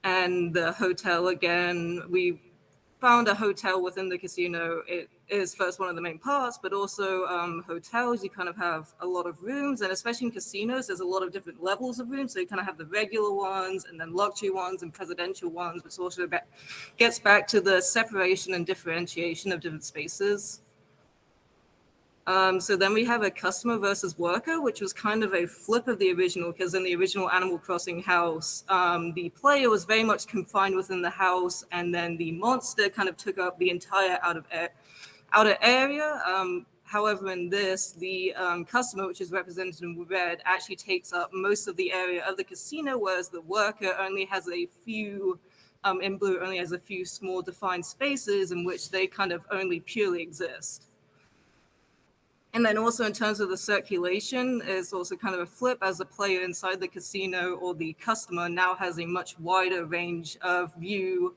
And the hotel, again, we found a hotel within the casino. It is first one of the main parts, but also hotels, you kind of have a lot of rooms, and especially in casinos, there's a lot of different levels of rooms. So you kind of have the regular ones and then luxury ones and presidential ones, which also gets back to the separation and differentiation of different spaces. So then we have a customer versus worker, which was kind of a flip of the original, because in the original Animal Crossing house, the player was very much confined within the house, and then the monster kind of took up the entire outer area. However, in this, the customer, which is represented in red, actually takes up most of the area of the casino, whereas the worker only has a few, in blue, only has a few small defined spaces in which they kind of only purely exist. And then also in terms of the circulation, is also kind of a flip, as the player inside the casino or the customer now has a much wider range of view.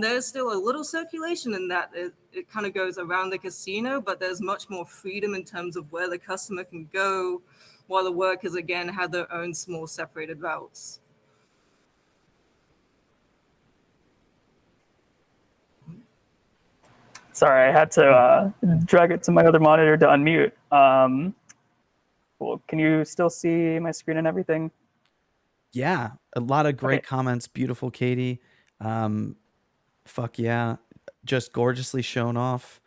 There's still a little circulation in that it kind of goes around the casino, but there's much more freedom in terms of where the customer can go, while the workers, again, have their own small separated routes. Sorry, I had to drag it to my other monitor to unmute. Cool. Can you still see my screen and everything? Yeah, a lot of great Okay. comments. Beautiful, Katie. Fuck yeah, just gorgeously shown off.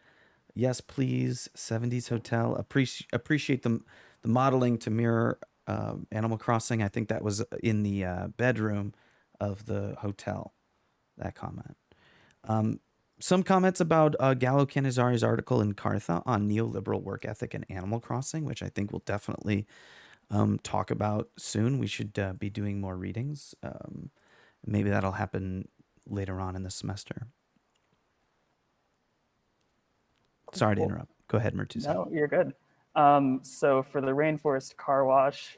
Yes, please. 70s hotel. Appreciate the modeling to mirror Animal Crossing. I think that was in the bedroom of the hotel. That comment. Um, some comments about Gallo Canizari's article in Cartha on neoliberal work ethic and Animal Crossing, which I think we'll definitely talk about soon. We should be doing more readings. Maybe that'll happen later on in the semester. Sorry to Cool. interrupt. Go ahead, Murtuza. No, you're good. So for the Rainforest Car Wash,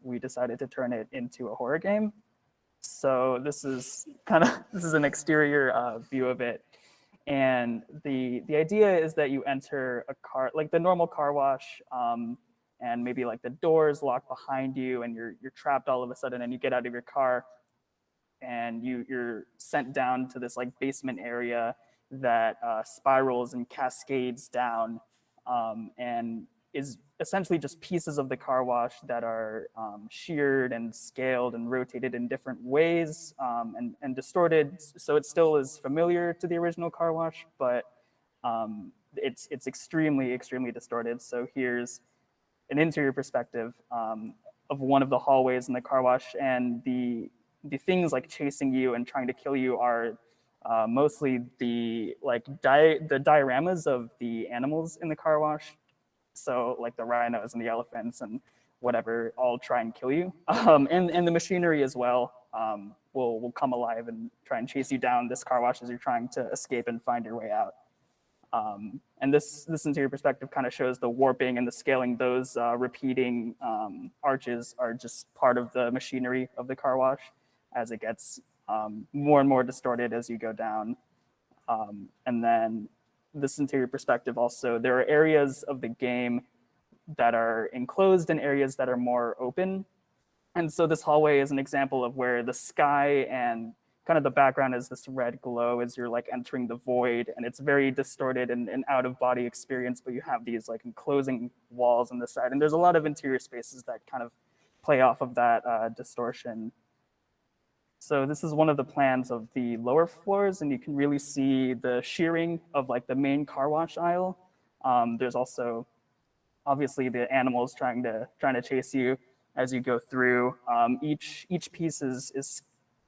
we decided to turn it into a horror game. So this is an exterior view of it. And the idea is that you enter a car, like the normal car wash, and maybe like the doors lock behind you and you're trapped all of a sudden, and you get out of your car and you're sent down to this like basement area that spirals and cascades down, and is essentially just pieces of the car wash that are sheared and scaled and rotated in different ways, and distorted. So it still is familiar to the original car wash, but it's extremely, extremely distorted. So here's an interior perspective of one of the hallways in the car wash, and the things like chasing you and trying to kill you are mostly the dioramas of the animals in the car wash. So like the rhinos and the elephants and whatever all try and kill you, and the machinery as well will come alive and try and chase you down this car wash as you're trying to escape and find your way out. And this interior perspective kind of shows the warping and the scaling. Those repeating arches are just part of the machinery of the car wash as it gets more and more distorted as you go down. And then this interior perspective also, there are areas of the game that are enclosed and areas that are more open. And so this hallway is an example of where the sky and kind of the background is this red glow as you're like entering the void, and it's very distorted and an out of body experience, but you have these like enclosing walls on the side. And there's a lot of interior spaces that kind of play off of that distortion. So this is one of the plans of the lower floors, and you can really see the shearing of like the main car wash aisle. There's also obviously the animals trying to chase you as you go through. Each piece is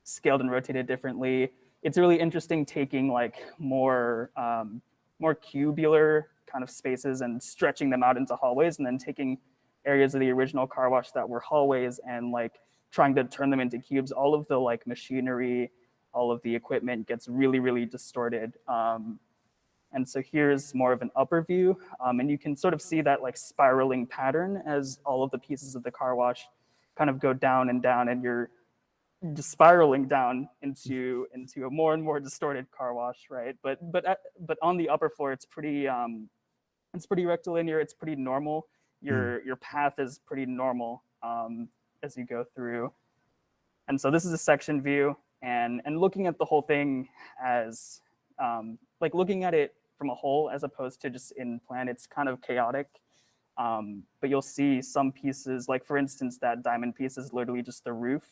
scaled and rotated differently. It's really interesting taking like more cubular kind of spaces and stretching them out into hallways, and then taking areas of the original car wash that were hallways and like trying to turn them into cubes. All of the like machinery, all of the equipment gets really, really distorted. And so here's more of an upper view, and you can sort of see that like spiraling pattern as all of the pieces of the car wash kind of go down, and you're just spiraling down into a more and more distorted car wash, right? But on the upper floor, it's pretty rectilinear. It's pretty normal. Your path is pretty normal as you go through. And so this is a section view, and looking at the whole thing as like looking at it from a whole as opposed to just in plan, it's kind of chaotic. But you'll see some pieces, like for instance, that diamond piece is literally just the roof,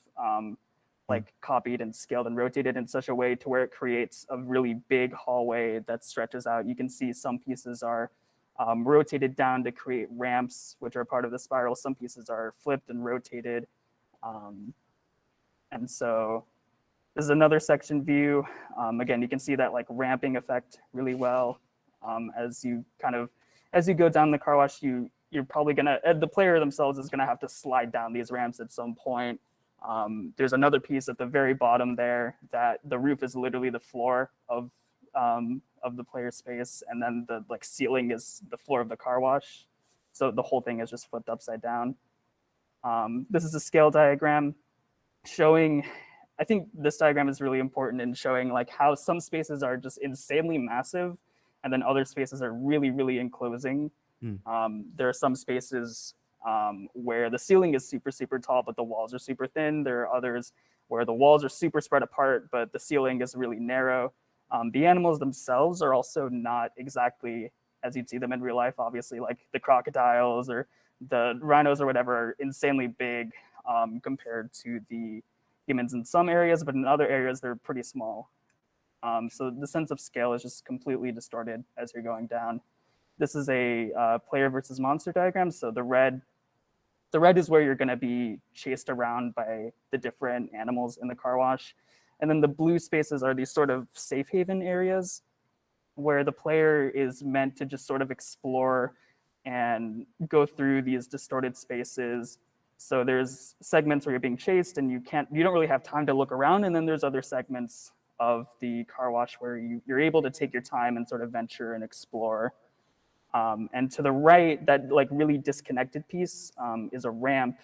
like copied and scaled and rotated in such a way to where it creates a really big hallway that stretches out. You can see some pieces are rotated down to create ramps, which are part of the spiral. Some pieces are flipped and rotated. And so this is another section view. Again, you can see that like ramping effect really well. As you go down the car wash, you're probably gonna, the player themselves is gonna have to slide down these ramps at some point. There's another piece at the very bottom there that the roof is literally the floor of the player space, and then the like ceiling is the floor of the car wash. So the whole thing is just flipped upside down. This is a scale diagram showing, I think this diagram is really important in showing like how some spaces are just insanely massive, and then other spaces are really, really enclosing. There are some spaces where the ceiling is super, super tall, but the walls are super thin. There are others where the walls are super spread apart, but the ceiling is really narrow. The animals themselves are also not exactly as you'd see them in real life. Obviously, like the crocodiles or the rhinos or whatever are insanely big. compared to the humans in some areas, but in other areas they're pretty small. So the sense of scale is just completely distorted as you're going down. This is a player versus monster diagram. So the red is where you're going to be chased around by the different animals in the car wash. And then the blue spaces are these sort of safe haven areas where the player is meant to just sort of explore and go through these distorted spaces. So there's segments where you're being chased and you don't really have time to look around. And then there's other segments of the car wash where you're able to take your time and sort of venture and explore. And to the right, that like really disconnected piece is a ramp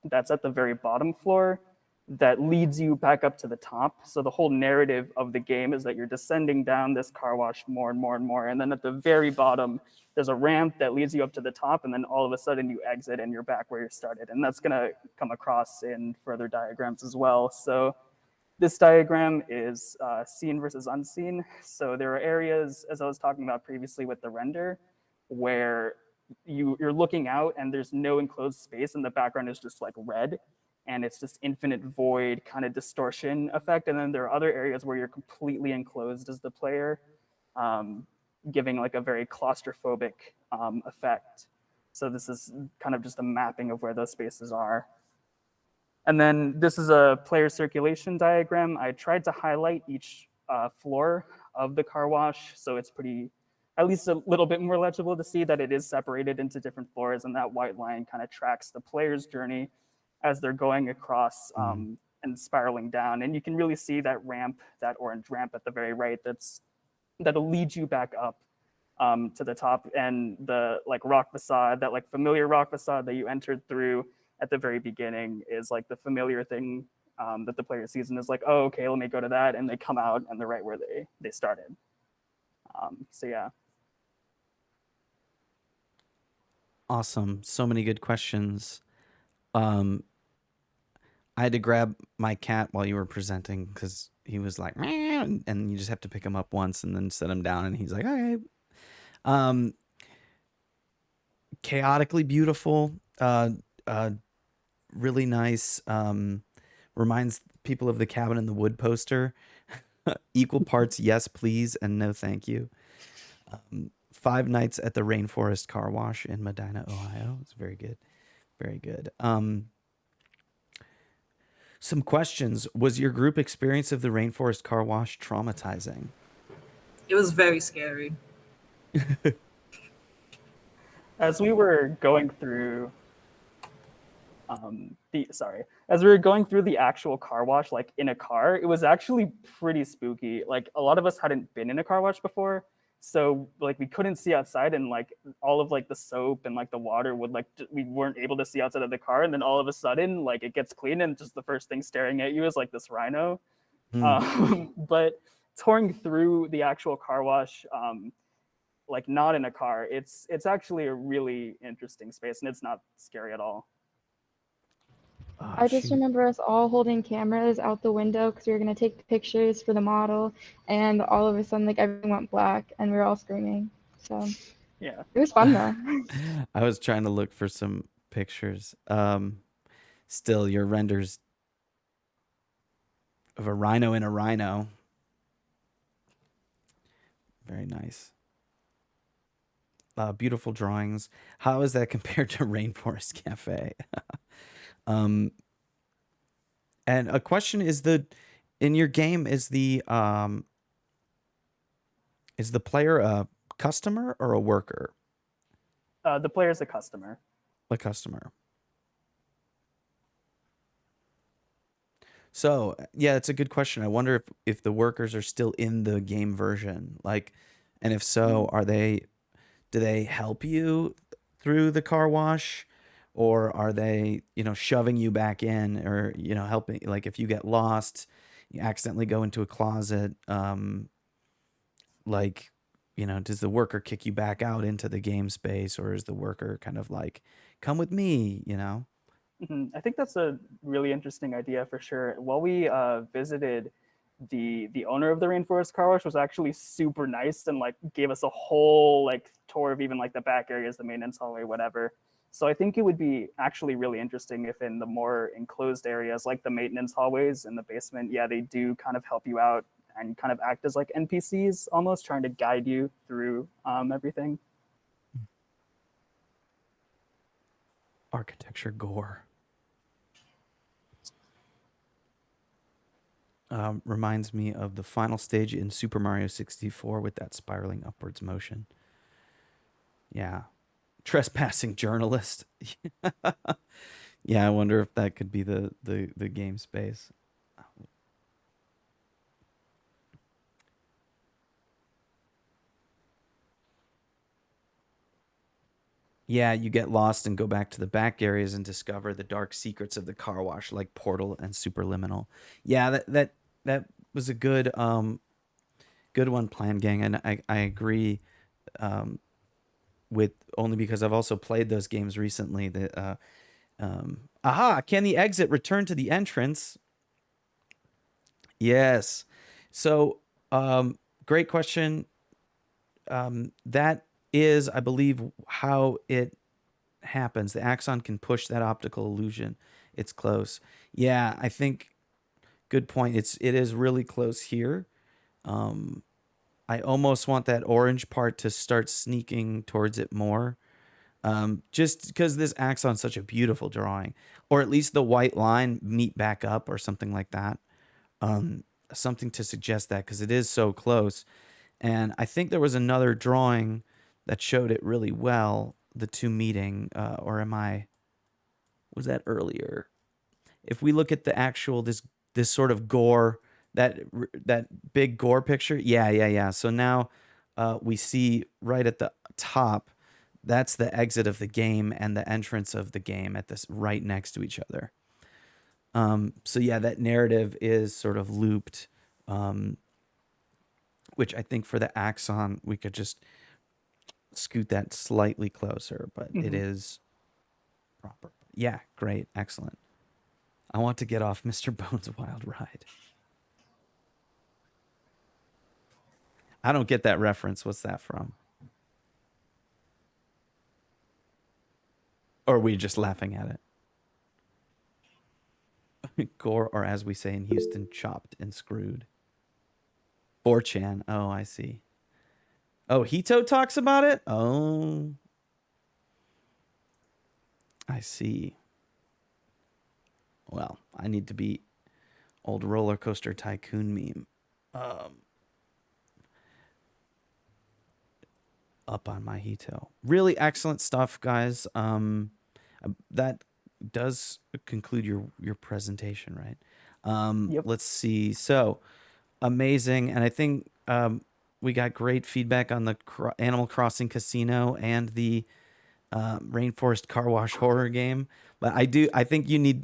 that's at the very bottom floor that leads you back up to the top. So the whole narrative of the game is that you're descending down this car wash more and more and more. And then at the very bottom, there's a ramp that leads you up to the top. And then all of a sudden you exit and you're back where you started. And that's gonna come across in further diagrams as well. So this diagram is seen versus unseen. So there are areas, as I was talking about previously with the render, where you're looking out and there's no enclosed space and the background is just like red and it's just infinite void kind of distortion effect. And then there are other areas where you're completely enclosed as the player, giving like a very claustrophobic effect. So this is kind of just a mapping of where those spaces are. And then this is a player circulation diagram. I tried to highlight each floor of the car wash, so it's pretty, at least a little bit more legible to see that it is separated into different floors, and that white line kind of tracks the player's journey as they're going across and spiraling down. And you can really see that ramp, that orange ramp at the very right, that'll lead you back up to the top, and the like rock facade, that like familiar rock facade that you entered through at the very beginning is like the familiar thing that the player sees and is like, oh, okay, let me go to that. And they come out and they're right where they started. So yeah. Awesome. So many good questions. I had to grab my cat while you were presenting because he was like, meow, and you just have to pick him up once and then set him down. And he's like, okay. Chaotically beautiful. Really nice. Reminds people of the Cabin in the Wood poster. Equal parts yes please and no thank you. 5 nights at the Rainforest Car Wash in Medina, Ohio. It's very good. Very good. Some questions. Was your group experience of the Rainforest Car Wash traumatizing? It was very scary. As we were going through as we were going through the actual car wash, like in a car, it was actually pretty spooky. Like a lot of us hadn't been in a car wash before, so like we couldn't see outside, and like all of like the soap and like the water would like we weren't able to see outside of the car, and then all of a sudden like it gets clean and just the first thing staring at you is like this rhino. But touring through the actual car wash, like not in a car, it's actually a really interesting space and it's not scary at all. I just remember us all holding cameras out the window because we were going to take pictures for the model, and all of a sudden, like, everything went black, and we were all screaming. So, yeah. It was fun, though. I was trying to look for some pictures. Still, your renders of a rhino in a rhino. Very nice. Beautiful drawings. How is that compared to Rainforest Cafe? And a question is in your game is the player a customer or a worker? The player is a customer. A customer. So yeah, it's a good question. I wonder if the workers are still in the game version, like, and if so, do they help you through the car wash? Or are they, shoving you back in, or, helping, like if you get lost, you accidentally go into a closet, like, does the worker kick you back out into the game space, or is the worker kind of like, come with me, I think that's a really interesting idea for sure. While we visited, the owner of the Rainforest Car Wash was actually super nice and like gave us a whole like tour of even like the back areas, the maintenance hallway, whatever. So I think it would be actually really interesting if in the more enclosed areas like the maintenance hallways in the basement, yeah, they do kind of help you out and kind of act as like NPCs almost, trying to guide you through everything. Architecture gore. Reminds me of the final stage in Super Mario 64 with that spiraling upwards motion. Yeah. Trespassing journalist. Yeah, I wonder if that could be the game space. Yeah, you get lost and go back to the back areas and discover the dark secrets of the car wash, like Portal and Superliminal. Yeah, that was a good good one, Plan Gang, and I agree with, only because I've also played those games recently. That aha, can the exit return to the entrance? Yes. So great question. That is, I believe, how it happens. The axon can push that optical illusion. It's close. Yeah, I think good point. It is really close here. I almost want that orange part to start sneaking towards it more. Just because this axon's such a beautiful drawing, or at least the white line meet back up or something like that. Something to suggest that, because it is so close. And I think there was another drawing that showed it really well, the two meeting, or was that earlier? If we look at the actual, this sort of gore, that big gore picture. Yeah. So now we see right at the top, that's the exit of the game and the entrance of the game at this right next to each other. So yeah, that narrative is sort of looped, which I think for the axon, we could just scoot that slightly closer, but it is proper. Yeah, great. Excellent. I want to get off Mr. Bones' wild ride. I don't get that reference. What's that from? Or are we just laughing at it? Gore, or as we say in Houston, chopped and screwed. 4chan. Oh, I see. Oh, Hito talks about it? Oh. I see. Well, I need to be old roller coaster tycoon meme. Up on my Hito. Really excellent stuff, guys. That does conclude your presentation, right? Yep. Let's see. So amazing, and I think we got great feedback on the Animal Crossing Casino and the Rainforest Car Wash horror game. But I think you need.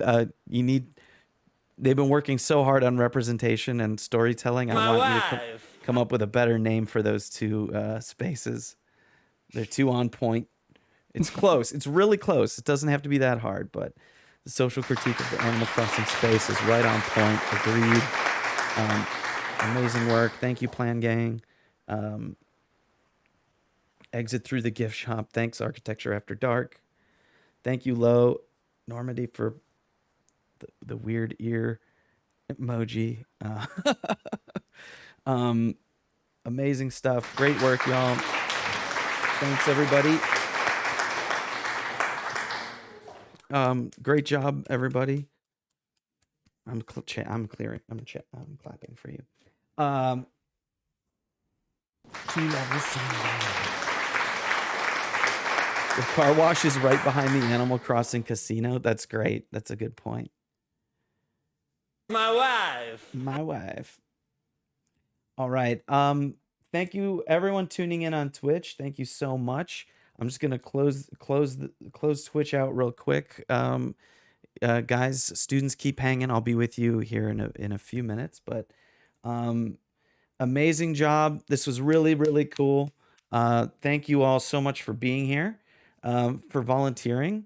They've been working so hard on representation and storytelling. I want you to come up with a better name for those two spaces. They're too on point. It's close. It's really close. It doesn't have to be that hard, but the social critique of the Animal Crossing space is right on point. Agreed. Amazing work. Thank you, Plan Gang. Exit through the gift shop. Thanks, Architecture After Dark. Thank you, Lo Normandy, for the weird ear emoji. Amazing stuff. Great work, y'all. Thanks, everybody. Great job, everybody. I'm clearing. I'm clapping for you. Team Everson. The car wash is right behind the Animal Crossing casino. That's great. That's a good point. My wife. My wife. All right. Thank you, everyone tuning in on Twitch. Thank you so much. I'm just gonna close Twitch out real quick. Guys, students, keep hanging. I'll be with you here in a few minutes. But amazing job. This was really, really cool. Thank you all so much for being here, for volunteering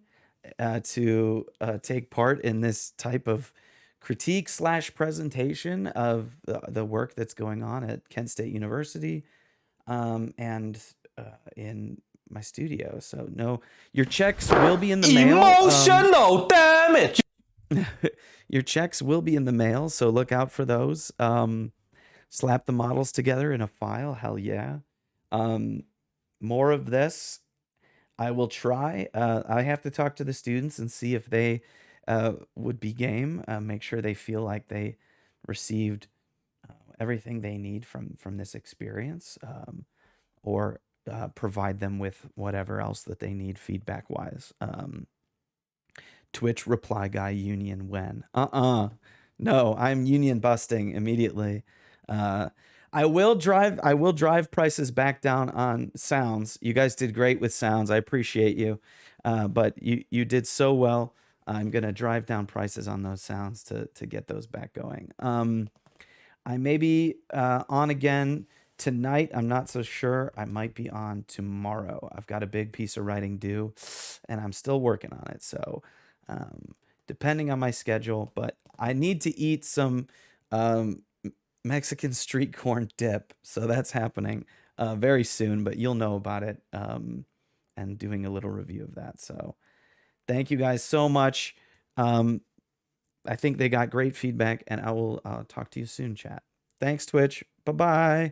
to take part in this type of critique / presentation of the work that's going on at Kent State University and in my studio. So no, your checks will be in the mail. Emotional damage. Your checks will be in the mail, so look out for those. Slap the models together in a file. Hell yeah. More of this. I will try. I have to talk to the students and see if they would be game. Make sure they feel like they received everything they need from this experience, or provide them with whatever else that they need feedback wise. Twitch reply guy union when? No, I'm union busting immediately. I will drive prices back down on sounds. You guys did great with sounds. I appreciate you. But you did so well. I'm gonna drive down prices on those sounds to get those back going. I may be on again tonight. I'm not so sure. I might be on tomorrow. I've got a big piece of writing due, and I'm still working on it. So depending on my schedule, but I need to eat some Mexican street corn dip. So that's happening very soon, but you'll know about it, and doing a little review of that. So thank you guys so much. I think they got great feedback, and I will talk to you soon, chat. Thanks, Twitch. Bye-bye.